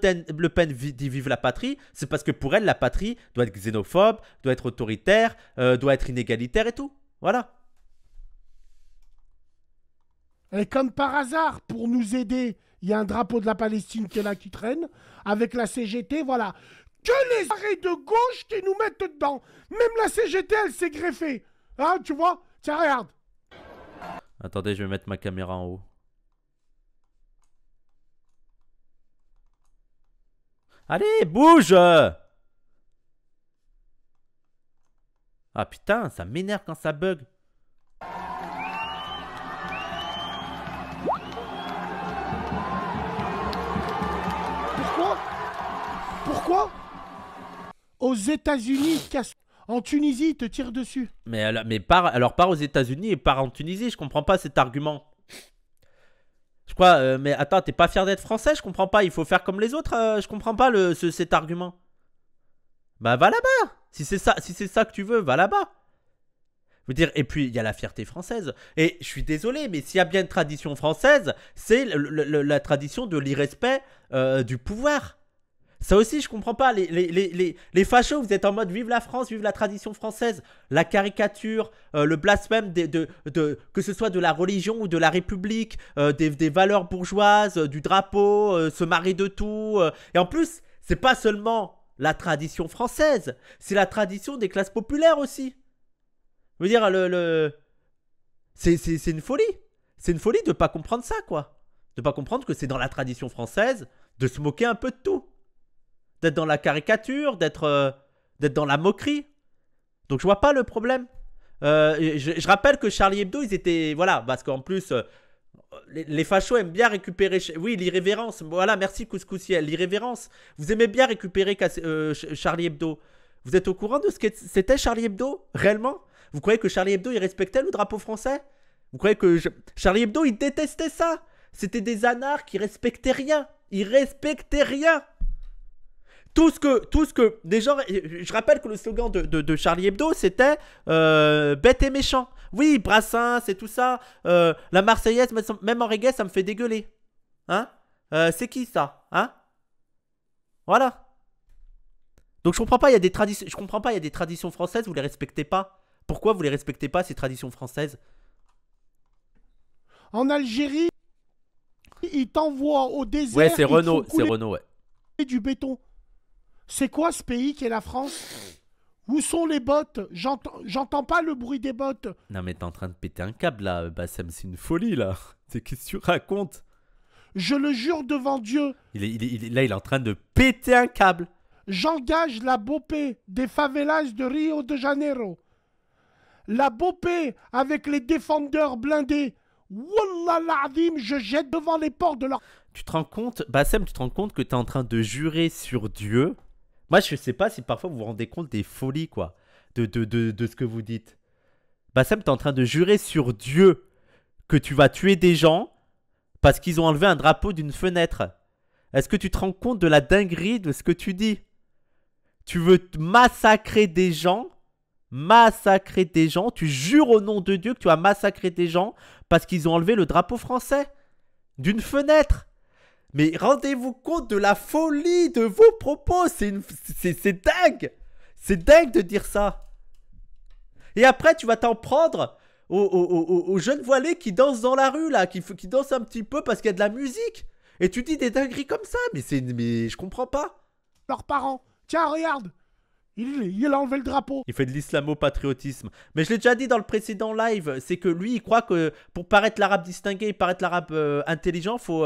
Pen dit vive la patrie, c'est parce que pour elle, la patrie doit être xénophobe, doit être autoritaire, doit être inégalitaire et tout. Voilà. Et comme par hasard, pour nous aider, il y a un drapeau de la Palestine qui est là, qui traîne, avec la CGT, voilà. Que les arrêts de gauche qui nous mettent dedans. Même la CGT, elle s'est greffée. Hein, tu vois? Tiens, regarde. Attendez, je vais mettre ma caméra en haut. Allez, bouge! Ah putain, ça m'énerve quand ça bug. Pourquoi? Aux États-Unis, en Tunisie, ils te tirent dessus. Mais pars aux États-Unis et pars en Tunisie, je comprends pas cet argument. Je crois, mais attends, t'es pas fier d'être français? Je comprends pas, il faut faire comme les autres, je comprends pas cet argument. Bah va là-bas, si c'est ça que tu veux, va là-bas. Je veux dire, et puis il y a la fierté française. Et je suis désolé, mais s'il y a bien une tradition française, c'est la tradition de l'irrespect du pouvoir. Ça aussi, je comprends pas. Les fachos, vous êtes en mode vive la France, vive la tradition française. La caricature, le blasphème, que ce soit de la religion ou de la République, des valeurs bourgeoises, du drapeau, se marrer de tout. Et en plus, c'est pas seulement la tradition française, c'est la tradition des classes populaires aussi. Je veux dire, c'est une folie. C'est une folie de pas comprendre ça, quoi. De pas comprendre que c'est dans la tradition française de se moquer un peu de tout. D'être dans la caricature, d'être dans la moquerie. Donc je vois pas le problème. Je rappelle que Charlie Hebdo, ils étaient... Voilà, parce qu'en plus, les fachos aiment bien récupérer... Oui, l'irrévérence. Voilà, merci Couscoussiel. L'irrévérence. Vous aimez bien récupérer Charlie Hebdo. Vous êtes au courant de ce que c'était Charlie Hebdo? Réellement? Vous croyez que Charlie Hebdo, il respectait le drapeau français? Vous croyez que Charlie Hebdo, il détestait ça? C'était des anards qui respectaient rien. Ils respectaient rien. Tout ce que des gens... Je rappelle que le slogan de Charlie Hebdo, c'était bête et méchant. Oui, Brassens et tout ça. La Marseillaise, même en reggae, ça me fait dégueuler. Hein? C'est qui ça? Hein? Voilà. Donc je comprends pas, il y a des traditions. Je comprends pas, il y a des traditions françaises, vous les respectez pas. Pourquoi vous les respectez pas, ces traditions françaises? En Algérie, ils t'envoient au désert. Ouais, c'est Renault, ouais. Du béton. C'est quoi ce pays qui est la France? Où sont les bottes? J'entends pas le bruit des bottes. Non mais t'es en train de péter un câble là, Bassem, c'est une folie là. Qu'est-ce que tu racontes? Je le jure devant Dieu. Là, il est en train de péter un câble. J'engage la Bopé des favelas de Rio de Janeiro. La Bopé avec les défendeurs blindés. Wallah l'azim, je jette devant les portes de leur... Tu te rends compte, Bassem, tu te rends compte que t'es en train de jurer sur Dieu? Moi, je sais pas si parfois vous vous rendez compte des folies, quoi, de ce que vous dites. Bassem, t'es en train de jurer sur Dieu que tu vas tuer des gens parce qu'ils ont enlevé un drapeau d'une fenêtre. Est-ce que tu te rends compte de la dinguerie de ce que tu dis? Tu veux massacrer des gens, tu jures au nom de Dieu que tu vas massacrer des gens parce qu'ils ont enlevé le drapeau français d'une fenêtre. Mais rendez-vous compte de la folie de vos propos. C'est dingue. C'est dingue de dire ça. Et après, tu vas t'en prendre aux jeunes voilés qui dansent dans la rue, là, qui dansent un petit peu parce qu'il y a de la musique. Et tu dis des dingueries comme ça, mais je comprends pas. Leurs parents. Tiens, regarde. Il a enlevé le drapeau. Il fait de l'islamo-patriotisme. Mais je l'ai déjà dit dans le précédent live, c'est que lui, il croit que pour paraître l'arabe distingué et paraître l'arabe intelligent, il faut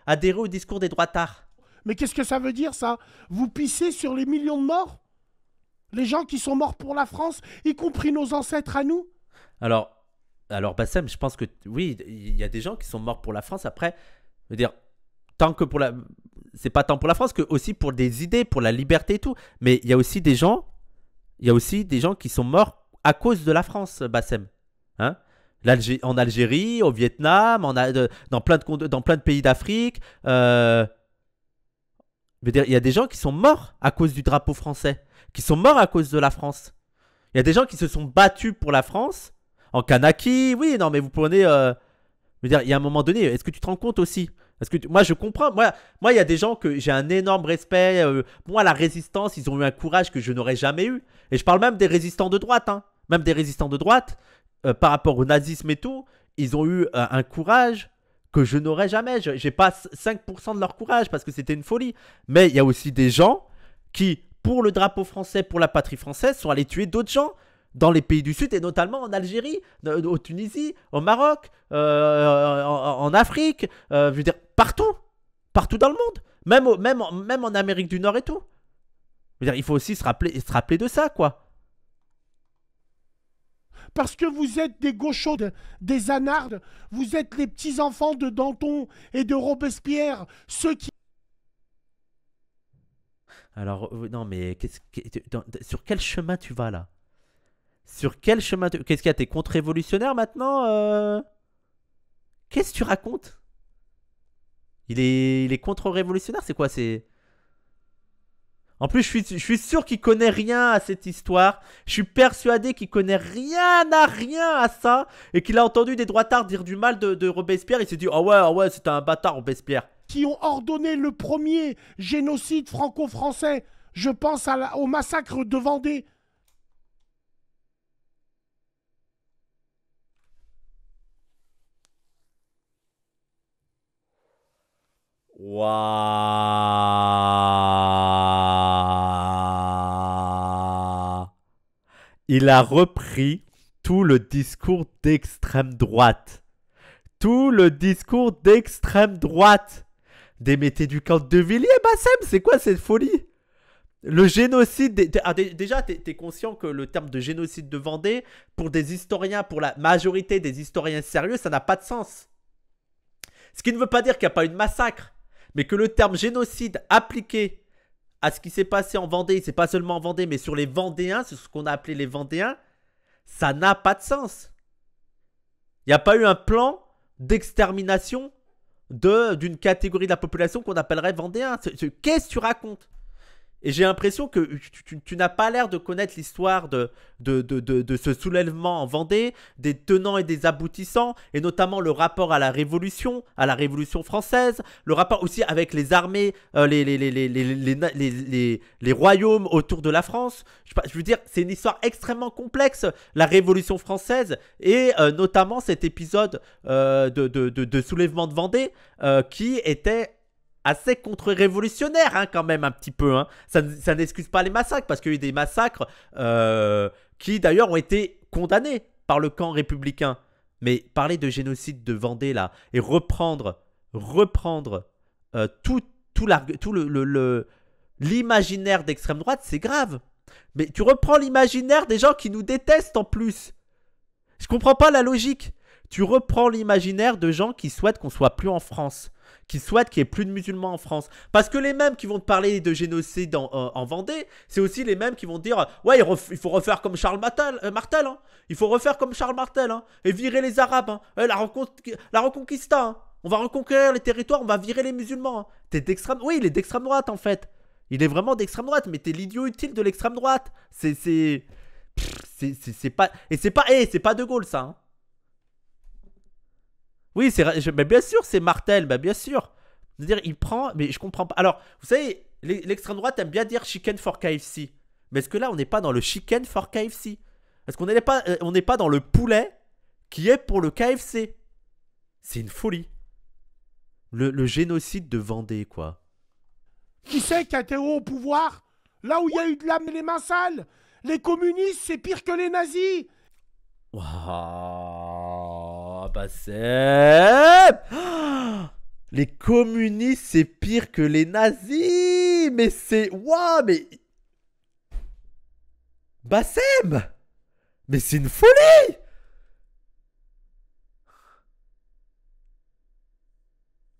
adhérer au discours des droitards. Mais qu'est-ce que ça veut dire, ça? Vous pissez sur les millions de morts? Les gens qui sont morts pour la France, y compris nos ancêtres à nous? Alors Bassem, je pense que oui, il y a des gens qui sont morts pour la France. Après, je veux dire, tant que pour la... C'est pas tant pour la France que aussi pour des idées, pour la liberté et tout. Mais il y a aussi des gens qui sont morts à cause de la France, Bassem. Hein? En Algérie, au Vietnam, dans plein de pays d'Afrique. Je veux dire, il y a des gens qui sont morts à cause du drapeau français, qui sont morts à cause de la France. Il y a des gens qui se sont battus pour la France, en Kanaki, oui, non, mais vous prenez... je veux dire, il y a un moment donné, est-ce que tu te rends compte aussi? Parce que moi, je comprends. Moi, il y a des gens que j'ai un énorme respect. Moi, la résistance, ils ont eu un courage que je n'aurais jamais eu. Et je parle même des résistants de droite. Hein. Même des résistants de droite, par rapport au nazisme et tout, ils ont eu un courage que je n'aurais jamais. Je n'ai pas 5% de leur courage parce que c'était une folie. Mais il y a aussi des gens qui, pour le drapeau français, pour la patrie française, sont allés tuer d'autres gens dans les pays du Sud et notamment en Algérie, au Tunisie, au Maroc, en Afrique, je veux dire, partout dans le monde, même en Amérique du Nord et tout. Je veux dire, il faut aussi se rappeler de ça, quoi. Parce que vous êtes des gauchos, des anardes, vous êtes les petits-enfants de Danton et de Robespierre, ceux qui... Alors, non mais, sur quel chemin tu vas là? Sur quel chemin Qu'est-ce qu'il y a? T'es contre-révolutionnaire maintenant Qu'est-ce que tu racontes? Il est contre-révolutionnaire, c'est quoi? En plus, je suis sûr qu'il connaît rien à cette histoire. Je suis persuadé qu'il connaît rien à ça. Et qu'il a entendu des droitards dire du mal de Robespierre. Il s'est dit, oh ouais, c'était un bâtard, Robespierre. Qui ont ordonné le premier génocide franco-français. Je pense au massacre de Vendée. Waouh. Il a repris tout le discours d'extrême droite. Tout le discours d'extrême droite. Démettez du camp de Villiers, Bassem, c'est quoi cette folie? Le génocide... déjà, t'es conscient que le terme de génocide de Vendée, pour des historiens, pour la majorité des historiens sérieux, ça n'a pas de sens. Ce qui ne veut pas dire qu'il n'y a pas eu de massacre. Mais que le terme génocide appliqué à ce qui s'est passé en Vendée, c'est pas seulement en Vendée, mais sur les Vendéens, c'est ce qu'on a appelé les Vendéens, ça n'a pas de sens. Il n'y a pas eu un plan d'extermination d'une catégorie de la population qu'on appellerait Vendéens. Qu'est-ce que tu racontes? Et j'ai l'impression que tu n'as pas l'air de connaître l'histoire de ce soulèvement en Vendée, des tenants et des aboutissants, et notamment le rapport à la Révolution française, le rapport aussi avec les armées, les royaumes autour de la France. Je veux dire, c'est une histoire extrêmement complexe, la Révolution française, et notamment cet épisode de soulèvement de Vendée qui était assez contre-révolutionnaire, hein, quand même, un petit peu. Hein. Ça n'excuse pas les massacres, parce qu'il y a eu des massacres qui, d'ailleurs, ont été condamnés par le camp républicain. Mais parler de génocide de Vendée, là, et reprendre tout l'imaginaire d'extrême droite, c'est grave. Mais tu reprends l'imaginaire des gens qui nous détestent, en plus. Je comprends pas la logique. Tu reprends l'imaginaire de gens qui souhaitent qu'on soit plus en France, qui souhaitent qu'il n'y ait plus de musulmans en France. Parce que les mêmes qui vont te parler de génocide en Vendée, c'est aussi les mêmes qui vont te dire « Ouais, il faut refaire comme Charles Martel, hein. Il faut refaire comme Charles Martel, hein. Et virer les Arabes, hein. La Reconquista, hein. On va reconquérir les territoires, on va virer les musulmans, hein. » T'es d'extrême... Oui, il est d'extrême droite, en fait. Il est vraiment d'extrême droite, mais t'es l'idiot utile de l'extrême droite. C'est pas... Et c'est pas De Gaulle, ça, hein. Oui, mais bien sûr, c'est Martel, bah bien sûr. C'est-à-dire, il prend, mais je comprends pas. Alors, vous savez, l'extrême droite aime bien dire chicken for KFC. Mais est-ce que là, on n'est pas dans le chicken for KFC? Parce qu'on n'est pas dans le poulet qui est pour le KFC. C'est une folie. Le génocide de Vendée, quoi. Qui c'est qui a été au pouvoir? Là où il y a eu de les mains sales. Les communistes, c'est pire que les nazis. Waouh, Bassem. Les communistes, c'est pire que les nazis. Mais c'est... Waouh, mais... Bassem. Mais c'est une folie.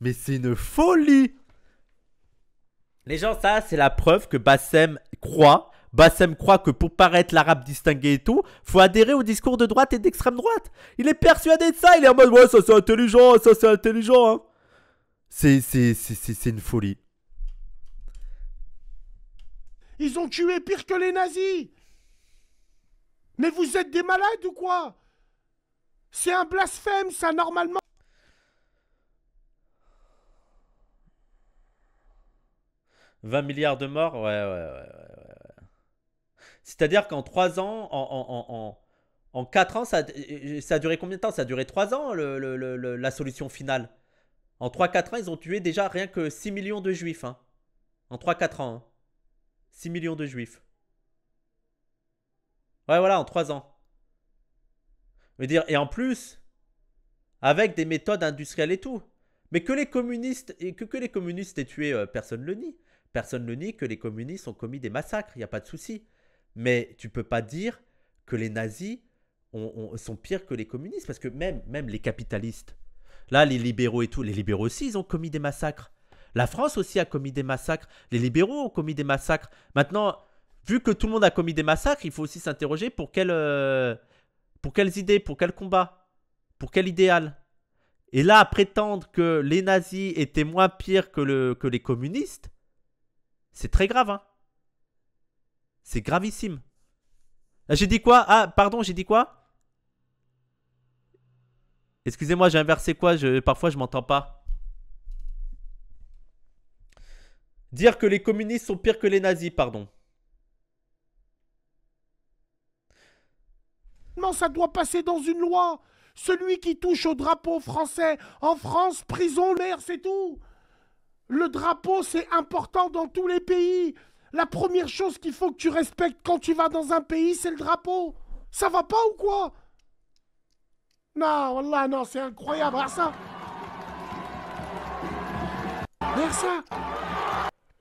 Mais c'est une folie. Les gens, ça, c'est la preuve que Bassem croit que pour paraître l'arabe distingué et tout, faut adhérer au discours de droite et d'extrême droite. Il est persuadé de ça. Il est en mode, ouais, ça c'est intelligent, ça c'est intelligent. Hein. C'est une folie. Ils ont tué pire que les nazis. Mais vous êtes des malades ou quoi? C'est un blasphème, ça, normalement. 20 milliards de morts, ouais. C'est-à-dire qu'en 3 ans, en 4 ans, ça a duré combien de temps? Ça a duré 3 ans, la solution finale. En 3-4 ans, ils ont tué déjà rien que 6 millions de juifs. Hein. En 3-4 ans. Hein. 6 millions de juifs. Ouais, voilà, en 3 ans. Je veux dire, et en plus, avec des méthodes industrielles et tout. Mais que les communistes, que les communistes aient tué, personne ne le nie. Personne ne le nie que les communistes ont commis des massacres, il n'y a pas de souci. Mais tu peux pas dire que les nazis sont pires que les communistes. Parce que même les capitalistes, là, les libéraux et tout, les libéraux aussi, ils ont commis des massacres. La France aussi a commis des massacres. Les libéraux ont commis des massacres. Maintenant, vu que tout le monde a commis des massacres, il faut aussi s'interroger pour quelles idées, pour quel combat, pour quel idéal. Et là, prétendre que les nazis étaient moins pires que les communistes, c'est très grave, hein. C'est gravissime. J'ai dit quoi? Ah, pardon, j'ai dit quoi? Excusez-moi, j'ai inversé quoi? Parfois, je m'entends pas. Dire que les communistes sont pires que les nazis, pardon. Non, ça doit passer dans une loi. Celui qui touche au drapeau français en France, prison, l'air, c'est tout. Le drapeau, c'est important dans tous les pays. La première chose qu'il faut que tu respectes quand tu vas dans un pays, c'est le drapeau. Ça va pas ou quoi? Non, wallah, non, c'est incroyable. Regarde ça. Regarde ça.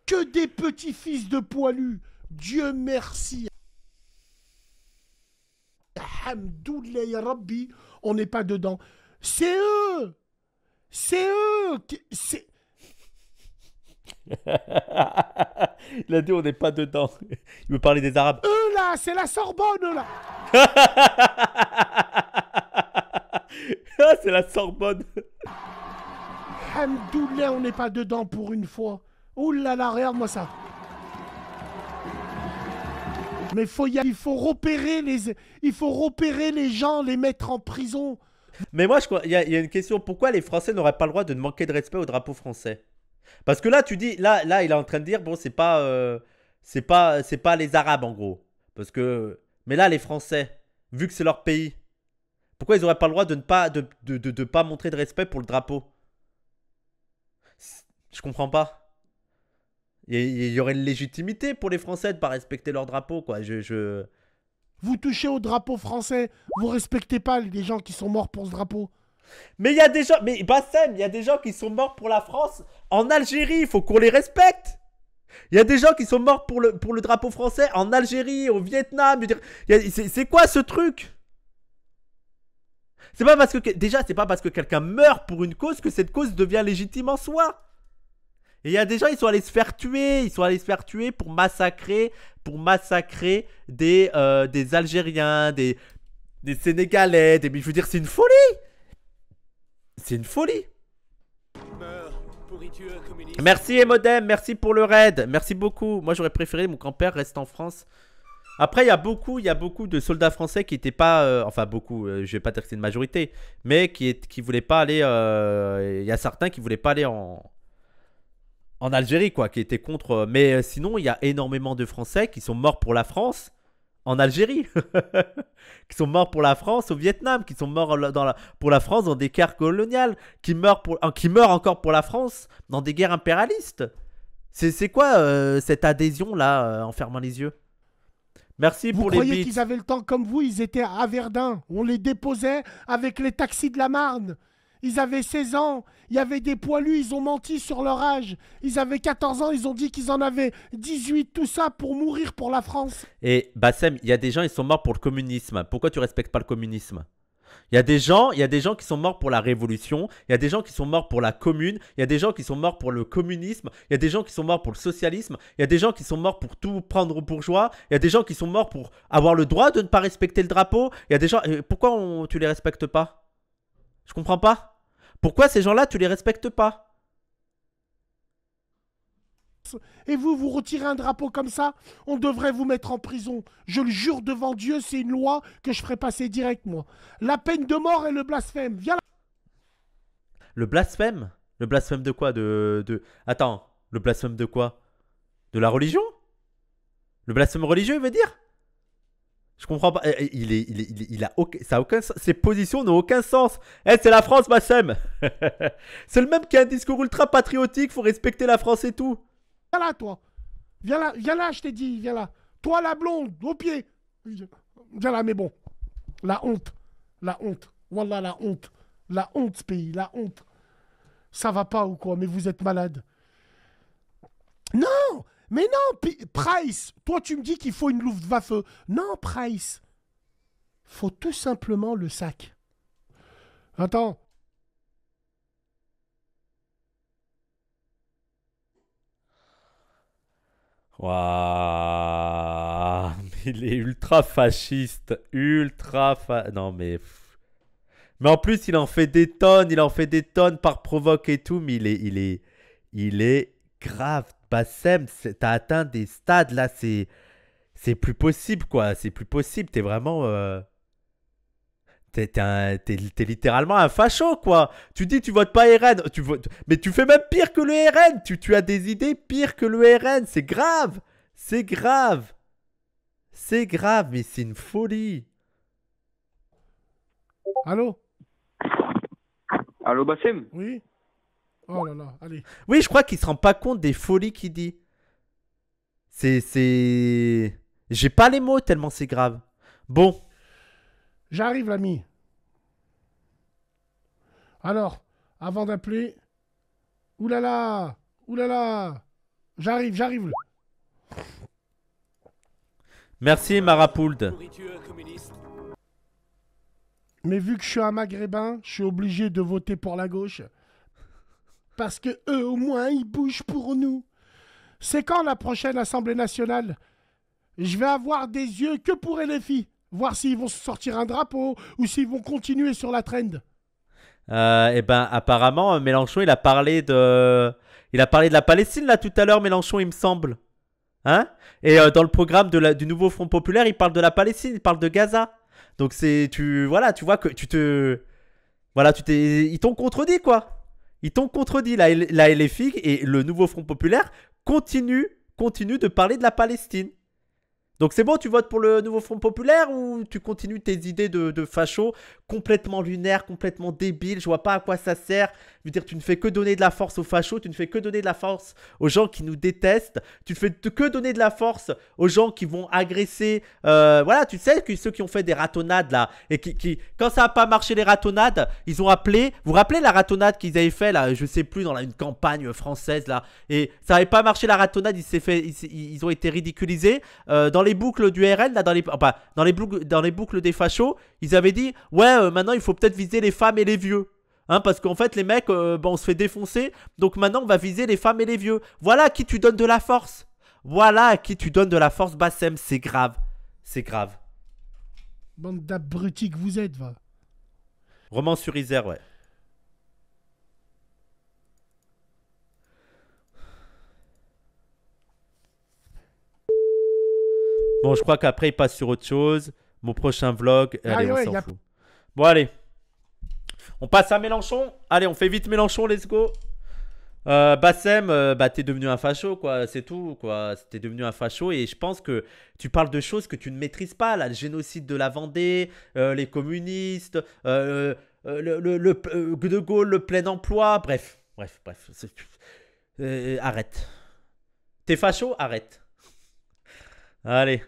Que des petits fils de poilus. Dieu merci. Hamdoullah ya Rabbi, on n'est pas dedans. C'est eux. C'est eux. C'est... Il a dit on n'est pas dedans. Il veut parler des Arabes. Eux là, c'est la Sorbonne là. C'est la Sorbonne. Hamdoullah, on n'est pas dedans pour une fois. Ouh là là, regarde-moi ça. Mais il faut repérer les gens, les mettre en prison. Mais moi, il y a une question. Pourquoi les Français n'auraient pas le droit de manquer de respect au drapeau français? Parce que là, tu dis, là, il est en train de dire, bon, c'est pas les Arabes en gros. Parce que, mais là, les Français, vu que c'est leur pays, pourquoi ils n'auraient pas le droit de ne pas montrer de respect pour le drapeau? Je comprends pas. Il y aurait une légitimité pour les Français de ne pas respecter leur drapeau, quoi. Vous touchez au drapeau français, vous respectez pas les gens qui sont morts pour ce drapeau. Mais il y a des gens, mais Bassem, il y a des gens qui sont morts pour la France en Algérie, il faut qu'on les respecte. Il y a des gens qui sont morts pour le drapeau français en Algérie, au Vietnam. C'est quoi ce truc? C'est pas parce que déjà, c'est pas parce que quelqu'un meurt pour une cause que cette cause devient légitime en soi. Et il y a des gens, ils sont allés se faire tuer. Ils sont allés se faire tuer pour massacrer des Algériens, des Sénégalais. Je veux dire, c'est une folie. C'est une folie. Merci Emodem, merci pour le raid. Merci beaucoup. Moi, j'aurais préféré mon grand-père reste en France. Après, il y a beaucoup de soldats français qui n'étaient pas... enfin, beaucoup, je vais pas dire que c'est une majorité. Mais qui voulaient pas aller... Il y a certains qui voulaient pas aller en Algérie, quoi, qui étaient contre. Mais sinon, il y a énormément de Français qui sont morts pour la France en Algérie, qui sont morts pour la France au Vietnam, qui sont morts pour la France dans des guerres coloniales, qui meurent encore pour la France dans des guerres impérialistes. C'est quoi cette adhésion-là en fermant les yeux? Merci Vous pour les croyez bits. qu'ils avaient le temps comme vous? Ils étaient à Verdun. On les déposait avec les taxis de la Marne. Ils avaient 16 ans. Il y avait des poilus. Ils ont menti sur leur âge. Ils avaient 14 ans. Ils ont dit qu'ils en avaient 18. Tout ça pour mourir pour la France. Et Bassem, il y a des gens, ils sont morts pour le communisme. Pourquoi tu respectes pas le communisme? Il y a des gens qui sont morts pour la révolution. Il y a des gens qui sont morts pour la commune. Il y a des gens qui sont morts pour le communisme. Il y a des gens qui sont morts pour le socialisme. Il y a des gens qui sont morts pour tout prendre aux bourgeois. Il y a des gens qui sont morts pour avoir le droit de ne pas respecter le drapeau. Il y a des gens. Pourquoi tu les respectes pas? Je comprends pas. Pourquoi ces gens-là, tu les respectes pas? Et vous, vous retirez un drapeau comme ça, on devrait vous mettre en prison. Je le jure devant Dieu, c'est une loi que je ferai passer direct, moi. La peine de mort et le blasphème. Viens là. Le blasphème? Le blasphème de quoi? Attends, le blasphème de quoi? De la religion? Le blasphème religieux, il veut dire? Je comprends pas. Ça a aucun sens. Ses positions n'ont aucun sens. C'est la France, Bassem. C'est le même qui a un discours ultra patriotique. Faut respecter la France et tout. Viens là, toi. Viens là, je t'ai dit, viens là. Toi, la blonde, au pied. Viens là, mais bon. La honte. La honte. Wallah, la honte. La honte, ce pays, la honte. Ça va pas ou quoi? Mais vous êtes malade. Non! Mais non, Price! Toi, tu me dis qu'il faut une Luftwaffe. Non, Price. Faut tout simplement le sac. Attends. Waouh, il est ultra fasciste, Non mais, mais en plus il en fait des tonnes par provoque et tout, mais il est grave. Bassem, t'as atteint des stades là, c'est plus possible quoi, c'est plus possible. T'es vraiment, t'es littéralement un facho quoi. Tu dis tu votes pas RN, mais tu fais même pire que le RN. Tu as des idées pires que le RN. C'est grave, c'est grave, c'est grave, mais c'est une folie. Allô? Allô, Bassem? Oui? Oh là là, allez. Oui, je crois qu'il se rend pas compte des folies qu'il dit. J'ai pas les mots tellement c'est grave. Bon. J'arrive, l'ami. Alors, avant d'appeler... Oulala! Oulala! J'arrive. Merci, Marapould. Mais vu que je suis un maghrébin, je suis obligé de voter pour la gauche. Parce que eux, au moins, ils bougent pour nous. C'est quand la prochaine Assemblée nationale? Je vais avoir des yeux que pour les filles. Voir s'ils vont se sortir un drapeau ou s'ils vont continuer sur la trend. Eh ben, apparemment, Mélenchon, il a parlé de la Palestine là tout à l'heure, Mélenchon, il me semble. Hein? Et dans le programme du nouveau Front Populaire, il parle de la Palestine, il parle de Gaza. Donc tu vois que ils t'ont contredit quoi. Ils t'ont contredit la LFI et le nouveau Front Populaire continue de parler de la Palestine. Donc c'est bon, tu votes pour le nouveau Front Populaire ou tu continues tes idées de facho complètement lunaires, complètement débiles? Je vois pas à quoi ça sert. Je veux dire, tu ne fais que donner de la force aux fachos, tu ne fais que donner de la force aux gens qui nous détestent, tu ne fais que donner de la force aux gens qui vont agresser. Voilà, tu sais que ceux qui ont fait des ratonnades là, et qui quand ça n'a pas marché les ratonnades, ils ont appelé. Vous vous rappelez la ratonnade qu'ils avaient fait là, je sais plus, dans une campagne française là, et ça n'avait pas marché la ratonnade, ils ont été ridiculisés. Dans les boucles du RN, là, dans les boucles des fachos, ils avaient dit ouais, maintenant il faut peut-être viser les femmes et les vieux. Hein, parce qu'en fait, les mecs, on se fait défoncer. Donc maintenant, on va viser les femmes et les vieux. Voilà à qui tu donnes de la force. Voilà à qui tu donnes de la force, Bassem. C'est grave. C'est grave. Bande d'abrutis que vous êtes, va. Roman sur Isère, ouais. Bon, je crois qu'après, il passe sur autre chose. Mon prochain vlog. Allez, on s'en fout. Bon, allez. On passe à Mélenchon. Allez, on fait vite Mélenchon, let's go. Bassem, bah, t'es devenu un facho, quoi, c'est tout, quoi. T'es devenu un facho et je pense que tu parles de choses que tu ne maîtrises pas, là, le génocide de la Vendée, les communistes, De Gaulle, le plein emploi, bref. Arrête. T'es facho? Arrête. Allez.